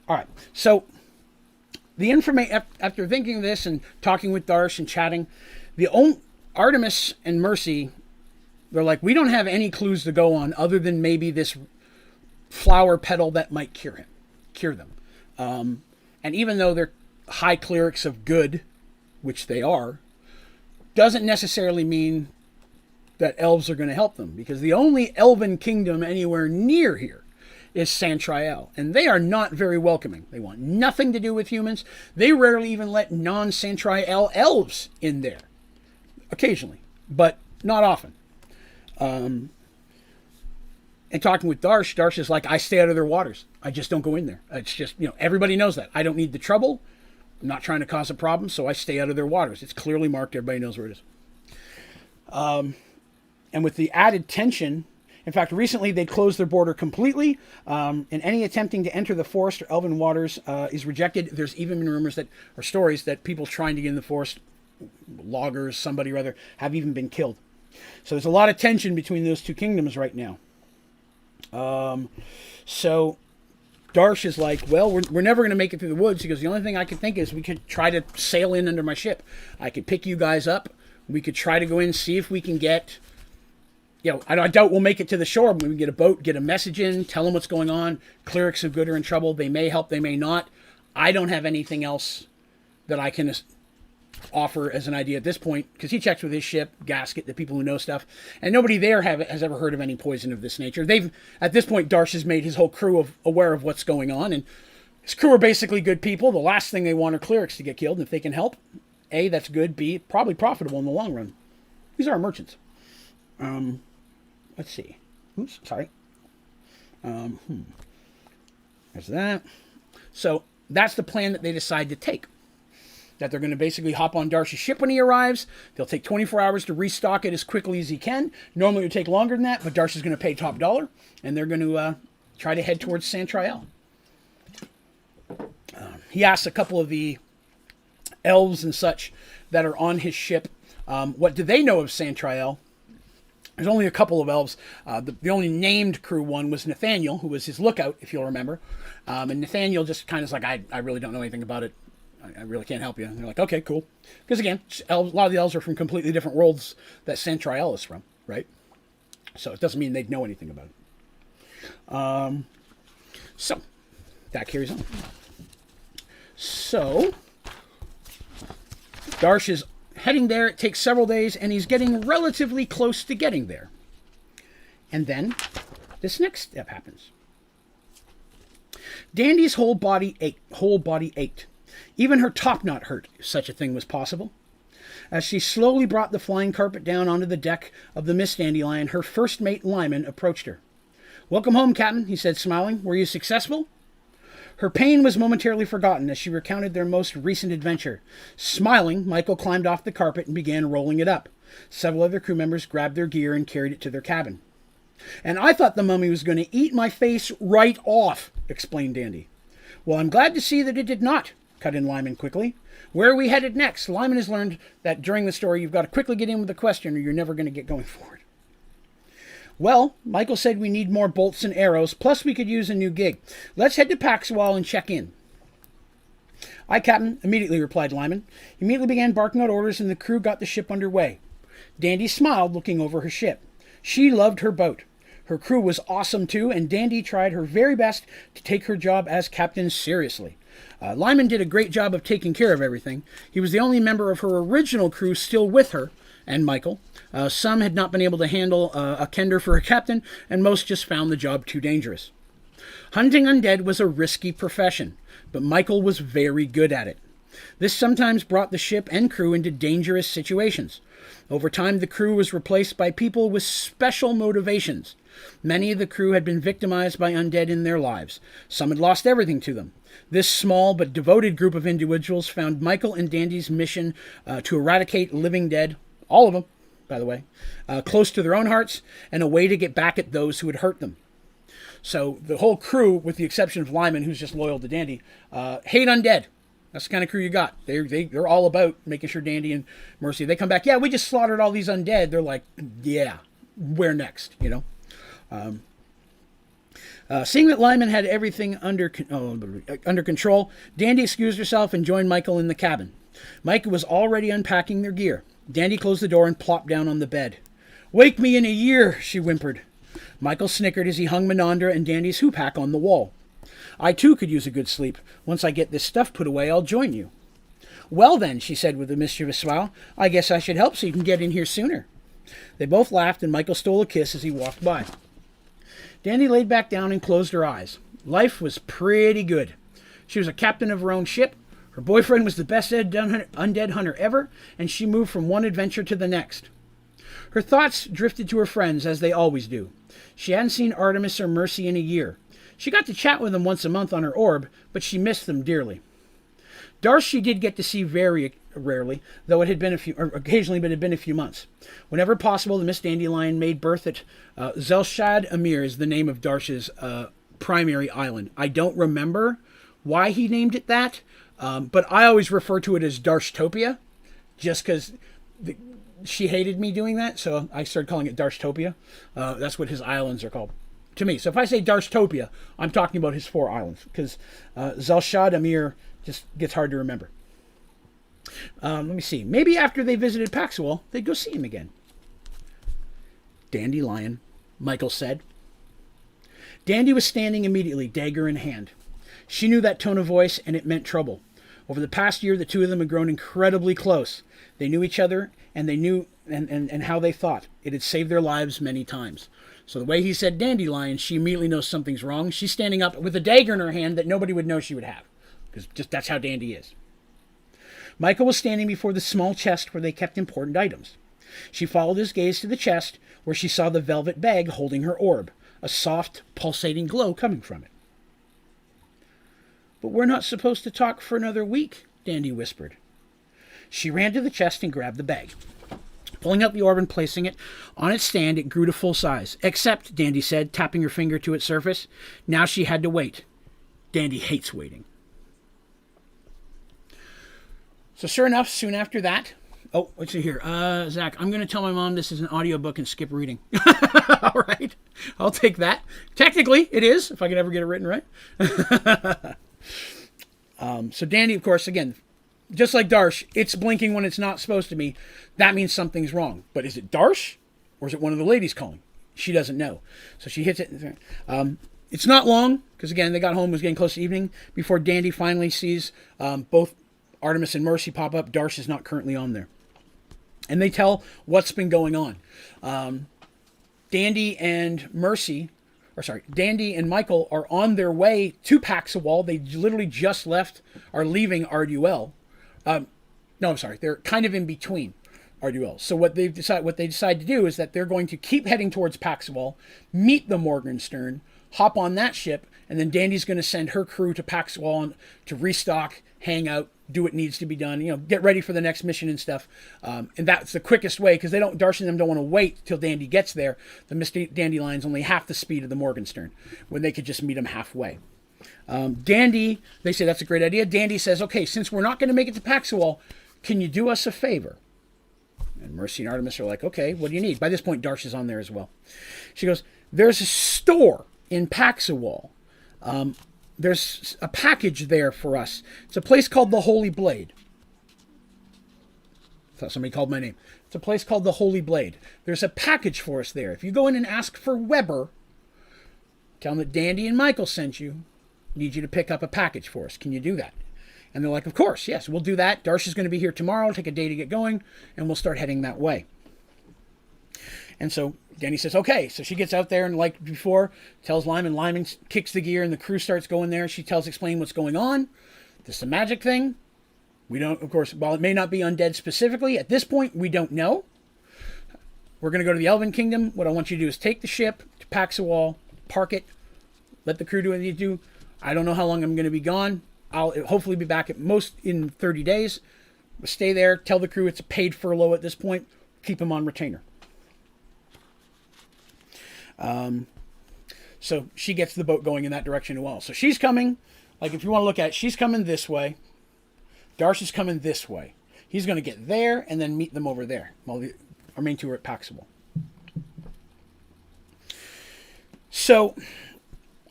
All right. So, the information, after thinking of this and talking with Darsh and chatting, Artemis and Mercy, they're like, we don't have any clues to go on other than maybe this flower petal that might cure them. And even though they're high clerics of good, which they are, doesn't necessarily mean that elves are going to help them, because the only elven kingdom anywhere near here is Santriel, and they are not very welcoming. They want nothing to do with humans. They rarely even let non-Santriel elves in there. Occasionally, but not often. And talking with Darsh is like, I stay out of their waters. I just don't go in there. It's just, everybody knows that. I don't need the trouble. I'm not trying to cause a problem, so I stay out of their waters. It's clearly marked. Everybody knows where it is. And with the added tension, in fact, recently they closed their border completely, and any attempting to enter the forest or elven waters is rejected. There's even been rumors or stories that people trying to get in the forest, loggers, somebody or other, have even been killed. So there's a lot of tension between those two kingdoms right now. So Darsh is like, well, we're never going to make it through the woods. He goes, the only thing I could think is we could try to sail in under my ship. I could pick you guys up. We could try to go in, see if we can get, I doubt we'll make it to the shore, but we can get a boat, get a message in, tell them what's going on. Clerics of good are in trouble. They may help, they may not. I don't have anything else that I can offer as an idea at this point, because he checks with his ship, Gasket, the people who know stuff, and nobody there has ever heard of any poison of this nature. At this point, Darsh has made his whole crew aware of what's going on, and his crew are basically good people. The last thing they want are clerics to get killed, and if they can help, A, that's good, B, probably profitable in the long run. These are our merchants. Let's see. Oops, sorry. There's that. So that's the plan that they decide to take. That they're going to basically hop on Darcy's ship when he arrives. They'll take 24 hours to restock it as quickly as he can. Normally it would take longer than that, but Darcy's going to pay top dollar, and they're going to try to head towards Santriel. He asks a couple of the elves and such that are on his ship, what do they know of Santriel? There's only a couple of elves. The only named crew one was Nathaniel, who was his lookout, if you'll remember. And Nathaniel just kind of is like, I really don't know anything about it. I really can't help you. And they're like, okay, cool. Because again, elves, a lot of the elves are from completely different worlds that Santriel is from, right? So it doesn't mean they'd know anything about it. So that carries on. So Darsh is heading there. It takes several days, and he's getting relatively close to getting there. And then this next step happens. Dandy's whole body ached. Even her topknot hurt, if such a thing was possible. As she slowly brought the flying carpet down onto the deck of the Miss Dandelion, her first mate, Lyman, approached her. "Welcome home, Captain," he said, smiling. "Were you successful?" Her pain was momentarily forgotten as she recounted their most recent adventure. Smiling, Michael climbed off the carpet and began rolling it up. Several other crew members grabbed their gear and carried it to their cabin. "And I thought the mummy was going to eat my face right off," explained Dandy. "Well, I'm glad to see that it did not," cut in Lyman quickly. "Where are we headed next?" Lyman has learned that during the story you've got to quickly get in with the question or you're never going to get going forward. "Well, Michael said we need more bolts and arrows, plus we could use a new gig. Let's head to Paxwell and check in." "Aye, Captain," immediately replied Lyman. He immediately began barking out orders and the crew got the ship underway. Dandy smiled, looking over her ship. She loved her boat. Her crew was awesome too, and Dandy tried her very best to take her job as captain seriously. Lyman did a great job of taking care of everything. He was the only member of her original crew still with her, and Michael. Some had not been able to handle a kender for a captain, and most just found the job too dangerous. Hunting undead was a risky profession, but Michael was very good at it. This sometimes brought the ship and crew into dangerous situations. Over time, the crew was replaced by people with special motivations. Many of the crew had been victimized by undead in their lives. Some had lost everything to them. This small but devoted group of individuals found Michael and Dandy's mission to eradicate living dead, all of them, by the way, close to their own hearts, and a way to get back at those who had hurt them. So the whole crew, with the exception of Lyman, who's just loyal to Dandy, hate undead. That's the kind of crew you got. They're all about making sure Dandy and Mercy, they come back, yeah, we just slaughtered all these undead. They're like, yeah, where next, you know? Seeing that Lyman had everything under control, Dandy excused herself and joined Michael in the cabin. Mike was already unpacking their gear. Dandy closed the door and plopped down on the bed. "Wake me in a year," she whimpered. Michael snickered as he hung Menandra and Dandy's hoopak on the wall. "I too could use a good sleep. Once I get this stuff put away, I'll join you." "Well then," she said with a mischievous smile, "I guess I should help so you can get in here sooner." They both laughed and Michael stole a kiss as he walked by. Dandy laid back down and closed her eyes. Life was pretty good. She was a captain of her own ship. Her boyfriend was the best undead hunter ever, and she moved from one adventure to the next. Her thoughts drifted to her friends, as they always do. She hadn't seen Artemis or Mercy in a year. She got to chat with them once a month on her orb, but she missed them dearly. Darsh she did get to see very rarely, though it had been occasionally, but it had been a few months. Whenever possible, the Miss Dandelion made berth at Zelshad Amir is the name of Darsh's primary island. I don't remember why he named it that, but I always refer to it as Darshtopia, just because she hated me doing that, so I started calling it Darshtopia. That's what his islands are called to me. So if I say Darshtopia, I'm talking about his 4 islands, because Zelshad Amir just gets hard to remember. Let me see. Maybe after they visited Paxwell, they'd go see him again. "Dandelion," Michael said. Dandy was standing immediately, dagger in hand. She knew that tone of voice, and it meant trouble. Over the past year, the two of them had grown incredibly close. They knew each other, and they knew and how they thought. It had saved their lives many times. So the way he said Dandelion, she immediately knows something's wrong. She's standing up with a dagger in her hand that nobody would know she would have, because just that's how Dandy is. Michael was standing before the small chest where they kept important items. She followed his gaze to the chest, where she saw the velvet bag holding her orb, a soft, pulsating glow coming from it. "But we're not supposed to talk for another week," Dandy whispered. She ran to the chest and grabbed the bag. Pulling out the orb and placing it on its stand, it grew to full size. "Except," Dandy said, tapping her finger to its surface, now she had to wait. Dandy hates waiting. So sure enough, soon after that... Oh, let's see here. Zach, I'm going to tell my mom this is an audiobook and skip reading. All right. I'll take that. Technically, it is, if I can ever get it written right. So Dandy, of course, again, just like Darsh, it's blinking when it's not supposed to be. That means something's wrong. But is it Darsh? Or is it one of the ladies calling? She doesn't know. So she hits it. It's not long, because again, they got home, it was getting close to evening, before Dandy finally sees both Artemis and Mercy pop up. Darsh is not currently on there. And they tell what's been going on. Dandy and Michael are on their way to Paxawal. They literally just are leaving Ardul. They're kind of in between Ardul. So what they decide to do is that they're going to keep heading towards Paxawal, meet the Morgenstern, hop on that ship, and then Dandy's going to send her crew to Paxawal to restock, hang out, do what needs to be done, get ready for the next mission and stuff. And that's the quickest way, because Darsh and them don't want to wait till Dandy gets there. The Miss Dandyline's only half the speed of the Morgenstern, when they could just meet him halfway. Dandy, they say that's a great idea. Dandy says, "Okay, since we're not going to make it to Paxawal, can you do us a favor?" And Mercy and Artemis are like, "Okay, what do you need?" By this point, Darsh is on there as well. She goes, "There's a store in Paxawal. There's a package there for us. It's a place called the Holy Blade." I thought somebody called my name. It's a place called the Holy Blade. There's a package for us there. If you go in and ask for Weber, tell him that Dandy and Michael sent you. Need you to pick up a package for us. Can you do that? And they're like, "Of course, yes, we'll do that. Darsh is going to be here tomorrow. It'll take a day to get going, and we'll start heading that way." And so Danny says, "Okay." So she gets out there and, like before, tells Lyman. Lyman kicks the gear and the crew starts going there. She explain what's going on. This is a magic thing. We don't, of course, while it may not be undead specifically, at this point, we don't know. We're going to go to the Elven Kingdom. What I want you to do is take the ship to Paxawal, park it, let the crew do what they do. I don't know how long I'm going to be gone. I'll hopefully be back at most in 30 days. Stay there. Tell the crew it's a paid furlough at this point. Keep them on retainer. So she gets the boat going in that direction as well. So she's coming, like if you want to look at it, she's coming this way. Darsh is coming this way. He's going to get there and then meet them over there while our main two are at Paxawal. So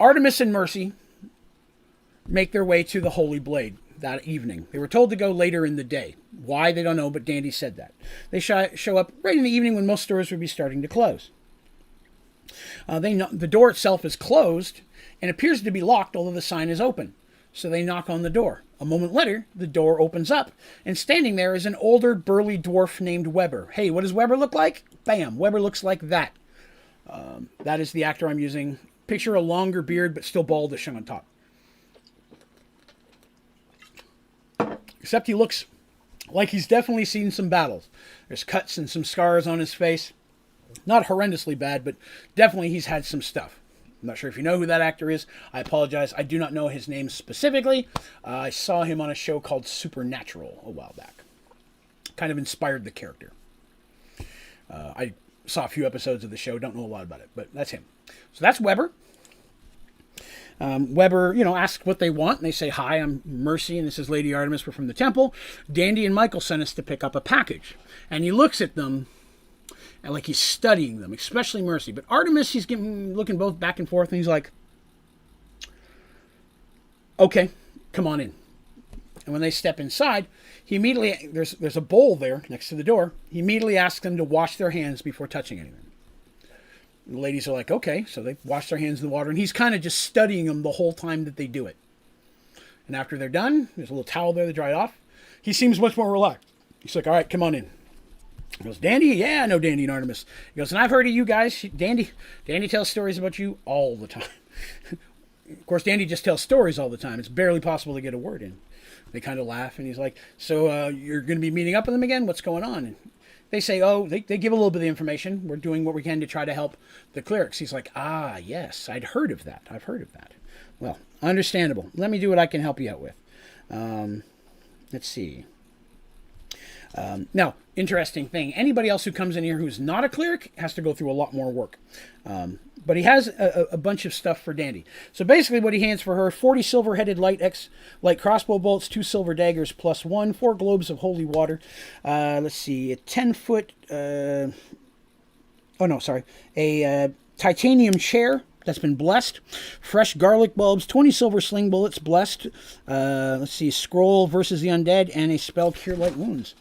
Artemis and Mercy make their way to the Holy Blade that evening. They were told to go later in the day. Why, they don't know, but Dandy said that. They show up right in the evening when most stores would be starting to close. The door itself is closed and appears to be locked, although the sign is open. So they knock on the door. A moment later, the door opens up, and standing there is an older, burly dwarf named Weber. Hey, what does Weber look like? Bam, Weber looks like that. That is the actor I'm using. Picture a longer beard, but still baldish on top. Except he looks like he's definitely seen some battles. There's cuts and some scars on his face. Not horrendously bad, but definitely he's had some stuff. I'm not sure if you know who that actor is. I apologize. I do not know his name specifically. I saw him on a show called Supernatural a while back. Kind of inspired the character. I saw a few episodes of the show. Don't know a lot about it, but that's him. So that's Weber. Weber, asks what they want, and they say, "Hi, I'm Mercy, and this is Lady Artemis. We're from the temple. Dandy and Michael sent us to pick up a package." And he looks at them, and like he's studying them, especially Mercy. But Artemis, he's looking both back and forth, and he's like, "Okay, come on in." And when they step inside, he immediately, there's a bowl there next to the door. He immediately asks them to wash their hands before touching anything. And the ladies are like, "Okay." So they wash their hands in the water, and he's kind of just studying them the whole time that they do it. And after they're done, there's a little towel there to dry it off. He seems much more relaxed. He's like, "All right, come on in." He goes, "Dandy? Yeah, I know Dandy and Artemis." He goes, "And I've heard of you guys. Dandy tells stories about you all the time." Of course, Dandy just tells stories all the time. It's barely possible to get a word in. They kind of laugh, and he's like, "So you're going to be meeting up with them again? What's going on?" And they say, oh, they give a little bit of information. We're doing what we can to try to help the clerics. He's like, ah, yes, I've heard of that. Well, understandable. Let me do what I can help you out with. Let's see. Now, interesting thing. Anybody else who comes in here who's not a cleric has to go through a lot more work. But he has a bunch of stuff for Dandy. So basically what he hands for her, 40 silver-headed light crossbow bolts, 2 silver daggers +1, 4 globes of holy water. Let's see, a 10-foot... a titanium chair that's been blessed, fresh garlic bulbs, 20 silver sling bullets blessed. Let's see, scroll versus the undead, and a spell cure light wounds.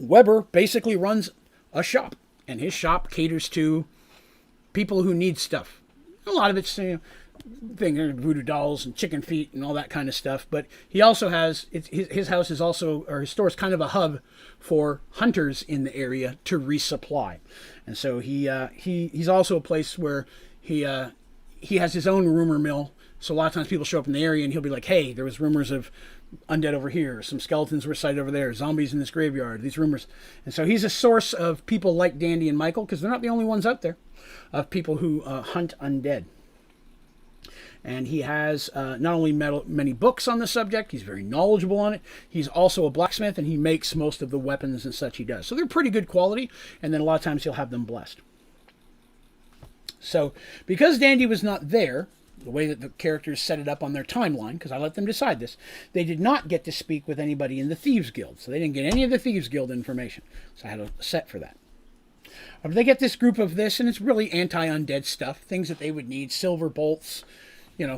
Weber basically runs a shop, and his shop caters to people who need stuff. A lot of it's voodoo dolls and chicken feet and all that kind of stuff. But he also has his house is also, or his store is kind of a hub for hunters in the area to resupply, and so he's also a place where he has his own rumor mill. So a lot of times people show up in the area and he'll be like, hey, there was rumors of undead over here, some skeletons were sighted over there, zombies in this graveyard, these rumors. And so he's a source of people like Dandy and Michael, because they're not the only ones out there, of people who hunt undead. And he has not only many books on the subject, he's very knowledgeable on it, he's also a blacksmith, and he makes most of the weapons and such he does. So they're pretty good quality, and then a lot of times he'll have them blessed. So because Dandy was not there, the way that the characters set it up on their timeline, because I let them decide this, they did not get to speak with anybody in the Thieves Guild. So they didn't get any of the Thieves Guild information. So I had a set for that. They get this group of this, and it's really anti-undead stuff, things that they would need, silver bolts,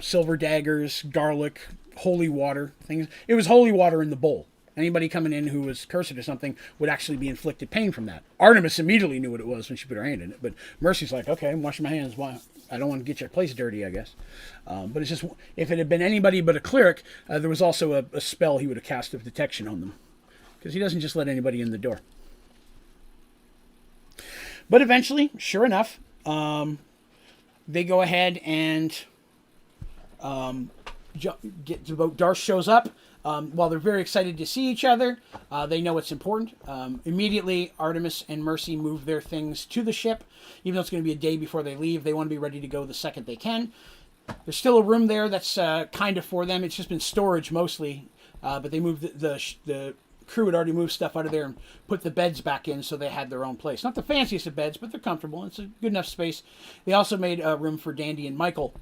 silver daggers, garlic, holy water, things. It was holy water in the bowl. Anybody coming in who was cursed or something would actually be inflicted pain from that. Artemis immediately knew what it was when she put her hand in it, but Mercy's like, okay, I'm washing my hands. Why? I don't want to get your place dirty, I guess. But it's just, if it had been anybody but a cleric, there was also a spell he would have cast of detection on them, because he doesn't just let anybody in the door. But eventually, sure enough, they go ahead and get to boat. Darsh shows up. While they're very excited to see each other, they know it's important. Immediately, Artemis and Mercy move their things to the ship. Even though it's going to be a day before they leave, they want to be ready to go the second they can. There's still a room there that's kind of for them. It's just been storage mostly, but they moved the crew had already moved stuff out of there and put the beds back in, so they had their own place. Not the fanciest of beds, but they're comfortable. It's a good enough space. They also made a room for Dandy and Michael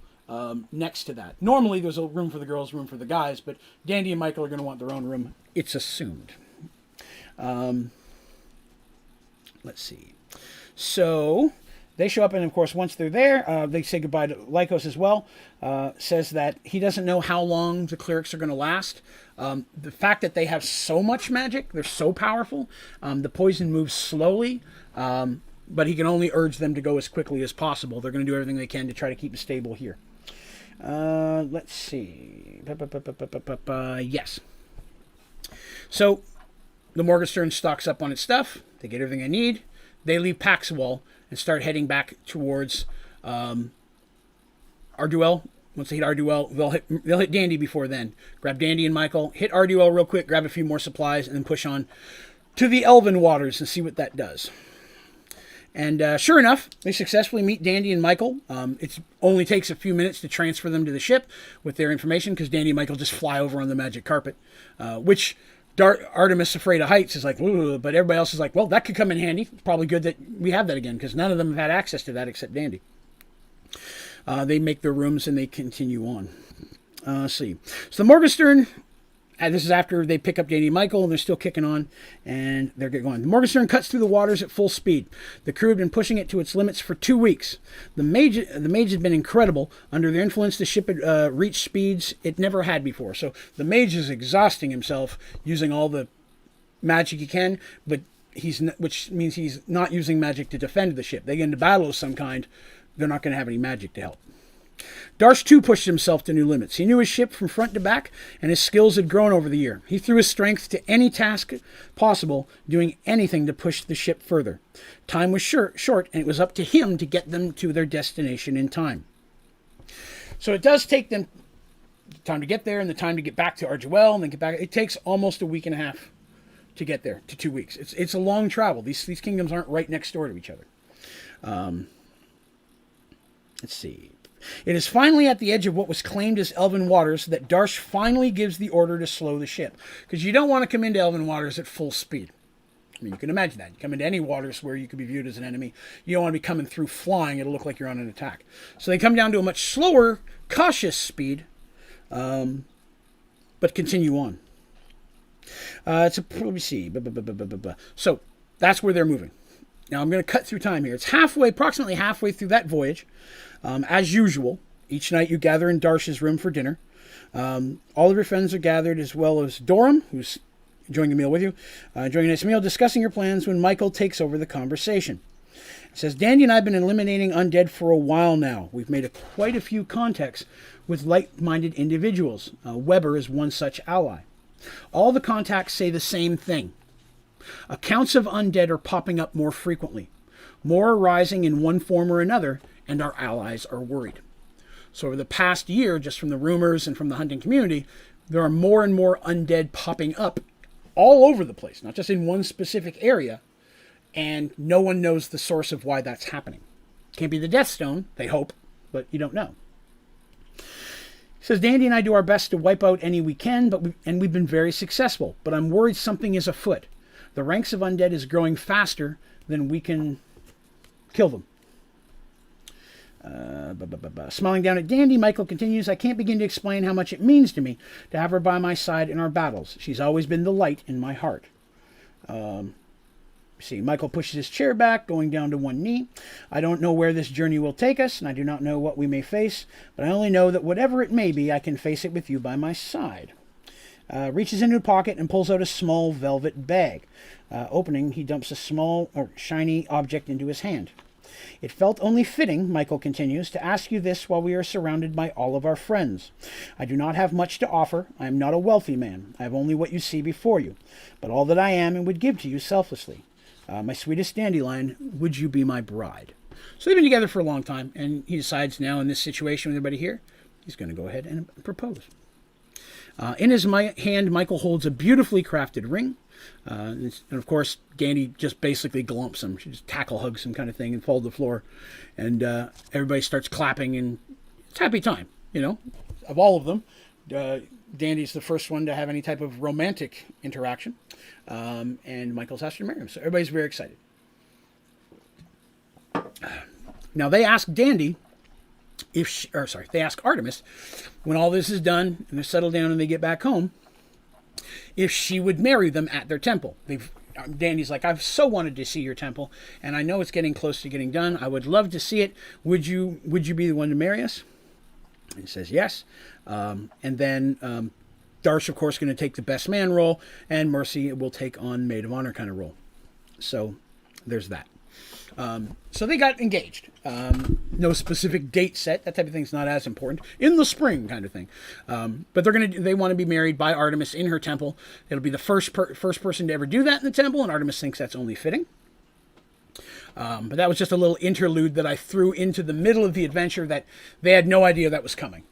next to that. Normally there's a room for the girls, room for the guys, but Dandy and Michael are going to want their own room, it's assumed. Let's see. So they show up, and of course once they're there, they say goodbye to Lycos as well. Says that he doesn't know how long the clerics are going to last. The fact that they have so much magic, they're so powerful, the poison moves slowly, but he can only urge them to go as quickly as possible. They're going to do everything they can to try to keep it stable here. Let's see. Yes. So the Morgenstern stocks up on its stuff. They get everything they need. They leave Paxwell and start heading back towards Arduel. Once they hit Arduel, they'll hit Dandy before then. Grab Dandy and Michael, hit Arduel real quick, grab a few more supplies, and then push on to the Elven Waters and see what that does. And sure enough, they successfully meet Dandy and Michael. It only takes a few minutes to transfer them to the ship with their information, because Dandy and Michael just fly over on the magic carpet, which Artemis, afraid of heights, is like, ooh, but everybody else is like, well, that could come in handy. It's probably good that we have that again, because none of them have had access to that except Dandy. They make their rooms and they continue on. Let's see. So the Morgenstern, this is after they pick up Dandy and Michael, and they're still kicking on, and they're getting going. The Morgenstern cuts through the waters at full speed. The crew had been pushing it to its limits for 2 weeks. The mage had been incredible. Under their influence, the ship had reached speeds it never had before. So the mage is exhausting himself, using all the magic he can, but which means he's not using magic to defend the ship. They get into battle of some kind, they're not going to have any magic to help. Darsh too pushed himself to new limits. He knew his ship from front to back, and his skills had grown over the year. He threw his strength to any task possible, doing anything to push the ship further. Time was short, and it was up to him to get them to their destination in time. So it does take them time to get there, and the time to get back to Arduel, and then get back. It takes almost a week and a half to get there, to 2 weeks. It's a long travel. These kingdoms aren't right next door to each other. Let's see. It is finally at the edge of what was claimed as Elven waters that Darsh finally gives the order to slow the ship. Because you don't want to come into Elven waters at full speed. I mean, you can imagine that. You come into any waters where you could be viewed as an enemy. You don't want to be coming through flying. It'll look like you're on an attack. So they come down to a much slower, cautious speed, but continue on. Let me see. So that's where they're moving. Now I'm going to cut through time here. It's approximately halfway through that voyage. As usual, each night you gather in Darsh's room for dinner. All of your friends are gathered, as well as Dorum, who's enjoying a meal with you, enjoying a nice meal, discussing your plans when Michael takes over the conversation. It says, Dandy and I have been eliminating undead for a while now. We've made quite a few contacts with like-minded individuals. Weber is one such ally. All the contacts say the same thing. Accounts of undead are popping up more frequently. More are rising in one form or another, and our allies are worried. So over the past year, just from the rumors and from the hunting community, there are more and more undead popping up all over the place, not just in one specific area, and no one knows the source of why that's happening. Can't be the Death Stone, they hope, but you don't know. He says, Dandy and I do our best to wipe out any we can, and we've been very successful, but I'm worried something is afoot. The ranks of undead is growing faster than we can kill them. Smiling down at Dandy, Michael continues, I can't begin to explain how much it means to me to have her by my side in our battles. She's always been the light in my heart. See, Michael pushes his chair back, going down to one knee. I don't know where this journey will take us, and I do not know what we may face, but I only know that whatever it may be, I can face it with you by my side. Reaches into a pocket and pulls out a small velvet bag. Opening, he dumps a small or shiny object into his hand. It felt only fitting, Michael continues, to ask you this while we are surrounded by all of our friends. I do not have much to offer. I am not a wealthy man. I have only what you see before you, but all that I am and would give to you selflessly. My sweetest dandelion, would you be my bride? So they've been together for a long time, and he decides now in this situation with everybody here, he's going to go ahead and propose. In his hand, Michael holds a beautifully crafted ring. And of course, Dandy just basically glumps him. She just tackle hugs him kind of thing and fall to the floor. And everybody starts clapping, and it's happy time, you know. Of all of them, Dandy's the first one to have any type of romantic interaction. And Michael's asked her to marry him. So everybody's very excited. Now they ask Dandy they ask Artemis, when all this is done and they're settled down and they get back home, if she would marry them at their temple. Dandy's like, I've so wanted to see your temple, and I know it's getting close to getting done. I would love to see it. Would you be the one to marry us? And he says yes. And then Darsh, of course, going to take the best man role, and Mercy will take on maid of honor kind of role. So there's that. So they got engaged. No specific date set. That type of thing's not as important. In the spring kind of thing. But they want to be married by Artemis in her temple. It'll be the first person to ever do that in the temple, and Artemis thinks that's only fitting. But that was just a little interlude that I threw into the middle of the adventure that they had no idea that was coming.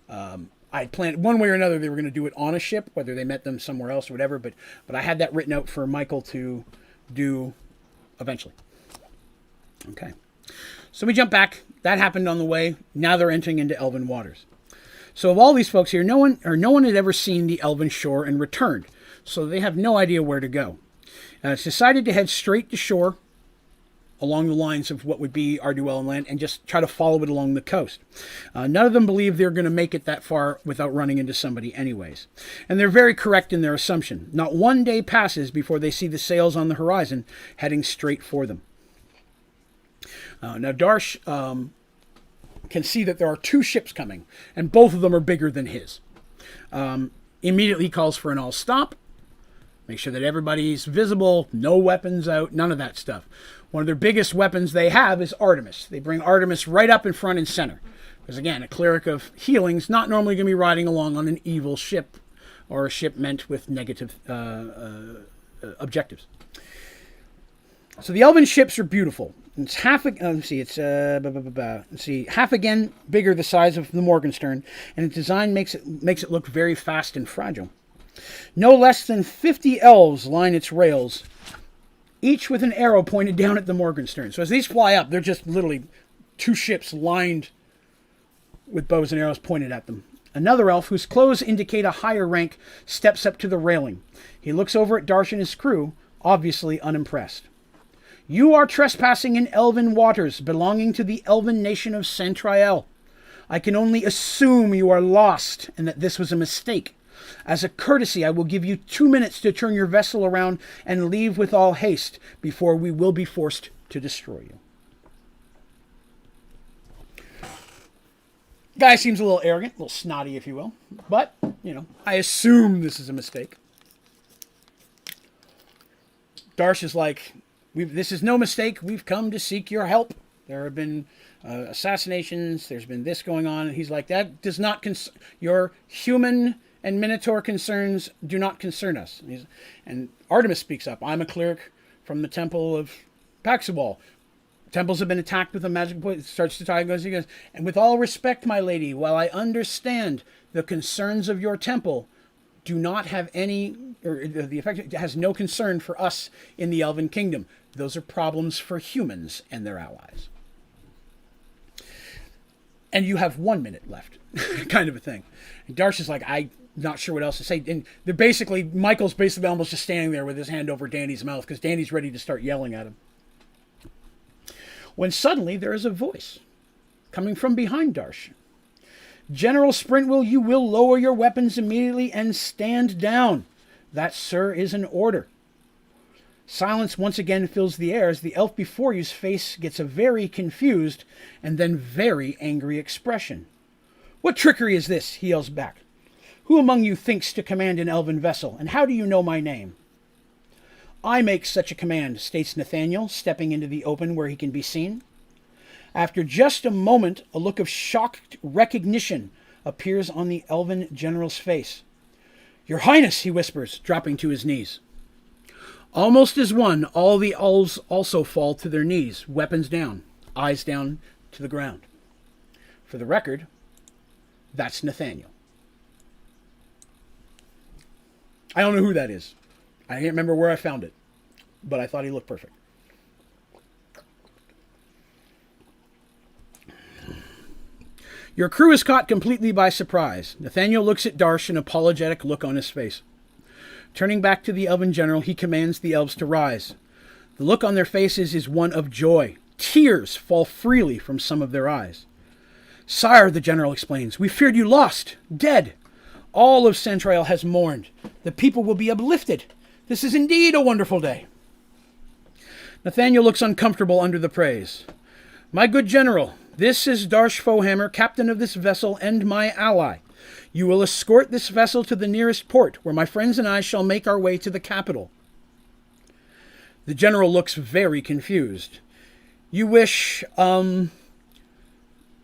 I planned one way or another they were going to do it on a ship, whether they met them somewhere else or whatever, but I had that written out for Michael to do eventually. Okay. So we jump back. That happened on the way. Now they're entering into Elven waters. So of all these folks here, no one had ever seen the Elven shore and returned. So they have no idea where to go. It's decided to head straight to shore along the lines of what would be Arduellen land and just try to follow it along the coast. None of them believe they're going to make it that far without running into somebody anyways. And they're very correct in their assumption. Not one day passes before they see the sails on the horizon heading straight for them. Now Darsh can see that there are two ships coming, and both of them are bigger than his. Immediately calls for an all stop. Make sure that everybody's visible, no weapons out, none of that stuff. One of their biggest weapons they have is Artemis. They bring Artemis right up in front and center. Because again, a cleric of healing's not normally going to be riding along on an evil ship or a ship meant with negative objectives. So the Elven ships are beautiful. It's half again bigger the size of the Morgenstern, and its design makes it look very fast and fragile. No less than 50 elves line its rails, each with an arrow pointed down at the Morgenstern. So as these fly up, they're just literally two ships lined with bows and arrows pointed at them. Another elf, whose clothes indicate a higher rank, steps up to the railing. He looks over at Darsh and his crew, obviously unimpressed. You are trespassing in elven waters belonging to the elven nation of Centrael. I can only assume you are lost and that this was a mistake. As a courtesy, I will give you 2 minutes to turn your vessel around and leave with all haste before we will be forced to destroy you. Guy seems a little arrogant, a little snotty, if you will. But, I assume this is a mistake. Darsh is like, this is no mistake. We've come to seek your help. There have been assassinations. There's been this going on. And he's like, that does not your human and Minotaur concerns do not concern us. And Artemis speaks up. I'm a cleric from the temple of Paxibal. Temples have been attacked with a magic poison. Starts to tie, goes, he goes, and with all respect, my lady, while I understand the concerns of your temple, do not have any, or the effect, it has no concern for us in the Elven Kingdom. Those are problems for humans and their allies. And you have 1 minute left, kind of a thing. And Darsh is like, I'm not sure what else to say. And Michael's basically almost just standing there with his hand over Danny's mouth because Danny's ready to start yelling at him. When suddenly there is a voice coming from behind Darsh. General Sprintwill, you will lower your weapons immediately and stand down. That, sir, is an order. Silence once again fills the air as the elf before you's face gets a very confused and then very angry expression. What trickery is this? He yells back. Who among you thinks to command an elven vessel, and how do you know my name? I make such a command, states Nathaniel, stepping into the open where he can be seen. After just a moment, a look of shocked recognition appears on the elven general's face. Your Highness, he whispers, dropping to his knees. Almost as one, all the elves also fall to their knees, weapons down, eyes down to the ground. For the record, that's Nathaniel. I don't know who that is. I can't remember where I found it, but I thought he looked perfect. Your crew is caught completely by surprise. Nathaniel looks at Darsh, an apologetic look on his face. Turning back to the elven general, he commands the elves to rise. The look on their faces is one of joy. Tears fall freely from some of their eyes. Sire, the general explains, we feared you lost, dead. All of Centrael has mourned. The people will be uplifted. This is indeed a wonderful day. Nathaniel looks uncomfortable under the praise. My good general, this is Darsh Fohammer, captain of this vessel and my ally. You will escort this vessel to the nearest port, where my friends and I shall make our way to the capital. The general looks very confused. You wish,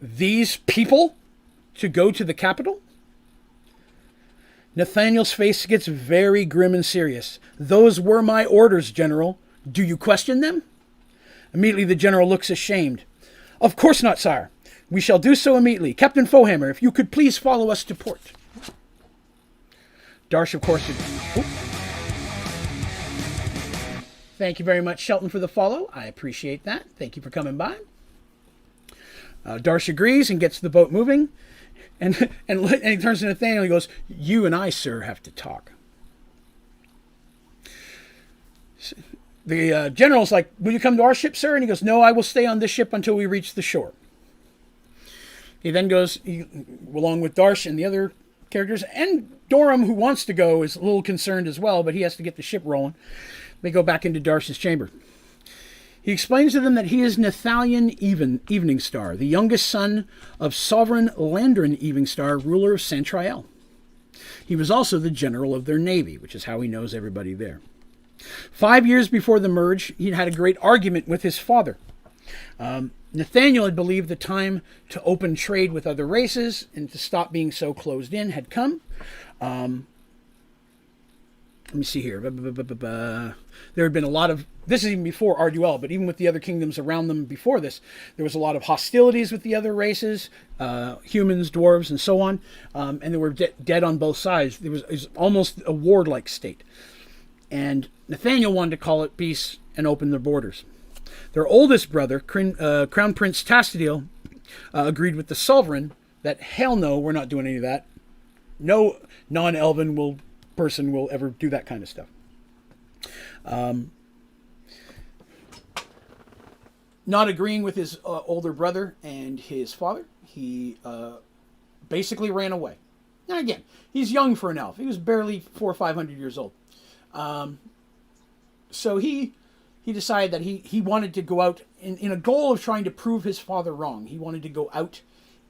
these people to go to the capital? Nathaniel's face gets very grim and serious. Those were my orders, General. Do you question them? Immediately the general looks ashamed. Of course not, sire. We shall do so immediately. Captain Fohammer, if you could please follow us to port. Darsh, of course... Thank you very much, Shelton, for the follow. I appreciate that. Thank you for coming by. Darsh agrees and gets the boat moving. And he turns to Nathaniel and he goes, you and I, sir, have to talk. The general's like, will you come to our ship, sir? And he goes, no, I will stay on this ship until we reach the shore. He then goes, along with Darsh and the other characters, and Doram, who wants to go, is a little concerned as well, but he has to get the ship rolling. They go back into Darsh's chamber. He explains to them that he is Nathalion Evening Star, the youngest son of Sovereign Landrin Eveningstar, ruler of Centrael. He was also the general of their navy, which is how he knows everybody there. 5 years before the merge, he had a great argument with his father. Nathaniel had believed the time to open trade with other races and to stop being so closed in had come. let me see here. There had been a lot of, this is even before Arduel, but even with the other kingdoms around them before this, there was a lot of hostilities with the other races, humans, dwarves, and so on. And they were dead on both sides. It was almost a warlike state. And Nathaniel wanted to call it peace and open their borders. Their oldest brother, Crown Prince Tastadil, agreed with the sovereign that hell no, we're not doing any of that. No non-elven person will ever do that kind of stuff. Not agreeing with his older brother and his father, he basically ran away. Now again, he's young for an elf. He was barely 400 or 500 years old. So he decided that he wanted to go out in a goal of trying to prove his father wrong. He wanted to go out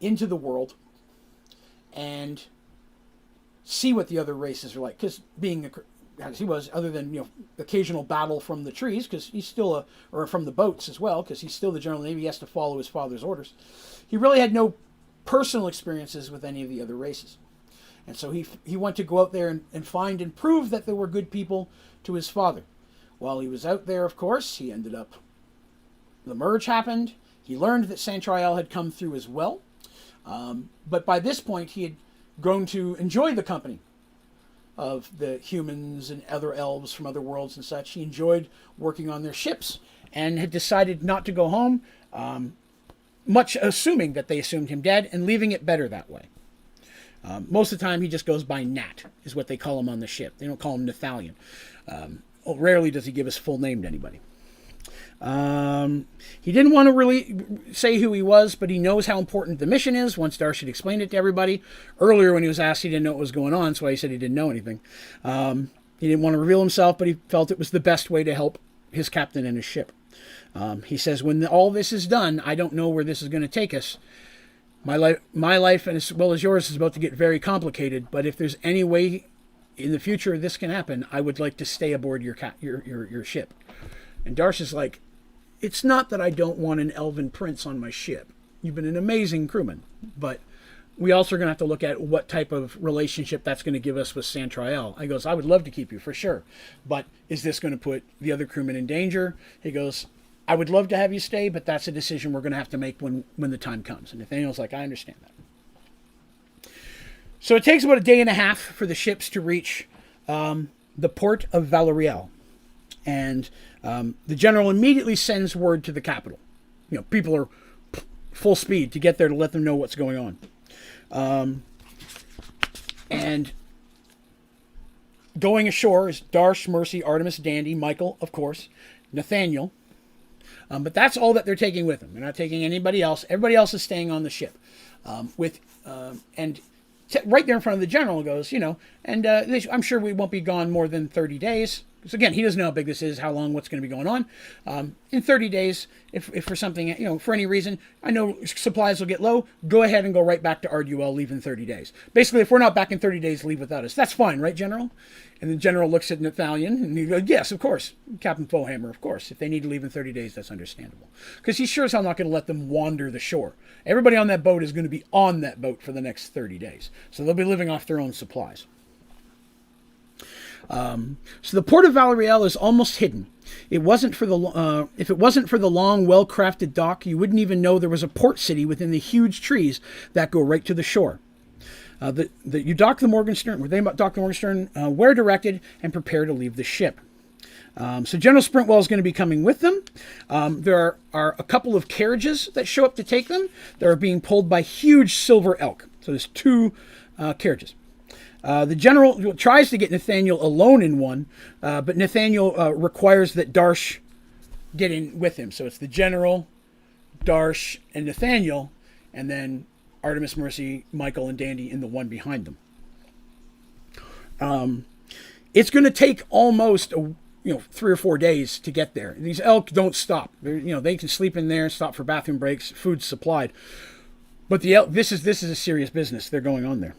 into the world and see what the other races are like. Because being as he was, other than occasional battle from the trees, because he's still or from the boats as well, because he's still the General Navy, he has to follow his father's orders. He really had no personal experiences with any of the other races. And so he went to go out there and find and prove that there were good people to his father. While he was out there, of course, he ended up, the merge happened. He learned that Santriel had come through as well. But by this point, he had grown to enjoy the company of the humans and other elves from other worlds and such. He enjoyed working on their ships and had decided not to go home, much assuming that they assumed him dead and leaving it better that way. Most of the time, he just goes by Nat, is what they call him on the ship. They don't call him Nathalion. Rarely does he give his full name to anybody. He didn't want to really say who he was, but he knows how important the mission is. Once Darsh had explained it to everybody. Earlier, when he was asked, he didn't know what was going on, so he said he didn't know anything. He didn't want to reveal himself, but he felt it was the best way to help his captain and his ship. He says, when all this is done, I don't know where this is going to take us. My life, and as well as yours, is about to get very complicated, but if there's any way in the future this can happen, I would like to stay aboard your ship. And Darsh is like, it's not that I don't want an elven prince on my ship. You've been an amazing crewman, but we also are going to have to look at what type of relationship that's going to give us with Santriel. I goes, I would love to keep you for sure, but is this going to put the other crewmen in danger? He goes, I would love to have you stay, but that's a decision we're going to have to make when the time comes. And Nathaniel's like, I understand that. So it takes about a day and a half for the ships to reach the port of Valeriel. And the general immediately sends word to the capital. People are full speed to get there to let them know what's going on. And going ashore is Darsh, Mercy, Artemis, Dandy, Michael, of course, Nathaniel. But that's all that they're taking with them. They're not taking anybody else. Everybody else is staying on the ship. Right there in front of the general goes, I'm sure we won't be gone more than 30 days. Because again, he doesn't know how big this is, how long, what's going to be going on. In 30 days, if for something, for any reason, I know supplies will get low, go ahead and go right back to Arduel, leave in 30 days. Basically, if we're not back in 30 days, leave without us. That's fine, right, General? And the General looks at Nathalion, and he goes, yes, of course. Captain Fohammer, of course. If they need to leave in 30 days, that's understandable. Because he's sure as hell not going to let them wander the shore. Everybody on that boat is going to be on that boat for the next 30 days. So they'll be living off their own supplies. So the port of Valeriel is almost hidden. If it wasn't for the long, well-crafted dock, you wouldn't even know there was a port city within the huge trees that go right to the shore. You dock the Morgenstern, where directed, and prepare to leave the ship. So General Sprintwell is going to be coming with them. There are a couple of carriages that show up to take them. They're being pulled by huge silver elk. So there's two carriages. The general tries to get Nathaniel alone in one, but Nathaniel requires that Darsh get in with him. So it's the general, Darsh, and Nathaniel, and then Artemis, Mercy, Michael, and Dandy in the one behind them. It's going to take almost 3 or 4 days to get there. These elk don't stop. They can sleep in there, stop for bathroom breaks, food's supplied. But the elk, this is a serious business they're going on there.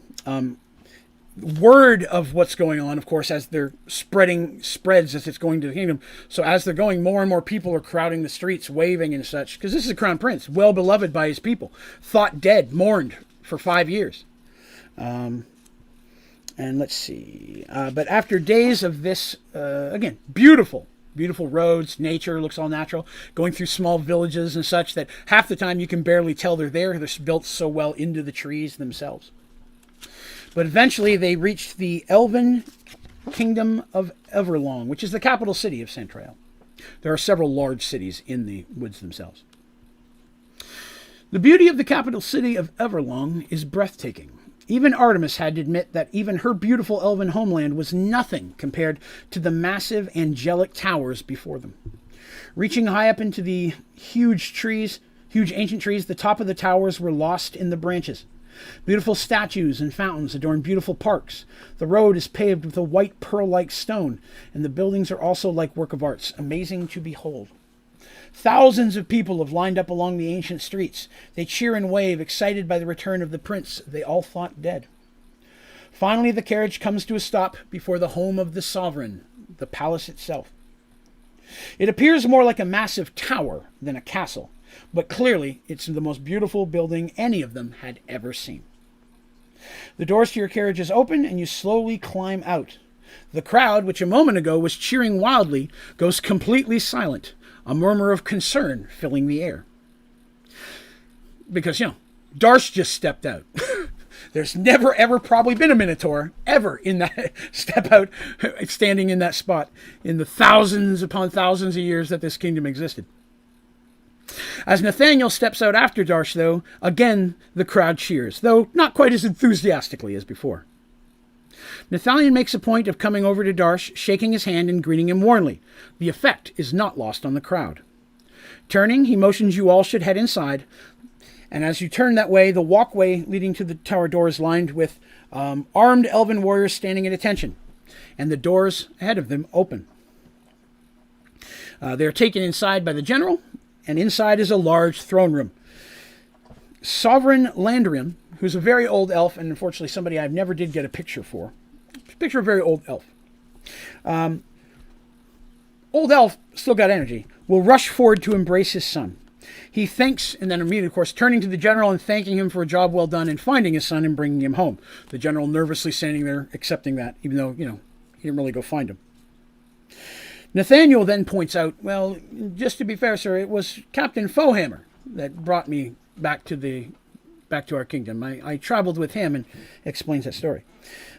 Word of what's going on, of course, as they're spreads as it's going to the kingdom. So as they're going, more and more people are crowding the streets, waving and such. Because this is a crown prince, well beloved by his people, thought dead, mourned for 5 years. And let's see. But after days of this, again, beautiful roads, nature looks all natural, going through small villages and such that half the time you can barely tell they're there. They're built so well into the trees themselves. But eventually they reached the elven kingdom of Everlong, which is the capital city of Centrail. There are several large cities in the woods themselves. The beauty of the capital city of Everlong is breathtaking. Even Artemis had to admit that even her beautiful elven homeland was nothing compared to the massive angelic towers before them. Reaching high up into the huge ancient trees, the top of the towers were lost in the branches. Beautiful statues and fountains adorn beautiful parks. The road is paved with a white pearl-like stone, and the buildings are also like work of arts, amazing to behold. Thousands of people have lined up along the ancient streets. They cheer and wave, excited by the return of the prince they all thought dead. Finally, the carriage comes to a stop before the home of the sovereign, the palace itself. It appears more like a massive tower than a castle, but clearly it's the most beautiful building any of them had ever seen. The doors to your carriages open and you slowly climb out. The crowd, which a moment ago was cheering wildly, goes completely silent, a murmur of concern filling the air. Because, Darsh just stepped out. There's never, ever probably been a Minotaur ever in that step out, standing in that spot in the thousands upon thousands of years that this kingdom existed. As Nathaniel steps out after Darsh, though, again the crowd cheers, though not quite as enthusiastically as before. Nathaniel makes a point of coming over to Darsh, shaking his hand and greeting him warmly. The effect is not lost on the crowd. Turning, he motions you all should head inside, and as you turn that way, the walkway leading to the tower door is lined with armed elven warriors standing at attention, and the doors ahead of them open. They are taken inside by the general, and inside is a large throne room. Sovereign Landrian, who's a very old elf, and unfortunately somebody I never did get a picture for. Picture a very old elf. Old elf, still got energy, will rush forward to embrace his son. He thanks, and then immediately, of course, turning to the general and thanking him for a job well done in finding his son and bringing him home. The general nervously standing there, accepting that, even though, he didn't really go find him. Nathaniel then points out, well, just to be fair, sir, it was Captain Fohammer that brought me back to our kingdom. I traveled with him, and explains that story.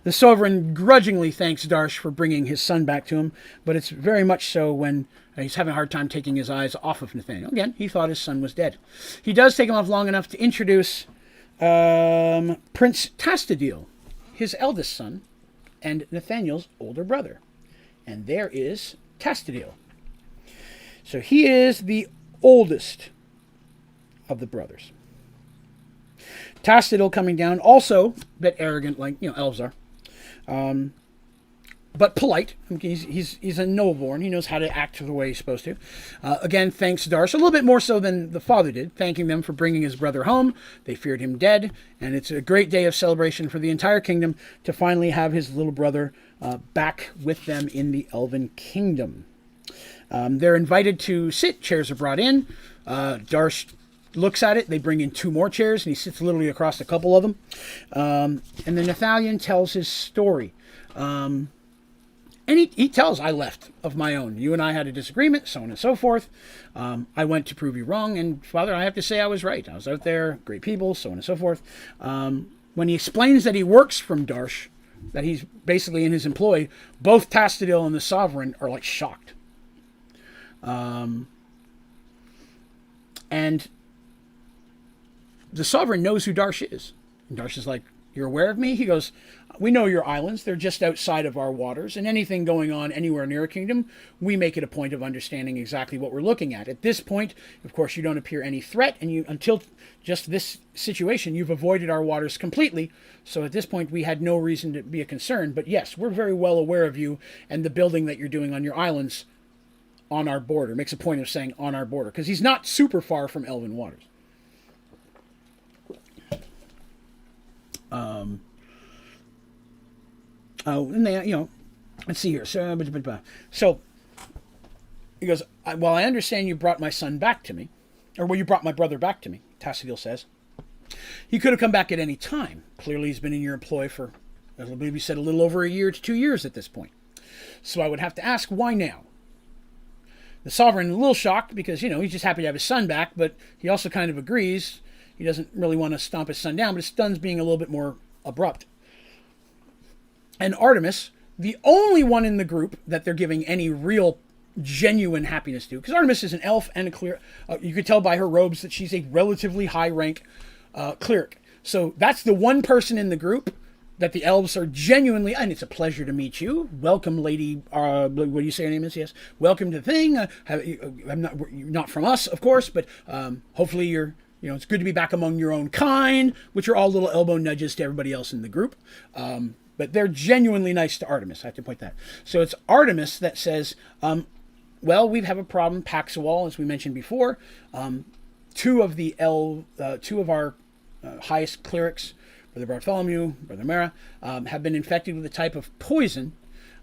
The sovereign grudgingly thanks Darsh for bringing his son back to him, but it's very much so when he's having a hard time taking his eyes off of Nathaniel. Again, he thought his son was dead. He does take him off long enough to introduce Prince Tastadil, his eldest son, and Nathaniel's older brother. And there is Tastadil. So he is the oldest of the brothers. Tastadil coming down, also a bit arrogant, like elves are, but polite. He's a noble-born. He knows how to act the way he's supposed to. Again, thanks Darsh, a little bit more so than the father did, thanking them for bringing his brother home. They feared him dead, and it's a great day of celebration for the entire kingdom to finally have his little brother back with them in the Elven Kingdom. They're invited to sit. Chairs are brought in. Darsh looks at it. They bring in 2 more chairs, and he sits literally across a couple of them. And then Nathaniel tells his story. And he tells, I left of my own. You and I had a disagreement, so on and so forth. I went to prove you wrong, and Father, I have to say I was right. I was out there, great people, so on and so forth. When he explains that he works from Darsh, that he's basically in his employ, both Tastadil and the Sovereign are like shocked. And the Sovereign knows who Darsh is. And Darsh is like, you're aware of me? He goes, we know your islands. They're just outside of our waters. And anything going on anywhere near a kingdom, we make it a point of understanding exactly what we're looking at. At this point, of course, you don't appear any threat. And until just this situation, you've avoided our waters completely. So at this point, we had no reason to be a concern. But yes, we're very well aware of you and the building that you're doing on your islands on our border. Makes a point of saying on our border, because he's not super far from Elven waters. And they, let's see here. So he goes, well, I understand you brought my son back to me, or you brought my brother back to me, Tastadil says. He could have come back at any time. Clearly he's been in your employ for I believe he said a little over a year to 2 years at this point. So I would have to ask, why now? The sovereign, a little shocked because, he's just happy to have his son back, but he also kind of agrees. He doesn't really want to stomp his son down, but his son's being a little bit more abrupt. And Artemis, the only one in the group that they're giving any real genuine happiness to, because Artemis is an elf and a cleric. You could tell by her robes that she's a relatively high rank cleric. So that's the one person in the group that the elves are genuinely, and it's a pleasure to meet you. Welcome, lady. What do you say your name is? Yes. Welcome to the thing. You're not from us, of course, but hopefully you're. It's good to be back among your own kind, which are all little elbow nudges to everybody else in the group. But they're genuinely nice to Artemis. I have to point that. So it's Artemis that says, well, we have a problem. Paxawal, as we mentioned before, two of our highest clerics, Brother Bartholomew, Brother Mara, have been infected with a type of poison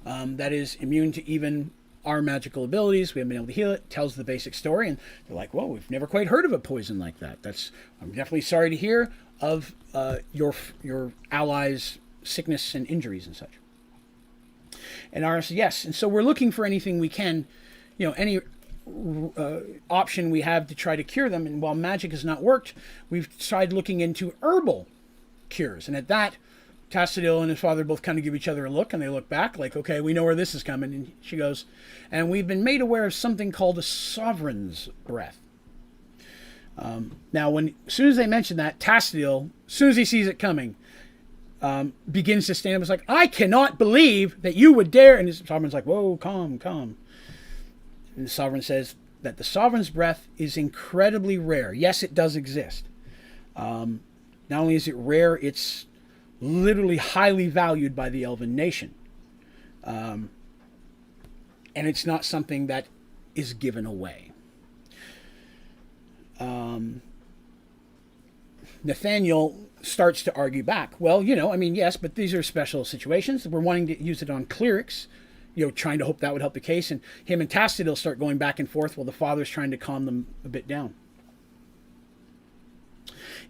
that is immune to even our magical abilities. We haven't been able to heal it. Tells the basic story, and they're like, well, we've never quite heard of a poison like that. I'm definitely sorry to hear of your allies' sickness and injuries and such. And Ara said, yes. And so we're looking for anything we can, any option we have to try to cure them. And while magic has not worked, we've tried looking into herbal cures. And at that, Tastadil and his father both kind of give each other a look, and they look back like, okay, we know where this is coming. And she goes, and we've been made aware of something called a sovereign's breath. Now, as soon as they mention that, Tastadil, as soon as he sees it coming, begins to stand up. It's like, I cannot believe that you would dare. And his sovereign's like, whoa, calm. And the sovereign says that the sovereign's breath is incredibly rare. Yes, it does exist. Not only is it rare, it's literally highly valued by the elven nation. And it's not something that is given away. Nathaniel starts to argue back. Well, yes, but these are special situations. We're wanting to use it on clerics, trying to hope that would help the case. And him and Tastadil start going back and forth while the father's trying to calm them a bit down.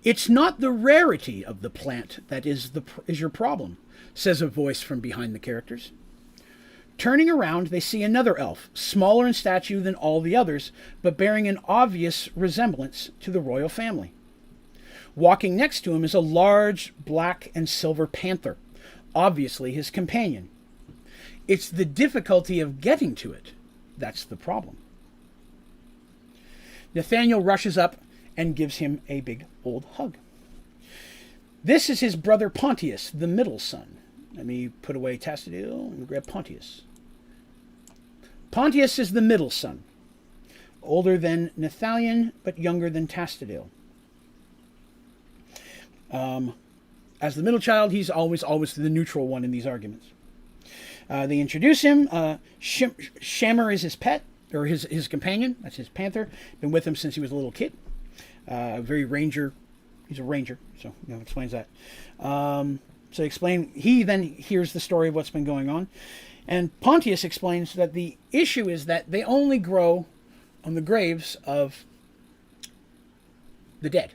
It's not the rarity of the plant that is your problem, says a voice from behind the characters. Turning around, they see another elf, smaller in stature than all the others, but bearing an obvious resemblance to the royal family. Walking next to him is a large black and silver panther, obviously his companion. It's the difficulty of getting to it that's the problem. Nathaniel rushes up and gives him a big old hug. This is his brother Pontius, the middle son. Let me put away Tastadil and grab Pontius. Pontius is the middle son, older than Nathalion, but younger than Tastadil. As the middle child, he's always the neutral one in these arguments. They introduce him. Shammer is his pet, or his companion. That's his panther. Been with him since he was a little kid. Very ranger. He's a ranger, so explains that. So he then hears the story of what's been going on. And Pontius explains that the issue is that they only grow on the graves of the dead.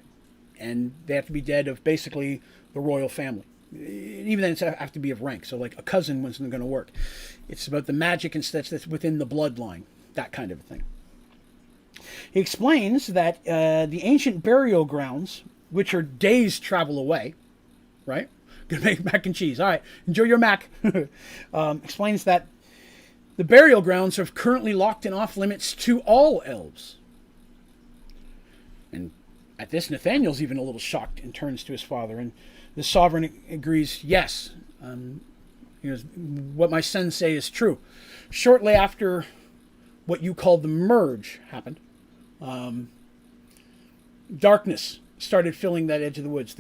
And they have to be dead of basically the royal family. Even then, it's have to be of rank. So like a cousin wasn't going to work. It's about the magic and such that's within the bloodline. That kind of thing. He explains that the ancient burial grounds, which are days' travel away, right? Gonna make mac and cheese. All right, enjoy your mac. Explains that the burial grounds are currently locked and off limits to all elves. And at this, Nathaniel's even a little shocked and turns to his father. And the sovereign agrees, yes, what my sons say is true. Shortly after what you call the merge happened, darkness started filling that edge of the woods.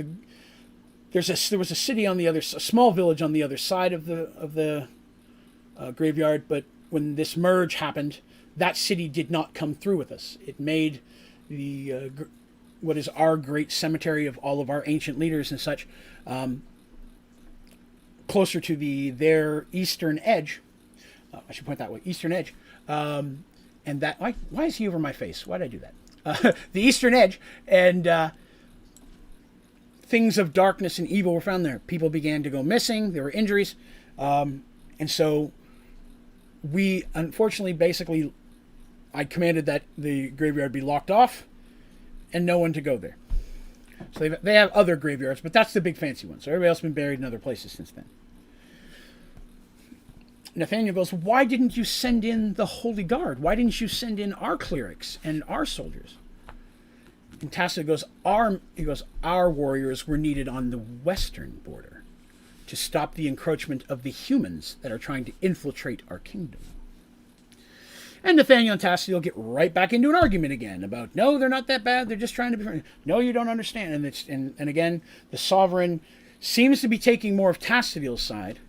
There was a city on a small village on the other side of the graveyard, but when this merge happened, that city did not come through with us. It made the what is our great cemetery of all of our ancient leaders and such closer to their eastern edge. I should point that way, eastern edge. And that why is he over my face? Why did I do that? The eastern edge, and things of darkness and evil were found there. People began to go missing. There were injuries. And so we, unfortunately, basically, I commanded that the graveyard be locked off and no one to go there. So they have other graveyards, but that's the big fancy one. So everybody else has been buried in other places since then. Nathaniel goes, why didn't you send in the Holy Guard? Why didn't you send in our clerics and our soldiers? And Tacita goes, our warriors were needed on the western border to stop the encroachment of the humans that are trying to infiltrate our kingdom. And Nathaniel and Tacita get right back into an argument again about, no, they're not that bad. They're just trying to be friendly. No, you don't understand. And again, the sovereign seems to be taking more of Tacita's side,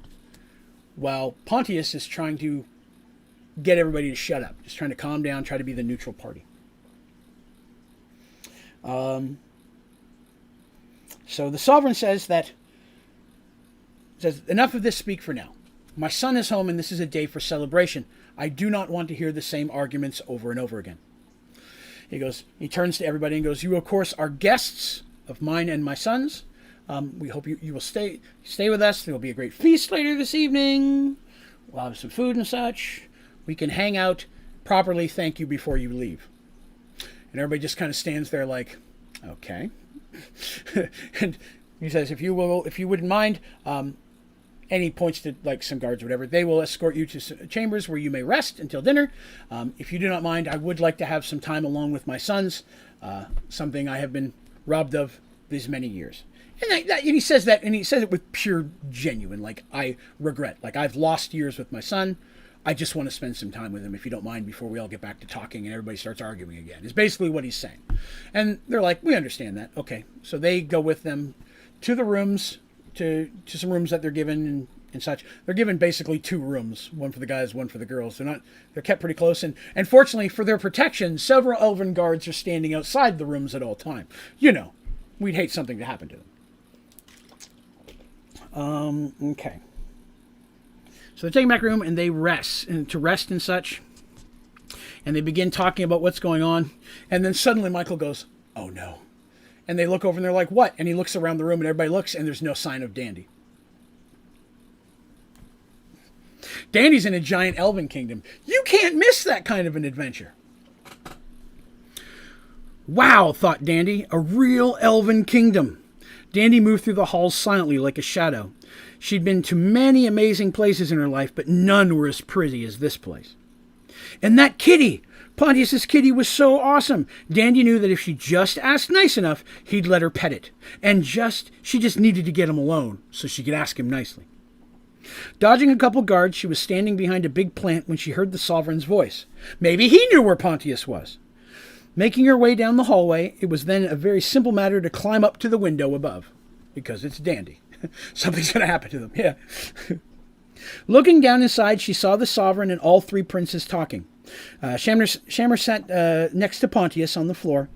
while Pontius is trying to get everybody to shut up, just trying to calm down, try to be the neutral party. So the sovereign says, enough of this, speak for now. My son is home and this is a day for celebration. I do not want to hear the same arguments over and over again. He turns to everybody and goes, you, of course, are guests of mine and my son's. We hope you will stay with us. There will be a great feast later this evening. We'll have some food and such. We can hang out properly, thank you, before you leave. And everybody just kind of stands there like, okay. And he says, if you wouldn't mind, and he points to like some guards or whatever, they will escort you to chambers where you may rest until dinner. If you do not mind, I would like to have some time along with my sons, something I have been robbed of these many years. And he says that, and he says it with pure genuine, like, I regret. Like, I've lost years with my son. I just want to spend some time with him, if you don't mind, before we all get back to talking and everybody starts arguing again. Is basically what he's saying. And they're like, we understand that. Okay. So they go with them to the rooms, to some rooms that they're given and such. They're given basically 2 rooms, one for the guys, one for the girls. They're kept pretty close. And fortunately, for their protection, several elven guards are standing outside the rooms at all time. You know, we'd hate something to happen to them. Okay. So they take back room and they rest and such. And they begin talking about what's going on. And then suddenly Michael goes, oh no. And they look over and they're like, what? And he looks around the room and everybody looks and there's no sign of Dandy. Dandy's in a giant elven kingdom. You can't miss that kind of an adventure. Wow, thought Dandy, a real elven kingdom. Dandy moved through the halls silently like a shadow. She'd been to many amazing places in her life, but none were as pretty as this place. And that kitty! Pontius's kitty was so awesome. Dandy knew that if she just asked nice enough, he'd let her pet it. And she just needed to get him alone so she could ask him nicely. Dodging a couple guards, she was standing behind a big plant when she heard the sovereign's voice. Maybe he knew where Pontius was. Making her way down the hallway, it was then a very simple matter to climb up to the window above. Because it's Dandy. Something's going to happen to them, yeah. Looking down inside, she saw the sovereign and all 3 princes talking. Shammer sat next to Pontius on the floor.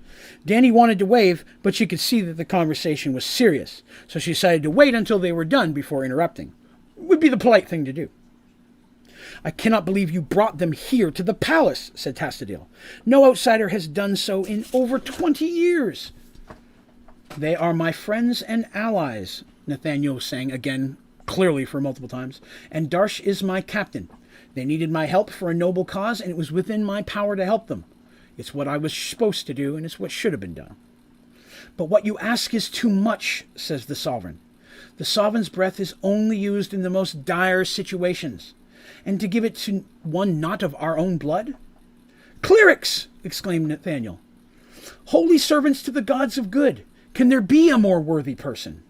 Danny wanted to wave, but she could see that the conversation was serious, so she decided to wait until they were done before interrupting. Would be the polite thing to do. I cannot believe you brought them here to the palace, said Tastadil. No outsider has done so in over 20 years. They are my friends and allies, Nathaniel was saying again, clearly for multiple times, and Darsh is my captain. They needed my help for a noble cause, and it was within my power to help them. It's what I was supposed to do, and it's what should have been done. But what you ask is too much, says the sovereign. The sovereign's breath is only used in the most dire situations. And to give it to one not of our own blood? Clerics! Exclaimed Nathaniel. Holy servants to the gods of good. Can there be a more worthy person?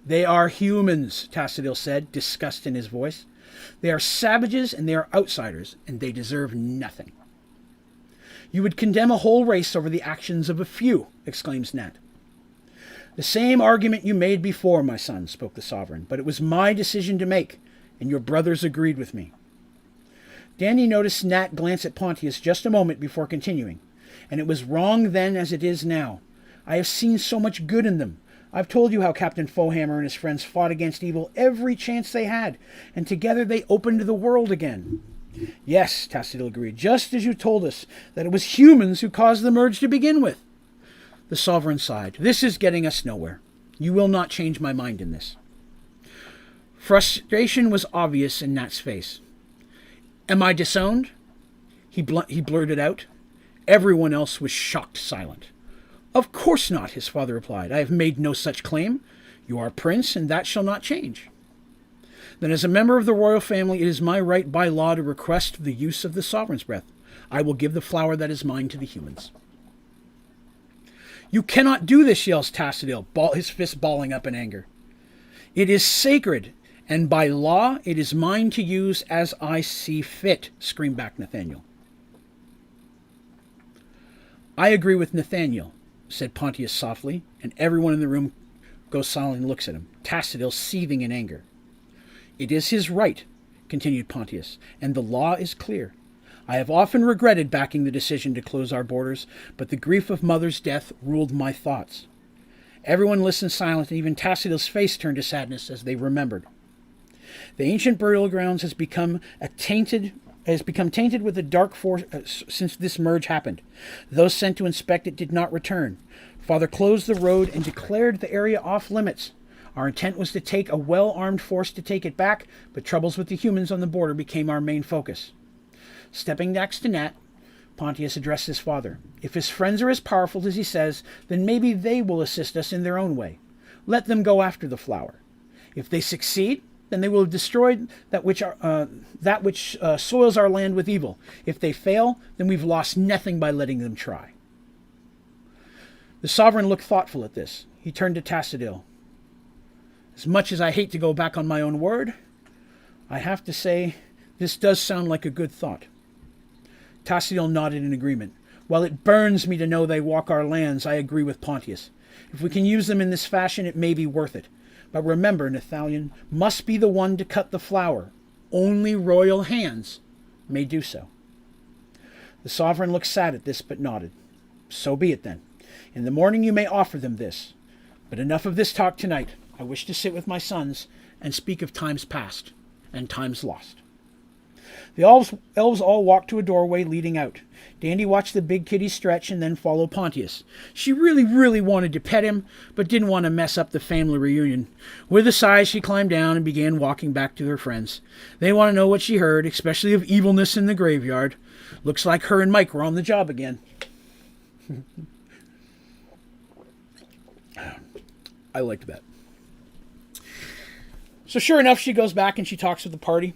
They are humans, Tastadil said, disgust in his voice. They are savages and they are outsiders, and they deserve nothing. You would condemn a whole race over the actions of a few, exclaims Nat. The same argument you made before, my son, spoke the sovereign, but it was my decision to make, and your brothers agreed with me. Danny noticed Nat glance at Pontius just a moment before continuing, and it was wrong then as it is now. I have seen so much good in them. I've told you how Captain Fohammer and his friends fought against evil every chance they had, and together they opened the world again. Yes, Tastadil agreed, just as you told us that it was humans who caused the merge to begin with. The sovereign sighed. This is getting us nowhere. You will not change my mind in this. Frustration was obvious in Nat's face. Am I disowned? He blurted out. Everyone else was shocked silent. Of course not, his father replied. I have made no such claim. You are prince, and that shall not change. Then as a member of the royal family, it is my right by law to request the use of the sovereign's breath. I will give the flower that is mine to the humans. You cannot do this, yells Tassadil, his fist balling up in anger. It is sacred, and by law it is mine to use as I see fit, screamed back Nathaniel. I agree with Nathaniel, said Pontius softly, and everyone in the room goes silent and looks at him, Tassadil seething in anger. It is his right, continued Pontius, and the law is clear. I have often regretted backing the decision to close our borders, but the grief of mother's death ruled my thoughts. Everyone listened silent, and even Tassadil's face turned to sadness as they remembered. The ancient burial grounds has become tainted with a dark force since this merge happened. Those sent to inspect it did not return. Father closed the road and declared the area off limits. Our intent was to take a well-armed force to take it back, but troubles with the humans on the border became our main focus. Stepping next to Nat, Pontius addressed his father. If his friends are as powerful as he says, then maybe they will assist us in their own way. Let them go after the flower. If they succeed, then they will have destroyed that which soils our land with evil. If they fail, then we've lost nothing by letting them try. The sovereign looked thoughtful at this. He turned to Tassadil. As much as I hate to go back on my own word, I have to say this does sound like a good thought. Tassadil nodded in agreement. While it burns me to know they walk our lands, I agree with Pontius. If we can use them in this fashion, it may be worth it. But remember, Nathaniel must be the one to cut the flower. Only royal hands may do so. The sovereign looked sad at this, but nodded. So be it then. In the morning you may offer them this. But enough of this talk tonight. I wish to sit with my sons and speak of times past and times lost. The elves all walked to a doorway leading out. Dandy watched the big kitty stretch and then follow Pontius. She really wanted to pet him, but didn't want to mess up the family reunion. With a sigh, she climbed down and began walking back to her friends. They want to know what she heard, especially of evilness in the graveyard. Looks like her and Mike were on the job again. I liked that. So sure enough, she goes back and she talks with the party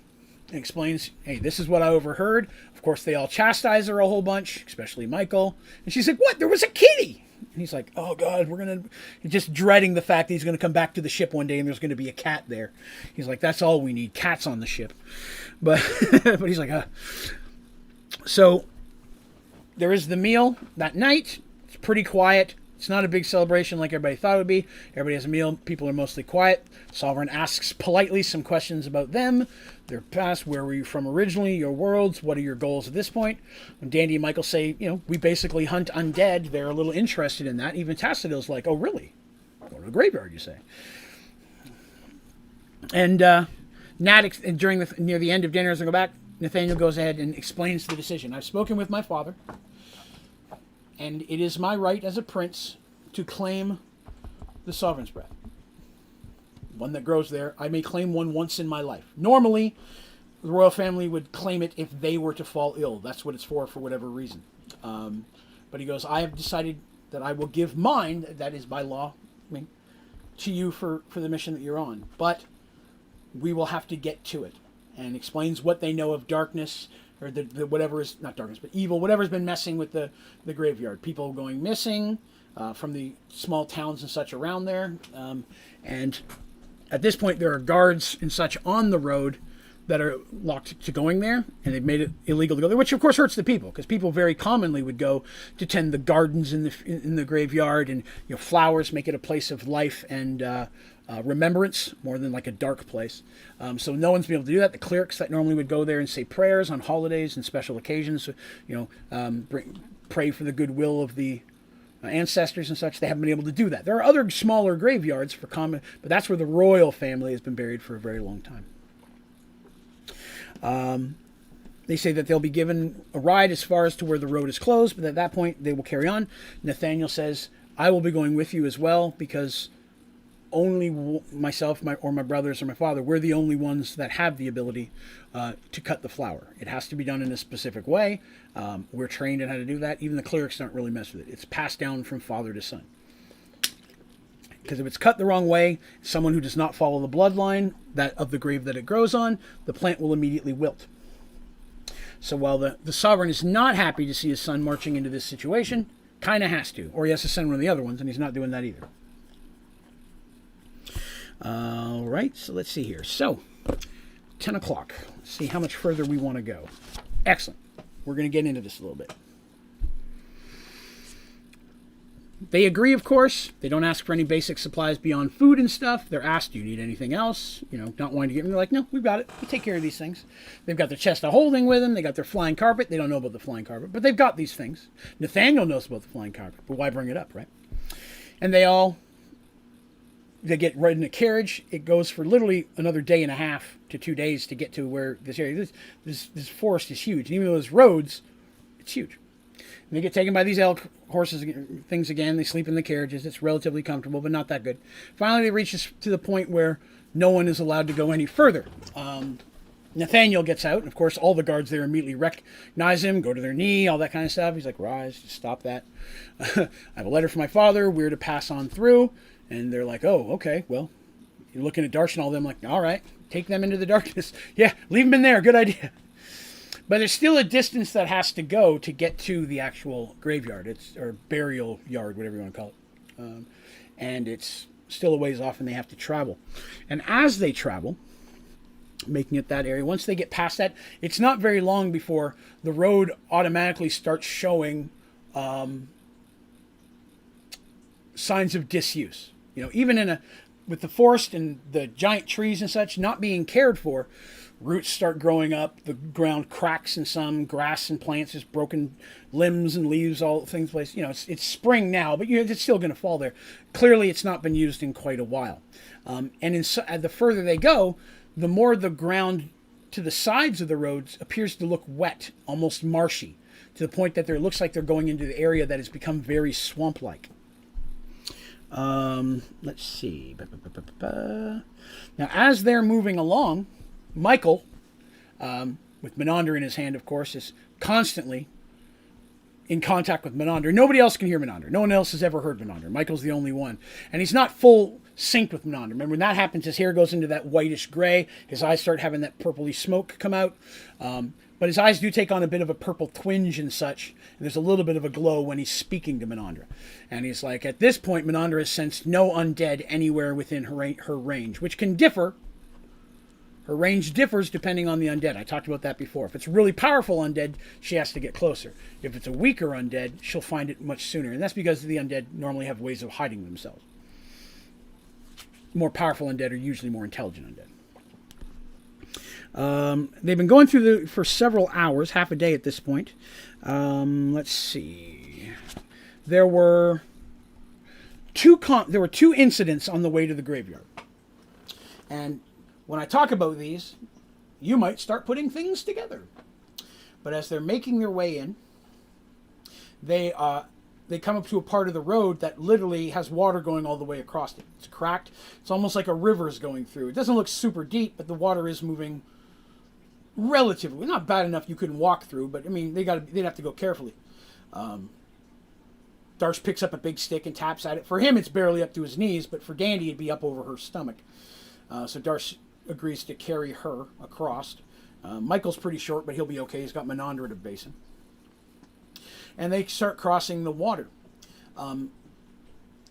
and explains, hey, this is what I overheard. Of course, they all chastise her a whole bunch, especially Michael. And she's like, what? There was a kitty. And he's like, oh, God, we're going to... Just dreading the fact that he's going to come back to the ship one day and there's going to be a cat there. He's like, that's all we need, cats on the ship. But but he's like, So there is the meal that night. It's pretty quiet. It's not a big celebration like everybody thought it would be. Everybody has a meal. People are mostly quiet. Sovereign asks politely some questions about them, their past, where were you from originally, your worlds, what are your goals at this point. When Dandy and Michael say, we basically hunt undead, they're a little interested in that. Even Tassadil's like, oh, really? Go to a graveyard, you say. And Nat, near the end of dinner, as I go back, Nathaniel goes ahead and explains the decision. I've spoken with my father, and it is my right as a prince to claim the sovereign's breath. One that grows there. I may claim one once in my life. Normally, the royal family would claim it if they were to fall ill. That's what it's for whatever reason. But he goes, I have decided that I will give mine, that is by law, to you for the mission that you're on. But we will have to get to it. And explains what they know of darkness, or the whatever is, not darkness, but evil, whatever's been messing with the graveyard. People going missing from the small towns and such around there. And at this point, there are guards and such on the road that are locked to going there, and they've made it illegal to go there, which of course hurts the people, because people very commonly would go to tend the gardens in the graveyard, and flowers make it a place of life and remembrance more than like a dark place. So no one's been able to do that. The clerics that normally would go there and say prayers on holidays and special occasions, pray for the goodwill of the ancestors and such, they haven't been able to do that. There are other smaller graveyards for common, but that's where the royal family has been buried for a very long time. They say that they'll be given a ride as far as to where the road is closed, but at that point they will carry on. Nathaniel says, I will be going with you as well, because only myself, my brothers, or my father, we're the only ones that have the ability to cut the flower. It has to be done in a specific way. We're trained in how to do that. Even the clerics don't really mess with it. It's passed down from father to son. Because if it's cut the wrong way, someone who does not follow the bloodline that of the grave that it grows on, the plant will immediately wilt. So while the sovereign is not happy to see his son marching into this situation, kind of has to, or he has to send one of the other ones, and he's not doing that either. All right, so let's see here. So, 10 o'clock. Let's see how much further we want to go. Excellent. We're going to get into this a little bit. They agree, of course. They don't ask for any basic supplies beyond food and stuff. They're asked, do you need anything else? You know, not wanting to give them. They're like, no, we've got it. We take care of these things. They've got their chest of holding with them. They got their flying carpet. They don't know about the flying carpet, but they've got these things. Nathaniel knows about the flying carpet, but why bring it up, right? And they get right in a carriage. It goes for literally another day and a half to 2 days to get to where this area. This forest is huge. And even though there's roads, it's huge. And they get taken by these elk horses things again. They sleep in the carriages. It's relatively comfortable, but not that good. Finally, they reach to the point where no one is allowed to go any further. Nathaniel gets out, and of course, all the guards there immediately recognize him, go to their knee, all that kind of stuff. He's like, rise, just stop that. I have a letter from my father. We're to pass on through. And they're like, oh, okay, well, you're looking at Darsh and all them, like, all right, take them into the darkness. Yeah, leave them in there. Good idea. But there's still a distance that has to go to get to the actual graveyard, or burial yard, whatever you want to call it. And it's still a ways off, and they have to travel. And as they travel, making it that area, once they get past that, it's not very long before the road automatically starts showing signs of disuse. You know, even with the forest and the giant trees and such not being cared for, roots start growing up, the ground cracks in some, grass and plants, just broken limbs and leaves, all things place. You know, it's spring now, but it's still going to fall there. Clearly, it's not been used in quite a while. And the further they go, the more the ground to the sides of the roads appears to look wet, almost marshy, to the point that it looks like they're going into the area that has become very swamp-like. Let's see. Now, as they're moving along, Michael, with Menander in his hand, of course, is constantly in contact with Menander. Nobody else can hear Menander. No one else has ever heard Menander. Michael's the only one. And he's not full synced with Menander. Remember, when that happens, his hair goes into that whitish gray. His eyes start having that purpley smoke come out. But his eyes do take on a bit of a purple twinge and such. And there's a little bit of a glow when he's speaking to Menander. And he's like, at this point, Menander has sensed no undead anywhere within her range, which can differ. Her range differs depending on the undead. I talked about that before. If it's a really powerful undead, she has to get closer. If it's a weaker undead, she'll find it much sooner. And that's because the undead normally have ways of hiding themselves. More powerful undead are usually more intelligent undead. They've been going through for several hours, half a day at this point. Let's see. There were two incidents on the way to the graveyard. And when I talk about these, you might start putting things together. But as they're making their way in, they come up to a part of the road that literally has water going all the way across it. It's cracked. It's almost like a river's going through. It doesn't look super deep, but the water is moving relatively. Not bad enough you couldn't walk through, but I mean, they'd have to go carefully. Darsh picks up a big stick and taps at it. For him, it's barely up to his knees, but for Dandy, it'd be up over her stomach. So Darsh agrees to carry her across. Michael's pretty short, but he'll be okay. He's got Menander at a basin. And they start crossing the water.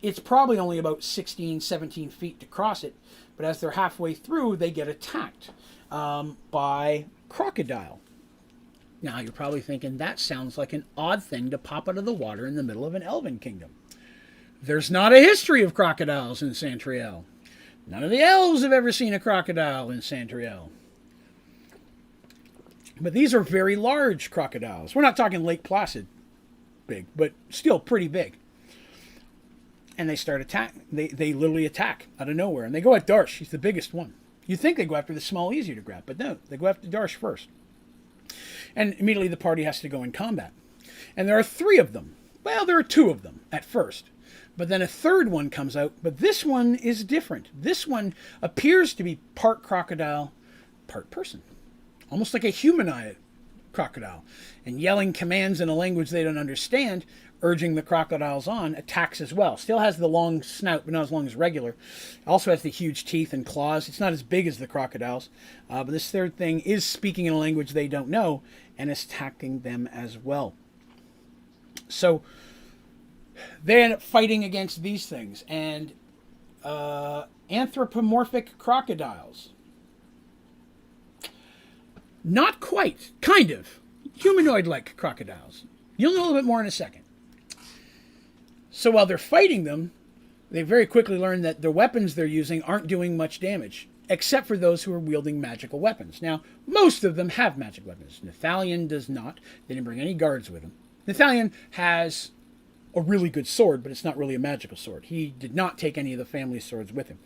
It's probably only about 16, 17 feet to cross it, but as they're halfway through, they get attacked by crocodile. Now, you're probably thinking, that sounds like an odd thing to pop out of the water in the middle of an elven kingdom. There's not a history of crocodiles in Santriel. None of the elves have ever seen a crocodile in Santriel. But these are very large crocodiles. We're not talking Lake Placid big, but still pretty big. And they start attacking. They literally attack out of nowhere. And they go at Darsh. He's the biggest one. You'd think they go after the small, easier to grab, but no. They go after Darsh first. And immediately the party has to go in combat. And there are 3 of them. Well, there are 2 of them at first. But then a third one comes out, but this one is different. This one appears to be part crocodile, part person. Almost like a humanoid crocodile. And yelling commands in a language they don't understand, urging the crocodiles on, attacks as well. Still has the long snout, but not as long as regular. Also has the huge teeth and claws. It's not as big as the crocodiles. But this third thing is speaking in a language they don't know and is attacking them as well. So they end up fighting against these things. And anthropomorphic crocodiles. Not quite. Kind of. Humanoid-like crocodiles. You'll know a little bit more in a second. So while they're fighting them, they very quickly learn that the weapons they're using aren't doing much damage, except for those who are wielding magical weapons. Now, most of them have magic weapons. Nathalion does not. They didn't bring any guards with him. Nathalion has a really good sword, but it's not really a magical sword. He did not take any of the family swords with him.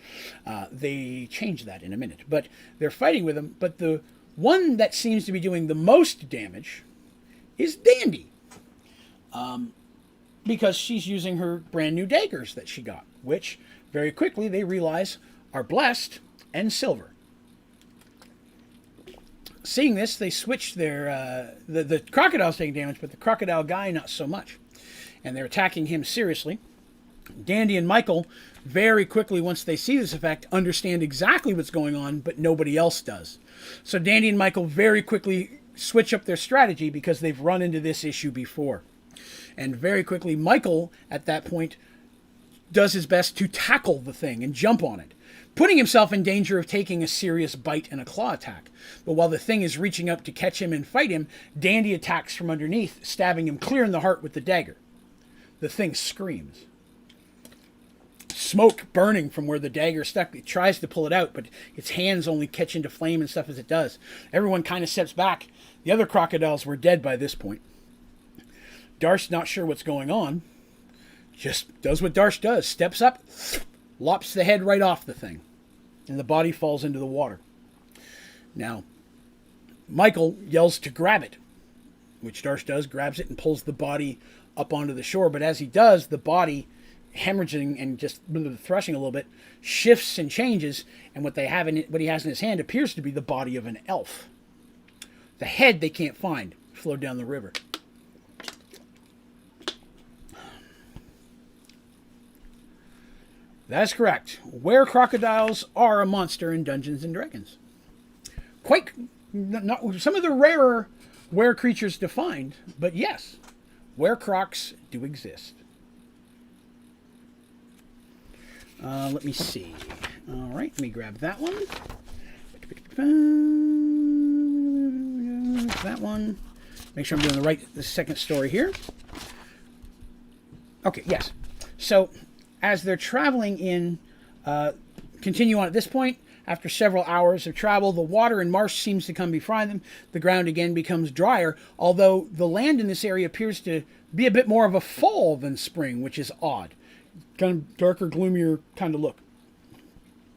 They changed that in a minute. But they're fighting with him. But the one that seems to be doing the most damage is Dandy. Because she's using her brand new daggers that she got, which very quickly they realize are blessed and silver. Seeing this, they switch their the crocodile's taking damage, but the crocodile guy not so much, and they're attacking him seriously. Dandy and Michael very quickly, once they see this effect, understand exactly what's going on, but nobody else does. So Dandy and Michael very quickly switch up their strategy because they've run into this issue before. And very quickly, Michael, at that point, does his best to tackle the thing and jump on it, putting himself in danger of taking a serious bite and a claw attack. But while the thing is reaching up to catch him and fight him, Dandy attacks from underneath, stabbing him clear in the heart with the dagger. The thing screams. Smoke burning from where the dagger stuck. It tries to pull it out, but its hands only catch into flame and stuff as it does. Everyone kind of steps back. The other crocodiles were dead by this point. Darsh, not sure what's going on, just does what Darsh does. Steps up, lops the head right off the thing, and the body falls into the water. Now, Michael yells to grab it, which Darsh does, grabs it and pulls the body up onto the shore. But as he does, the body, hemorrhaging and just thrashing a little bit, shifts and changes, and what he has in his hand appears to be the body of an elf. The head they can't find, flowed down the river. That's correct. Were crocodiles are a monster in Dungeons and Dragons. Not some of the rarer were creatures defined, but yes, were crocs do exist. Let me see. All right, let me grab that one. That one. Make sure I'm doing the second story here. Okay, yes. So, as they're traveling in, continue on at this point. After several hours of travel, the water and marsh seems to come before them. The ground again becomes drier, although the land in this area appears to be a bit more of a fall than spring, which is odd. Kind of darker, gloomier kind of look.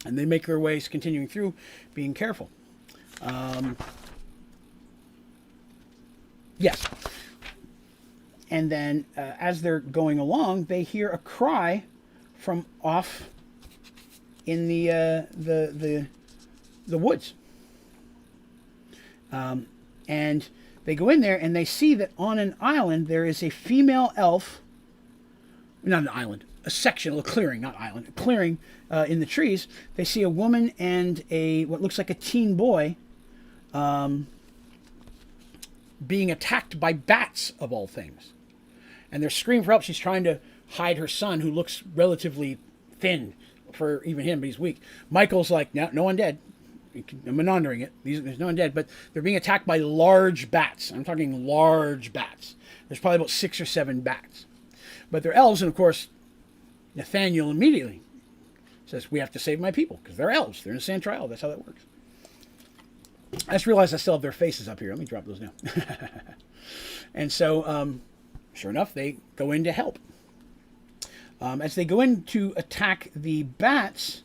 And they make their ways continuing through, being careful. Yes. And then, as they're going along, they hear a cry from off in the woods. And they go in there and they see that on an island there is a female elf. Not an island, a section, a clearing, not island, a clearing in the trees. They see a woman and what looks like a teen boy being attacked by bats, of all things. And they're screaming for help. She's trying to hide her son, who looks relatively thin for even him, but he's weak. Michael's like, no undead. I'm monitoring it. There's no undead, but they're being attacked by large bats. I'm talking large bats. There's probably about 6 or 7 bats. But they're elves, and of course, Nathaniel immediately says, we have to save my people, because they're elves. They're in Santrial. That's how that works. I just realized I still have their faces up here. Let me drop those down. And so, sure enough, they go in to help. As they go in to attack the bats,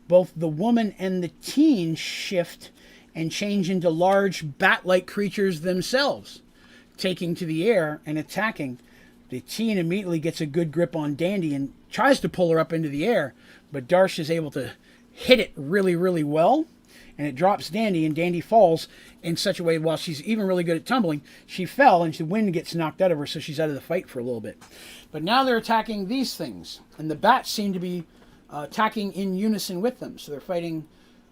both the woman and the teen shift and change into large bat-like creatures themselves, taking to the air and attacking. The teen immediately gets a good grip on Dandy and tries to pull her up into the air, but Darsh is able to hit it really, really well, and it drops Dandy, and Dandy falls in such a way, while she's even really good at tumbling, she fell, and the wind gets knocked out of her, so she's out of the fight for a little bit. But now they're attacking these things, and the bats seem to be attacking in unison with them. So they're fighting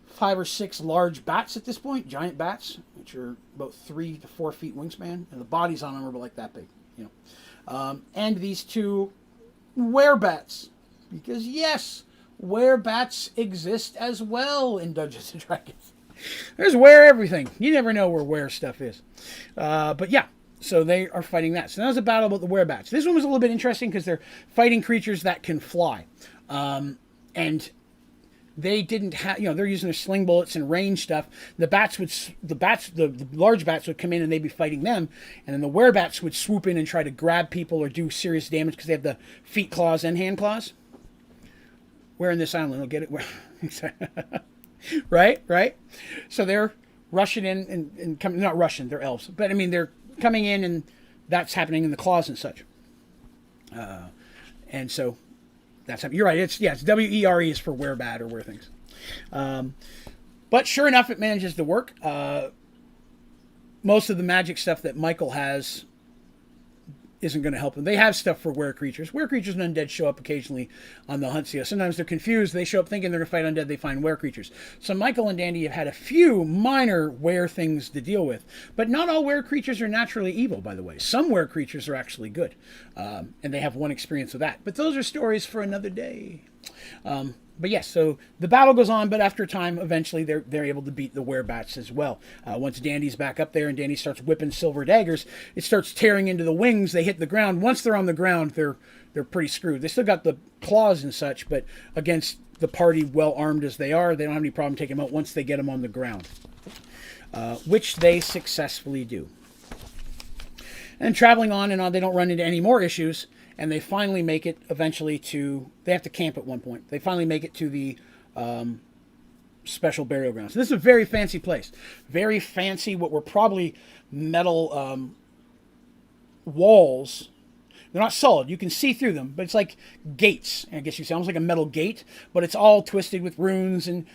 5 or 6 large bats at this point, giant bats, which are about 3 to 4 feet wingspan, and the bodies on them are about like that big, you know. And these 2 werebats, because yes, werebats exist as well in Dungeons and Dragons. There's were everything. You never know where were stuff is. But yeah, so they are fighting that. So that was a battle about the werebats. This one was a little bit interesting because they're fighting creatures that can fly. And they didn't have, you know, they're using their sling bullets and range stuff. The large bats would come in and they'd be fighting them, and then the werebats would swoop in and try to grab people or do serious damage because they have the feet claws and hand claws. Where in this island? I'll get it. Where? Right. So they're rushing in and coming. Not rushing. They're elves, but I mean they're coming in, and that's happening in the claws and such. And so. That's you're right. It's WERE is for werebat or were things. But sure enough, it manages to work. Most of the magic stuff that Michael has isn't going to help them. They have stuff for were creatures. Were creatures and undead show up occasionally on the hunt. So sometimes they're confused. They show up thinking they're going to fight undead. They find were creatures. So Michael and Dandy have had a few minor were things to deal with. But not all were creatures are naturally evil, by the way. Some were creatures are actually good. And they have one experience with that. But those are stories for another day. But yes, so the battle goes on, but after a time, eventually they're able to beat the werebats as well. Once Dandy's back up there and Dandy starts whipping silver daggers, it starts tearing into the wings. They hit the ground. Once they're on the ground, they're pretty screwed. They still got the claws and such, but against the party, well armed as they are, they don't have any problem taking them out once they get them on the ground, which they successfully do. And traveling on and on, they don't run into any more issues. And they finally make it eventually to... They have to camp at one point. They finally make it to the special burial grounds. This is a very fancy place. Very fancy, what were probably metal walls. They're not solid. You can see through them, but it's like gates. I guess you say almost like a metal gate, but it's all twisted with runes and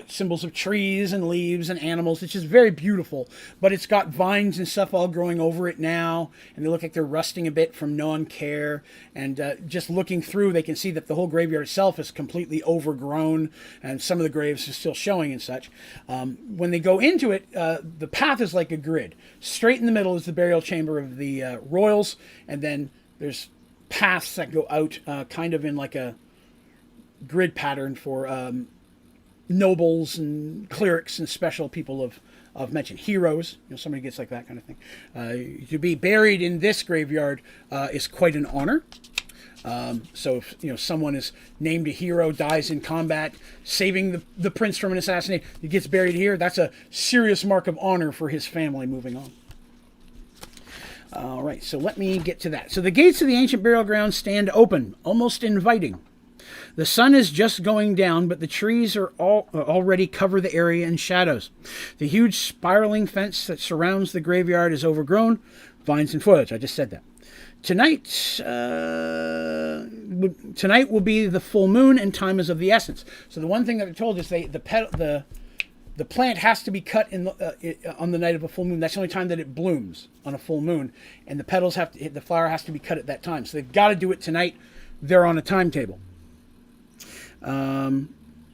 symbols of trees and leaves and animals. It's just very beautiful, but it's got vines and stuff all growing over it now, and they look like they're rusting a bit from non-care. And just looking through, they can see that the whole graveyard itself is completely overgrown, and some of the graves are still showing and such. When they go into it, the path is like a grid. Straight in the middle is the burial chamber of the royals, and then there's paths that go out kind of in like a grid pattern for nobles and clerics and special people of mention. Heroes, somebody gets like that kind of thing. To be buried in this graveyard is quite an honor. So if someone is named a hero, dies in combat, saving the prince from an assassination, he gets buried here, that's a serious mark of honor for his family moving on. All right, so let me get to that. So the gates of the ancient burial ground stand open, almost inviting. The sun is just going down, but the trees are already cover the area in shadows. The huge spiraling fence that surrounds the graveyard is overgrown, vines and foliage. I just said that. Tonight will be the full moon, and time is of the essence. So the one thing that I told is the plant has to be cut on the night of a full moon. That's the only time that it blooms, on a full moon, and the flower has to be cut at that time. So they've got to do it tonight. They're on a timetable.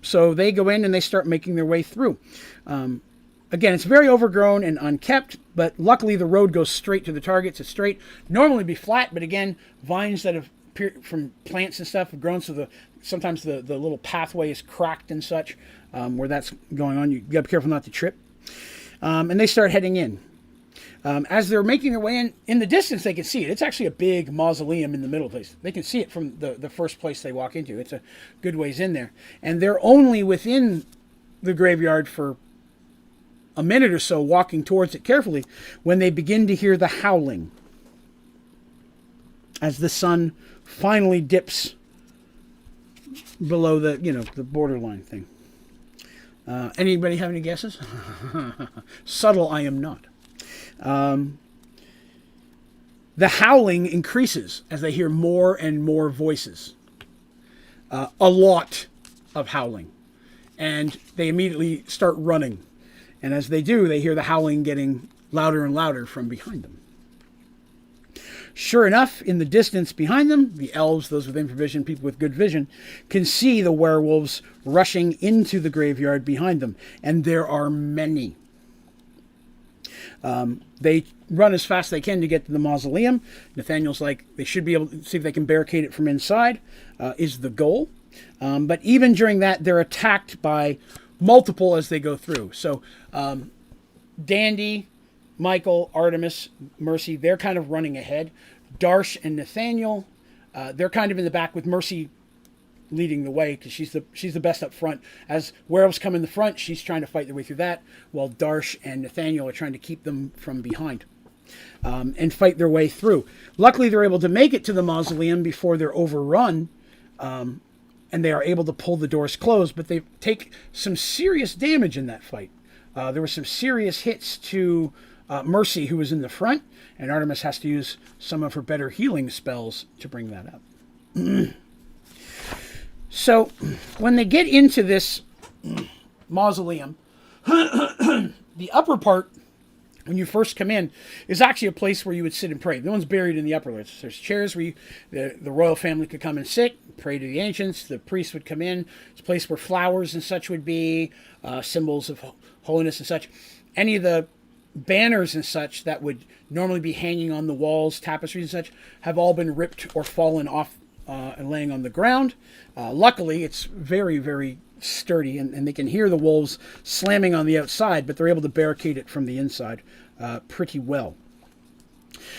So they go in and they start making their way through. Again, it's very overgrown and unkept, but luckily the road goes straight to the targets. It's straight. Normally be flat, but again, vines that have appeared from plants and stuff have grown, so sometimes the little pathway is cracked and such, where that's going on. You got to be careful not to trip. And they start heading in. As they're making their way in the distance, they can see it. It's actually a big mausoleum in the middle place. They can see it from the first place they walk into. It's a good ways in there. And they're only within the graveyard for a minute or so, walking towards it carefully, when they begin to hear the howling as the sun finally dips below the borderline thing. Anybody have any guesses? Subtle I am not. The howling increases as they hear more and more voices a lot of howling. And they immediately start running. And as they do, they hear the howling getting louder and louder from behind them. Sure enough, in the distance behind them, the elves, those with infravision, people with good vision, can see the werewolves rushing into the graveyard behind them. And there are many. They run as fast as they can to get to the mausoleum. Nathaniel's like, they should be able to see if they can barricade it from inside, is the goal. But even during that, they're attacked by multiple as they go through. So Dandy, Michael, Artemis, Mercy, they're kind of running ahead. Darsh and Nathaniel, they're kind of in the back with Mercy leading the way because she's the best up front. As werewolves come in the front, she's trying to fight their way through that, while Darsh and Nathaniel are trying to keep them from behind and fight their way through. Luckily, they're able to make it to the mausoleum before they're overrun, and they are able to pull the doors closed, but they take some serious damage in that fight. There were some serious hits to Mercy, who was in the front, and Artemis has to use some of her better healing spells to bring that up. So, when they get into this mausoleum, the upper part, when you first come in, is actually a place where you would sit and pray. No one's buried in the upper lifts. There's chairs where the royal family could come and sit, pray to the ancients. The priests would come in. It's a place where flowers and such would be, symbols of holiness and such. Any of the banners and such that would normally be hanging on the walls, tapestries and such, have all been ripped or fallen off and laying on the ground. Luckily, it's very, very sturdy, and they can hear the wolves slamming on the outside, but they're able to barricade it from the inside pretty well.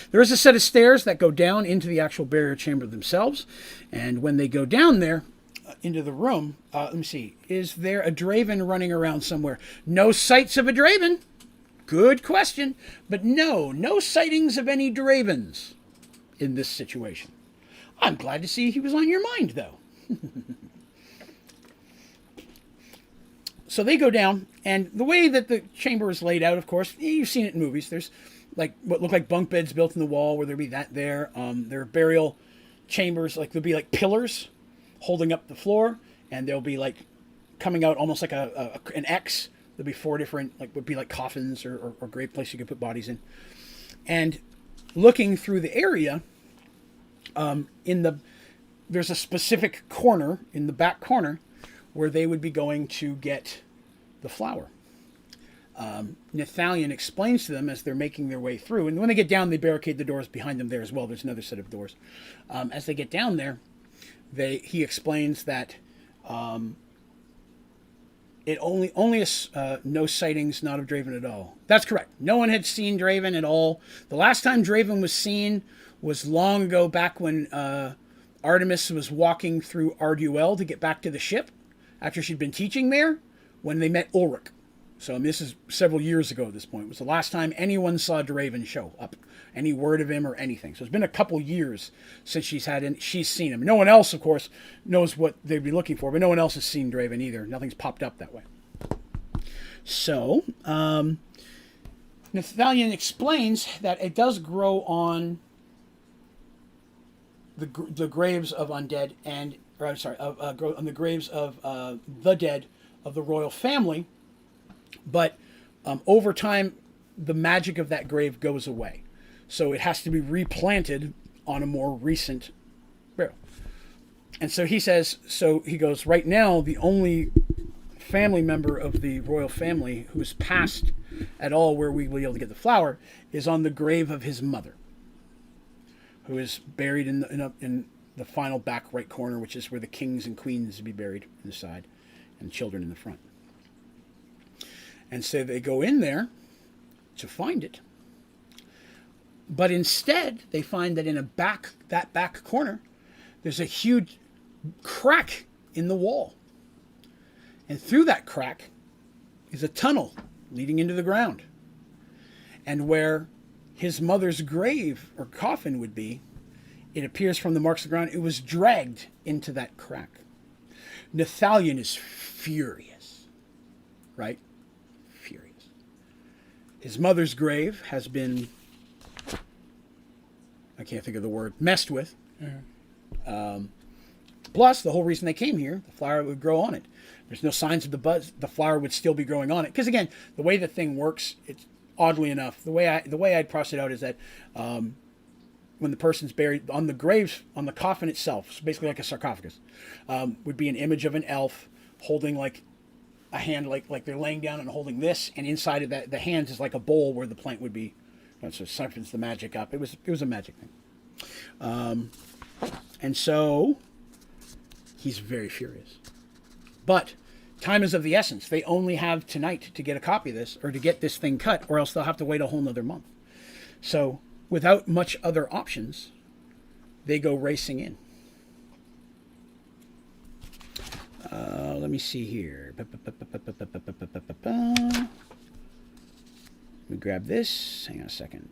There is a set of stairs that go down into the actual burial chamber themselves, and when they go down there into the room, let me see, is there a Draven running around somewhere? No sights of a Draven. Good question, but no sightings of any Dravens in this situation. I'm glad to see he was on your mind, though. So they go down, and the way that the chamber is laid out, of course, you've seen it in movies. There's like what look like bunk beds built in the wall where there'll be that there. There are burial chambers, like there'll be like pillars holding up the floor, and they'll be like coming out almost like an X. There'll be 4 different, like would be like coffins or grave place you could put bodies in. And looking through the area, there's a specific corner in the back corner where they would be going to get the flower. Nathaniel explains to them as they're making their way through, and when they get down, they barricade the doors behind them there as well. There's another set of doors. As they get down there, he explains that it only is no sightings, not of Draven at all. That's correct. No one had seen Draven at all. The last time Draven was seen was long ago, back when Artemis was walking through Arduel to get back to the ship after she'd been teaching there, when they met Ulrich. So this is several years ago at this point. It was the last time anyone saw Draven show up, any word of him or anything. So it's been a couple years since she's seen him. No one else, of course, knows what they'd be looking for, but no one else has seen Draven either. Nothing's popped up that way. So Nathaniel explains that it does grow on the graves of undead on the graves of the dead of the royal family, but over time the magic of that grave goes away, so it has to be replanted on a more recent burial. And so he goes, right now the only family member of the royal family who's passed at all where we will be able to get the flower is on the grave of his mother, who is buried in the final back right corner, which is where the kings and queens would be buried in the side, and children in the front. And so they go in there to find it, but instead they find that in that back corner, there's a huge crack in the wall, and through that crack is a tunnel leading into the ground, and where his mother's grave or coffin would be, it appears from the marks of the ground, it was dragged into that crack. Nathaniel is furious, right? Furious. His mother's grave has been, I can't think of the word, messed with. Plus, the whole reason they came here, the flower would grow on it. There's no signs of the buds. The flower would still be growing on it. Because again, the way the thing works, it's oddly enough, the way I'd process it out is that when the person's buried on the graves, on the coffin itself, so basically like a sarcophagus, would be an image of an elf holding like a hand, like they're laying down and holding this, and inside of that, the hands is like a bowl where the plant would be. So it softens the magic up. It was a magic thing, and so he's very furious. But time is of the essence. They only have tonight to get a copy of this, or to get this thing cut, or else they'll have to wait a whole nother month. So without much other options, they go racing in. Let me see here. Let me grab this. Hang on a second.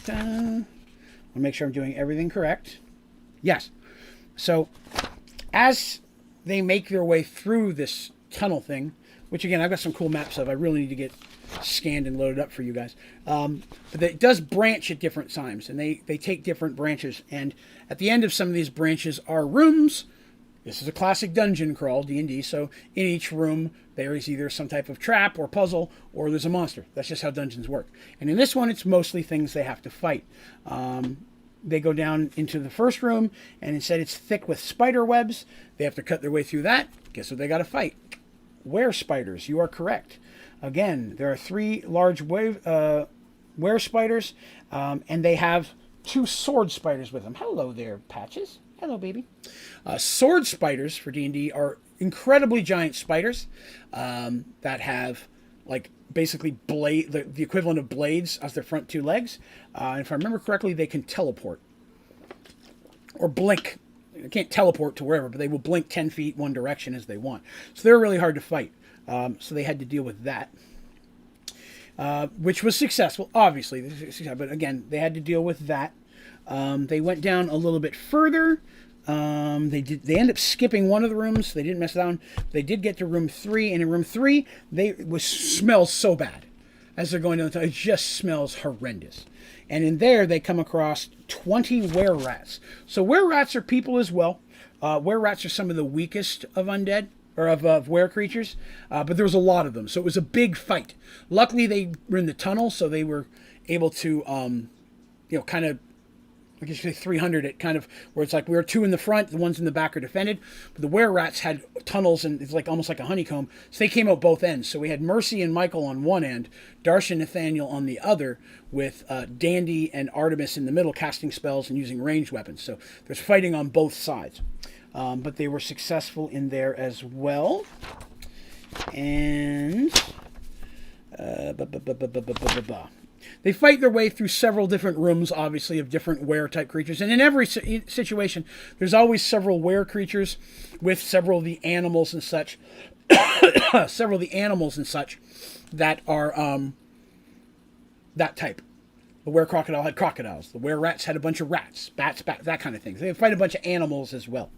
I'll make sure I'm doing everything correct. Yes. So as they make their way through this tunnel thing, which again, I've got some cool maps of. I really need to get scanned and loaded up for you guys. But it does branch at different times, and they take different branches. And at the end of some of these branches are rooms. This is a classic dungeon crawl, D&D, so in each room there is either some type of trap or puzzle, or there's a monster. That's just how dungeons work. And in this one, it's mostly things they have to fight. They go down into the first room, and instead it's thick with spider webs. They have to cut their way through that. Guess what they got to fight? Were spiders. You are correct. Again, there are 3 large were spiders, and they have 2 sword spiders with them. Hello there, Patches. Hello, baby. Sword spiders for D&D are incredibly giant spiders that have, like, basically the equivalent of blades as their front 2 legs. And if I remember correctly, they can teleport or blink. They can't teleport to wherever, but they will blink 10 feet one direction as they want. So they're really hard to fight. So they had to deal with that, which was successful, obviously. But again, they had to deal with that. They went down a little bit further. They end up skipping one of the rooms. They didn't mess down. They did get to room 3, and in room 3, smells so bad as they're going down. It just smells horrendous. And in there, they come across 20 were-rats. So were-rats are people as well. Were-rats are some of the weakest of undead, or of were-creatures, but there was a lot of them. So it was a big fight. Luckily, they were in the tunnel, so they were able to, kind of, I guess you say 300 it, kind of, where it's like we were 2 in the front, the ones in the back are defended. But the were-rats had tunnels, and it's like almost like a honeycomb. So they came out both ends. So we had Mercy and Michael on one end, Darsh and Nathaniel on the other, with Dandy and Artemis in the middle casting spells and using ranged weapons. So there's fighting on both sides. But they were successful in there as well. And they fight their way through several different rooms, obviously, of different were-type creatures. And in every situation, there's always several were creatures with several of the animals and such. Several of the animals and such that are that type. The were-crocodile had crocodiles. The were-rats had a bunch of rats, bats, that kind of thing. They fight a bunch of animals as well.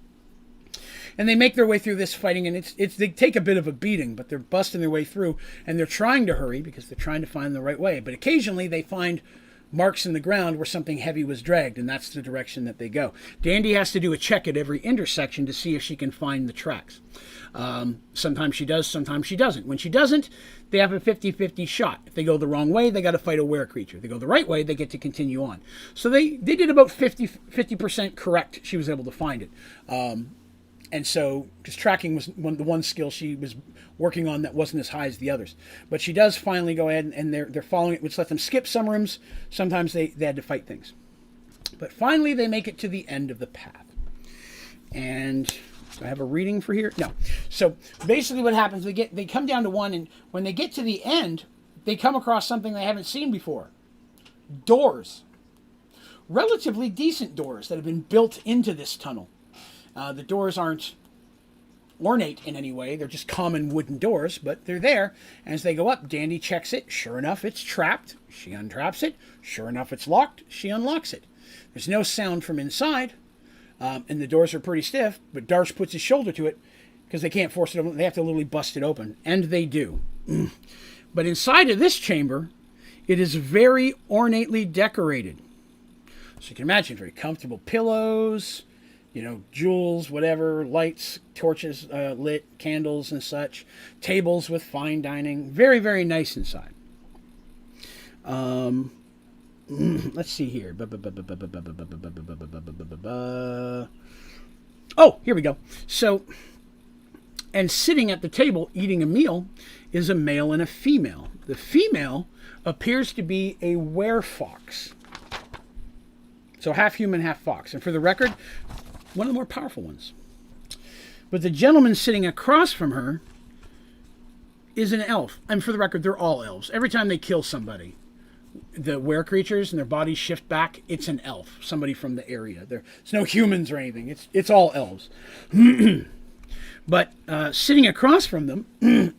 And they make their way through this fighting, and they take a bit of a beating, but they're busting their way through, and they're trying to hurry because they're trying to find the right way. But occasionally they find marks in the ground where something heavy was dragged, and that's the direction that they go. Dandy has to do a check at every intersection to see if she can find the tracks. Sometimes she does, sometimes she doesn't. When she doesn't, they have a 50-50 shot. If they go the wrong way, they got to fight a were creature. If they go the right way, they get to continue on. So they did about 50% correct. She was able to find it. And so, because tracking was the one skill she was working on that wasn't as high as the others. But she does finally go ahead, and they're following it, which let them skip some rooms. Sometimes they had to fight things. But finally, they make it to the end of the path. And do I have a reading for here? No. So basically what happens, they come down to one, and when they get to the end, they come across something they haven't seen before. Doors. Relatively decent doors that have been built into this tunnel. The doors aren't ornate in any way. They're just common wooden doors, but they're there. And as they go up, Dandy checks it. Sure enough, it's trapped. She untraps it. Sure enough, it's locked. She unlocks it. There's no sound from inside, and the doors are pretty stiff, but Darsh puts his shoulder to it because they can't force it open. They have to literally bust it open, and they do. But inside of this chamber, it is very ornately decorated. So you can imagine very comfortable pillows, jewels, whatever, lights, torches lit, candles and such, tables with fine dining. Very, very nice inside. Let's see here. Oh, here we go. So, and sitting at the table eating a meal is a male and a female. The female appears to be a werefox. So half human, half fox. And for the record, one of the more powerful ones. But the gentleman sitting across from her is an elf. And for the record, they're all elves. Every time they kill somebody, the were creatures and their bodies shift back, it's an elf, somebody from the area. There's no humans or anything. It's all elves. But sitting across from them,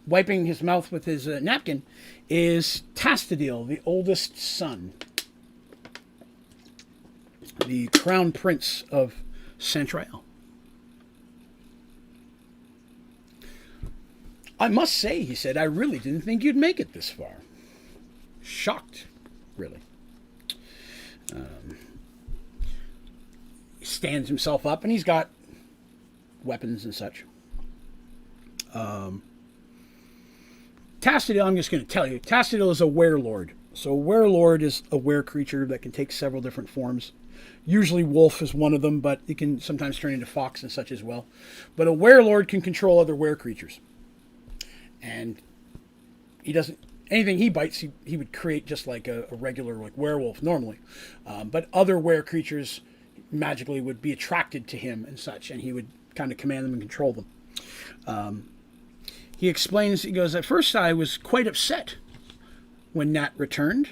wiping his mouth with his napkin, is Tastadil, the oldest son, the crown prince of Centrael. I must say, he said, I really didn't think you'd make it this far. Shocked, really. He stands himself up, and he's got weapons and such. Tastadil, I'm just going to tell you, Tastadil is a werelord. So a werelord is a were creature that can take several different forms. Usually wolf is one of them, but it can sometimes turn into fox and such as well. But a werelord can control other were creatures. And he doesn't, anything he bites, he would create just like a regular werewolf normally. But other were creatures magically would be attracted to him and such, and he would kind of command them and control them. He explains, he goes, at first I was quite upset when Nat returned,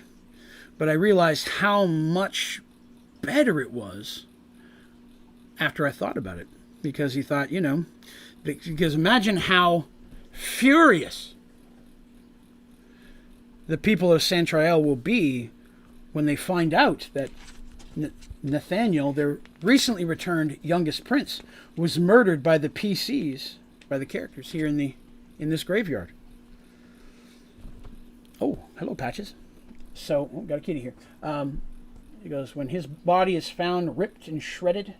but I realized how much better it was after I thought about it. Because he thought, because imagine how furious the people of Centrael will be when they find out that Nathaniel, their recently returned youngest prince, was murdered by the PCs, by the characters here in this graveyard. Oh, hello, Patches. So, got a kitty here. He goes, when his body is found ripped and shredded,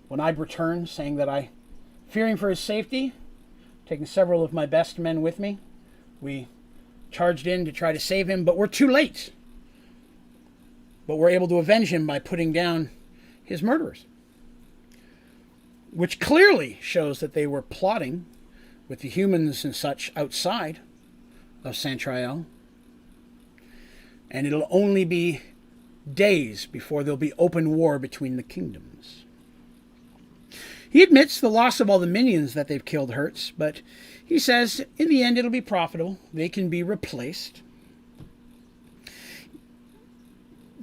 when I return, saying that fearing for his safety, taking several of my best men with me, we charged in to try to save him, but we're too late. But we're able to avenge him by putting down his murderers. Which clearly shows that they were plotting with the humans and such outside of Centrael. And it'll only be days before there'll be open war between the kingdoms. He admits the loss of all the minions that they've killed hurts, but he says in the end it'll be profitable. They can be replaced.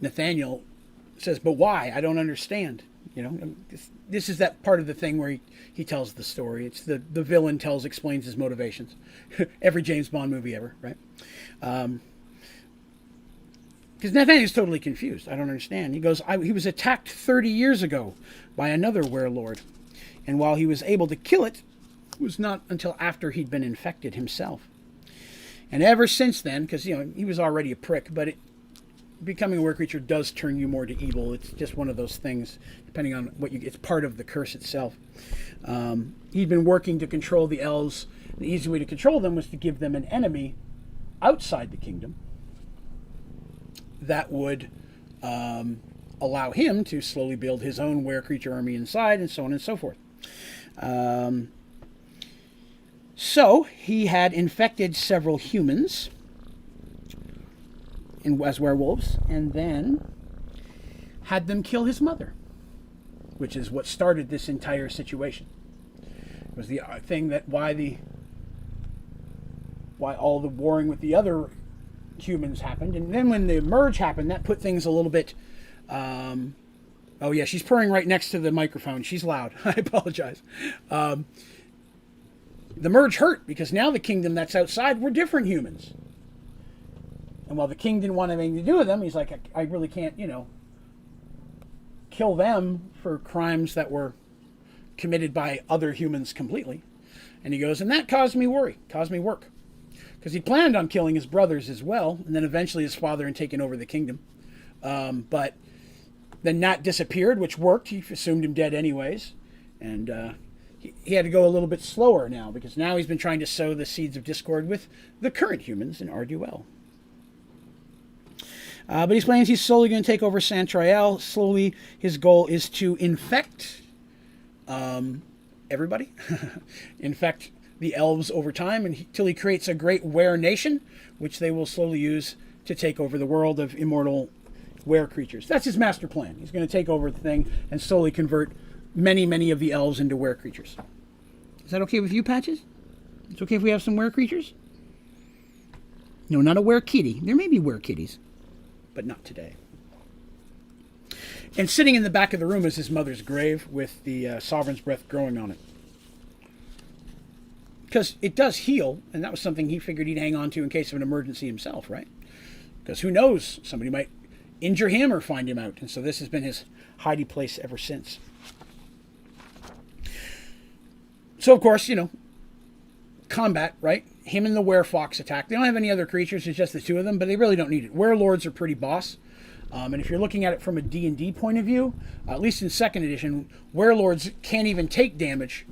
Nathaniel says, but why? I don't understand. This is that part of the thing where he tells the story. It's the villain explains his motivations. Every James Bond movie ever, right? Because Nathaniel's totally confused. I don't understand. He goes, he was attacked 30 years ago by another werelord. And while he was able to kill it, it was not until after he'd been infected himself. And ever since then, because, he was already a prick, but becoming a were creature does turn you more to evil. It's just one of those things, depending on it's part of the curse itself. He'd been working to control the elves. The easy way to control them was to give them an enemy outside the kingdom that would allow him to slowly build his own were creature army inside, and so on and so forth. So he had infected several humans as werewolves, and then had them kill his mother, which is what started this entire situation. It was the thing that why all the warring with the other humans happened, and then when the merge happened, that put things a little bit. Oh yeah, she's purring right next to the microphone. She's loud. I apologize. The merge hurt because now the kingdom that's outside were different humans. And while the king didn't want anything to do with them, he's like, I really can't, kill them for crimes that were committed by other humans completely. And he goes, and that caused me worry, caused me work. Because he planned on killing his brothers as well, and then eventually his father and taking over the kingdom. But Then Nat disappeared, which worked. He assumed him dead anyways. And he had to go a little bit slower now, because now he's been trying to sow the seeds of discord with the current humans in Arduel. But he explains he's slowly going to take over Santriel. Slowly, his goal is to infect everybody. Infect the elves over time until he creates a great were nation, which they will slowly use to take over the world of immortal were creatures. That's his master plan. He's going to take over the thing and slowly convert many, many of the elves into were creatures. Is that okay with you, Patches? It's okay if we have some were creatures? No, not a were kitty. There may be were kitties, but not today. And sitting in the back of the room is his mother's grave with the Sovereign's Breath growing on it. Because it does heal, and that was something he figured he'd hang on to in case of an emergency himself, right? Because who knows? Somebody might injure him or find him out. And so this has been his hidey place ever since. So, of course, combat, right? Him and the werefox attack. They don't have any other creatures. It's just the two of them, but they really don't need it. Werelords are pretty boss. And if you're looking at it from a D&D point of view, at least in 2nd edition, werelords can't even take damage.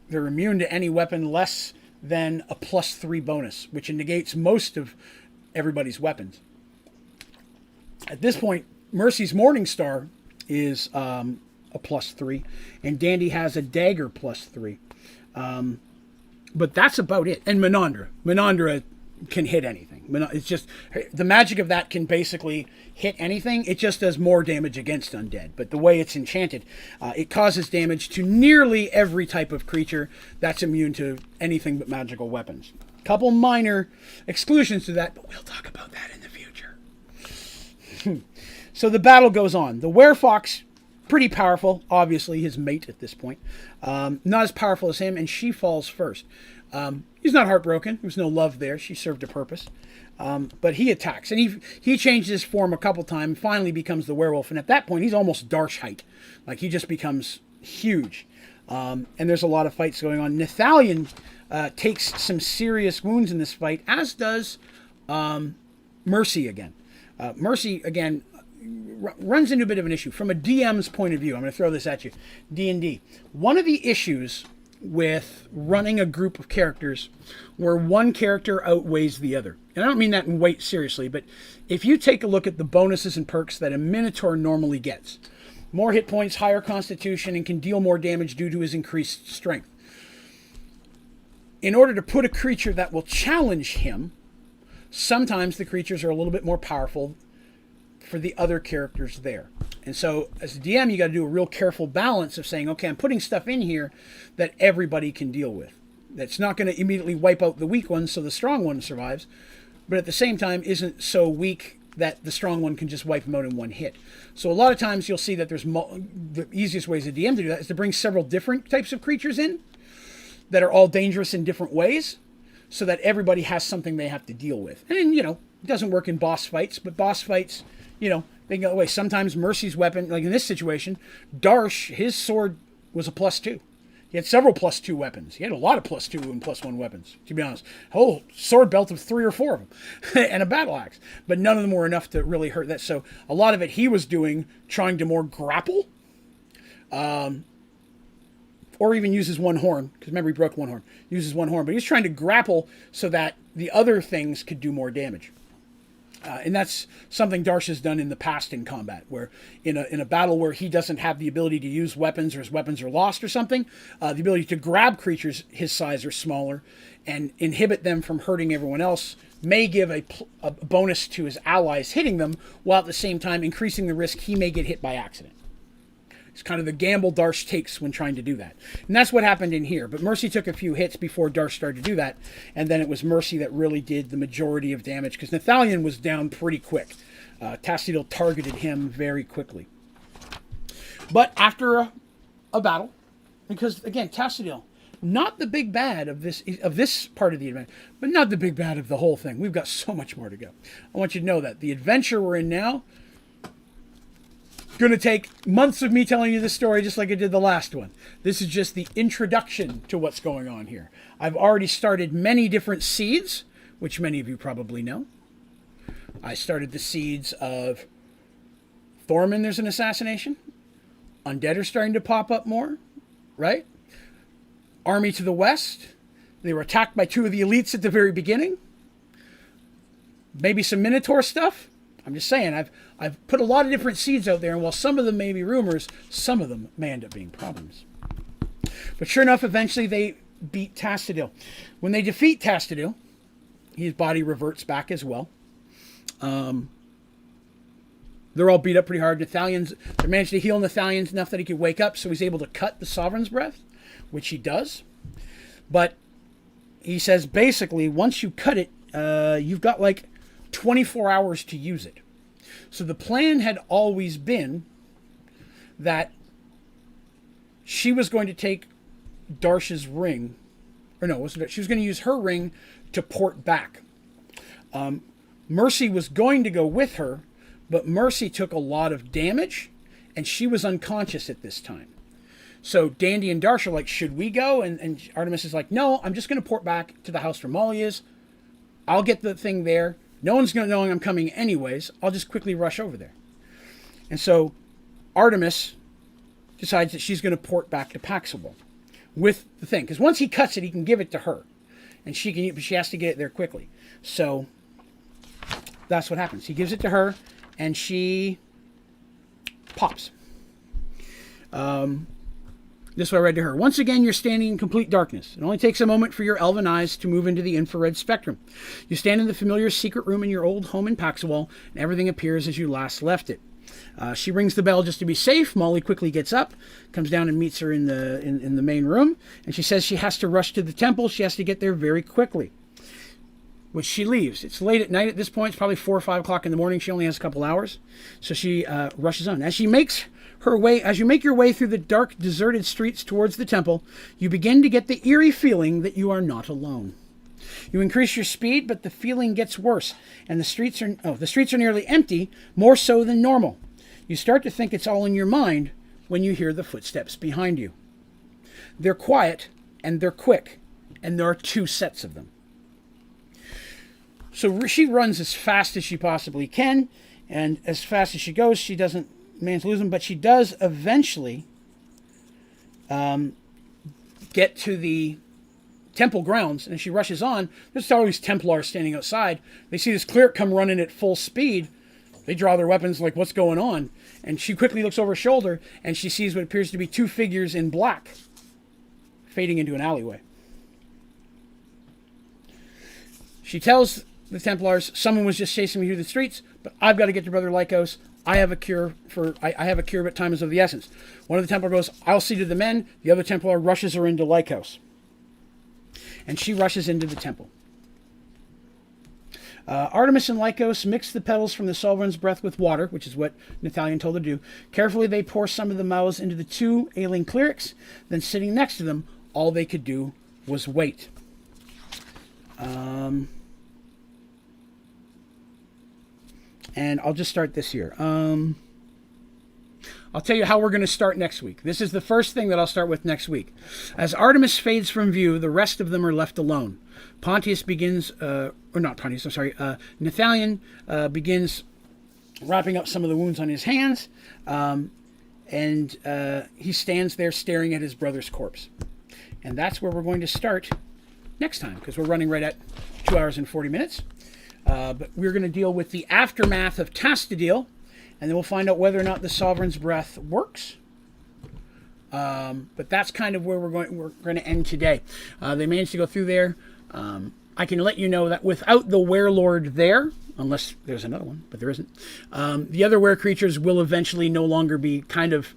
They're immune to any weapon less than a +3 bonus, which negates most of everybody's weapons. At this point, Mercy's Morningstar is a +3, and Dandy has a dagger +3. But that's about it. And Menandra can hit anything. It's just the magic of that can basically hit anything. It just does more damage against undead. But the way it's enchanted, it causes damage to nearly every type of creature that's immune to anything but magical weapons. Couple minor exclusions to that, but we'll talk about that in the future. So the battle goes on. The werefox, pretty powerful, obviously his mate at this point. Not as powerful as him, and she falls first. He's not heartbroken. There's no love there. She served a purpose. But he attacks, and he changes his form a couple times, finally becomes the werewolf, and at that point he's almost Darsh height. Like, he just becomes huge. And there's a lot of fights going on. Nethalion takes some serious wounds in this fight, as does Mercy again. Mercy, again, runs into a bit of an issue. From a DM's point of view, I'm going to throw this at you. D&D. One of the issues with running a group of characters where one character outweighs the other. And I don't mean that in weight seriously, but if you take a look at the bonuses and perks that a Minotaur normally gets, more hit points, higher constitution, and can deal more damage due to his increased strength. In order to put a creature that will challenge him, sometimes the creatures are a little bit more powerful for the other characters there. And so as a DM, you got to do a real careful balance of saying, okay, I'm putting stuff in here that everybody can deal with. That's not going to immediately wipe out the weak one so the strong one survives, but at the same time isn't so weak that the strong one can just wipe him out in one hit. So a lot of times you'll see that there's the easiest ways of DM to do that is to bring several different types of creatures in that are all dangerous in different ways so that everybody has something they have to deal with. And, it doesn't work in boss fights, but boss fights, they go away. Sometimes Mercy's weapon, like in this situation, Darsh, his sword was a +2. He had several +2 weapons. He had a lot of +2 and +1 weapons, to be honest. A whole sword belt of 3 or 4 of them, and a battle axe. But none of them were enough to really hurt that. So a lot of it he was doing, trying to more grapple, or even uses one horn, because remember he broke one horn. Uses one horn, but he was trying to grapple so that the other things could do more damage. And that's something Darsh has done in the past in combat, where in a battle where he doesn't have the ability to use weapons or his weapons are lost or something, the ability to grab creatures his size or smaller and inhibit them from hurting everyone else may give a bonus to his allies hitting them, while at the same time increasing the risk he may get hit by accident. It's kind of the gamble Darsh takes when trying to do that. And that's what happened in here. But Mercy took a few hits before Darsh started to do that. And then it was Mercy that really did the majority of damage, because Nethalion was down pretty quick. Tassadil targeted him very quickly. But after a battle, because again, Tassadil, not the big bad of this part of the adventure, but not the big bad of the whole thing. We've got so much more to go. I want you to know that. The adventure we're in now, going to take months of me telling you this story just like I did the last one. This is just the introduction to what's going on here. I've already started many different seeds, which many of you probably know. I started the seeds of Thorman, there's an assassination. Undead are starting to pop up more, right? Army to the west. They were attacked by 2 of the elites at the very beginning. Maybe some Minotaur stuff. I'm just saying, I've put a lot of different seeds out there, and while some of them may be rumors, some of them may end up being problems. But sure enough, eventually they beat Tastadil. When they defeat Tastadil, his body reverts back as well. They're all beat up pretty hard. Nathalians, they managed to heal Nathalians enough that he could wake up, so he's able to cut the Sovereign's Breath, which he does. But he says basically, once you cut it, you've got like 24 hours to use it. So the plan had always been that she was going to take Darsh's ring, or no, she was going to use her ring to port back. Mercy was going to go with her, but Mercy took a lot of damage, and she was unconscious at this time. So Dandy and Darsh are like, should we go? And Artemis is like, no, I'm just going to port back to the house where Molly is. I'll get the thing there. No one's going to know I'm coming anyways. I'll just quickly rush over there. And so Artemis decides that she's going to port back to Paxable with the thing. Because once he cuts it, he can give it to her. And she has to get it there quickly. So that's what happens. He gives it to her, and she pops. This is what I read to her. Once again, you're standing in complete darkness. It only takes a moment for your elven eyes to move into the infrared spectrum. You stand in the familiar secret room in your old home in Paxwell, and everything appears as you last left it. She rings the bell just to be safe. Molly quickly gets up, comes down and meets her in the main room, and she says she has to rush to the temple. She has to get there very quickly, which she leaves. It's late at night at this point. It's probably 4 or 5 o'clock in the morning. She only has a couple hours, so she rushes on. As you make your way through the dark, deserted streets towards the temple, you begin to get the eerie feeling that you are not alone. You increase your speed, but the feeling gets worse, and the streets are nearly empty, more so than normal. You start to think it's all in your mind when you hear the footsteps behind you. They're quiet, and they're quick, and there are 2 sets of them. So she runs as fast as she possibly can, and as fast as she goes, she doesn't manage to lose them, but she does eventually get to the temple grounds, and as she rushes on, there's always Templars standing outside. They see this cleric come running at full speed. They draw their weapons like, what's going on? And she quickly looks over her shoulder, and she sees what appears to be 2 figures in black fading into an alleyway. She tells the Templars, someone was just chasing me through the streets, but I've got to get to Brother Lycos. I have a cure, but time is of the essence. One of the Templar goes, I'll see to the men. The other Templar rushes her into Lycos. And she rushes into the temple. Artemis and Lycos mix the petals from the Sovereign's Breath with water, which is what Nathalion told her to do. Carefully, they pour some of the mouths into the 2 ailing clerics. Then sitting next to them, all they could do was wait. And I'll just start this here. I'll tell you how we're going to start next week. This is the first thing that I'll start with next week. As Artemis fades from view, the rest of them are left alone. Nathalion begins wrapping up some of the wounds on his hands, and he stands there staring at his brother's corpse. And that's where we're going to start next time, because we're running right at 2 hours and 40 minutes. But we're going to deal with the aftermath of Tastadil, and then we'll find out whether or not the Sovereign's Breath works. But that's kind of where we're going to end today. They managed to go through there. I can let you know that without the Werelord there, unless there's another one, but there isn't, the other were creatures will eventually no longer be kind of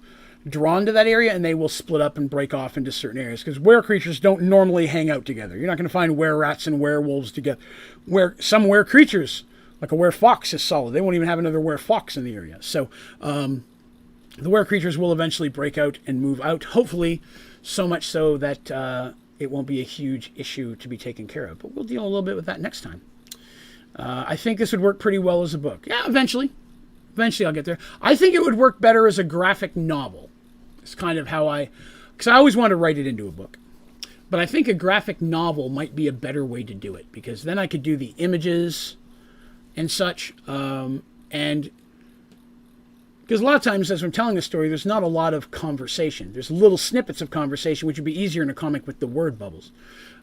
drawn to that area, and they will split up and break off into certain areas, because were creatures don't normally hang out together. You're not going to find were rats and werewolves together. Some were creatures, like a were fox, is solid. They won't even have another were fox in the area. So the were creatures will eventually break out and move out, hopefully so much so that it won't be a huge issue to be taken care of. But we'll deal a little bit with that next time. I think this would work pretty well as a book. Yeah, eventually I'll get there. I think it would work better as a graphic novel. It's kind of how because I always want to write it into a book. But I think a graphic novel might be a better way to do it, because then I could do the images and such, and Because a lot of times, as I'm telling a story, there's not a lot of conversation. There's little snippets of conversation, which would be easier in a comic with the word bubbles.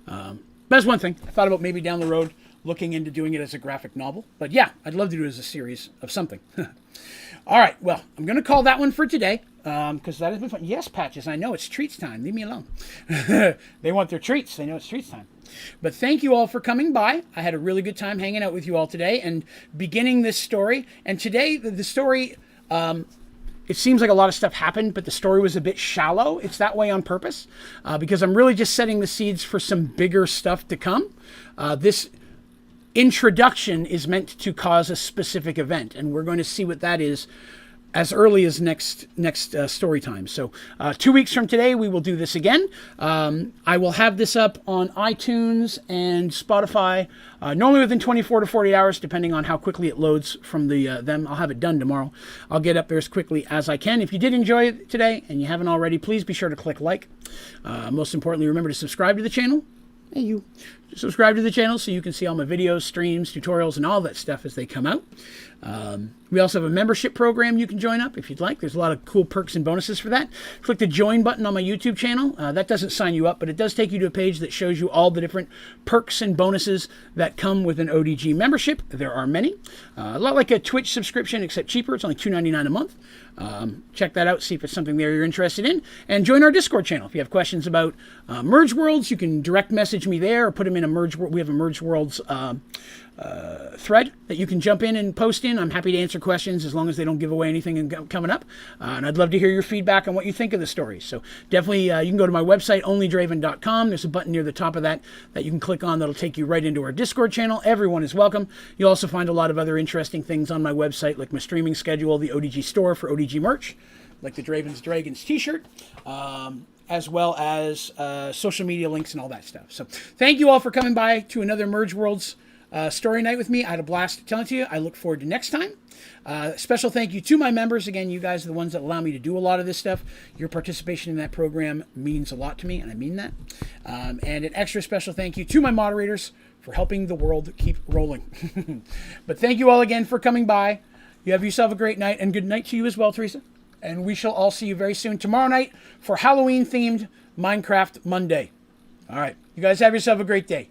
But that's one thing. I thought about maybe down the road looking into doing it as a graphic novel. But yeah, I'd love to do it as a series of something. All right, well, I'm going to call that one for today, because that has been fun. Yes, Patches, I know, it's treats time. Leave me alone. They want their treats. They know it's treats time. But thank you all for coming by. I had a really good time hanging out with you all today and beginning this story. And today, the story... it seems like a lot of stuff happened, but the story was a bit shallow. It's that way on purpose, because I'm really just setting the seeds for some bigger stuff to come. This introduction is meant to cause a specific event, and we're going to see what that is as early as next story time. So 2 weeks from today, we will do this again. I will have this up on iTunes and Spotify, normally within 24 to 48 hours, depending on how quickly it loads from them. I'll have it done tomorrow. I'll get up there as quickly as I can. If you did enjoy it today and you haven't already, please be sure to click like. Most importantly, remember to subscribe to the channel. Hey, you. Subscribe to the channel so you can see all my videos, streams, tutorials, and all that stuff as they come out. We also have a membership program you can join up if you'd like. There's a lot of cool perks and bonuses for that. Click the join button on my YouTube channel. That doesn't sign you up, but it does take you to a page that shows you all the different perks and bonuses that come with an ODG membership. There are many. A lot like a Twitch subscription, except cheaper. It's only $2.99 a month. Check that out, see if it's something there you're interested in. And join our Discord channel. If you have questions about Mergeworlds, you can direct message me there or put them in a Mergeworlds. We have a Mergeworlds thread that you can jump in and post in. I'm happy to answer questions as long as they don't give away anything coming up. And I'd love to hear your feedback on what you think of the story. So definitely you can go to my website, Onlydraven.com. There's a button near the top of that you can click on that'll take you right into our Discord channel. Everyone is welcome. You'll also find a lot of other interesting things on my website, like my streaming schedule, the ODG store for ODG merch, like the Draven's Dragons t-shirt, as well as social media links and all that stuff. So thank you all for coming by to another Mergeworlds story night with me. I had a blast telling it to you. I look forward to next time. Special thank you to my members. Again, you guys are the ones that allow me to do a lot of this stuff. Your participation in that program means a lot to me, and I mean that. And an extra special thank you to my moderators for helping the world keep rolling. But thank you all again for coming by. You have yourself a great night, and good night to you as well, Teresa. And we shall all see you very soon tomorrow night for Halloween-themed Minecraft Monday. All right. You guys have yourself a great day.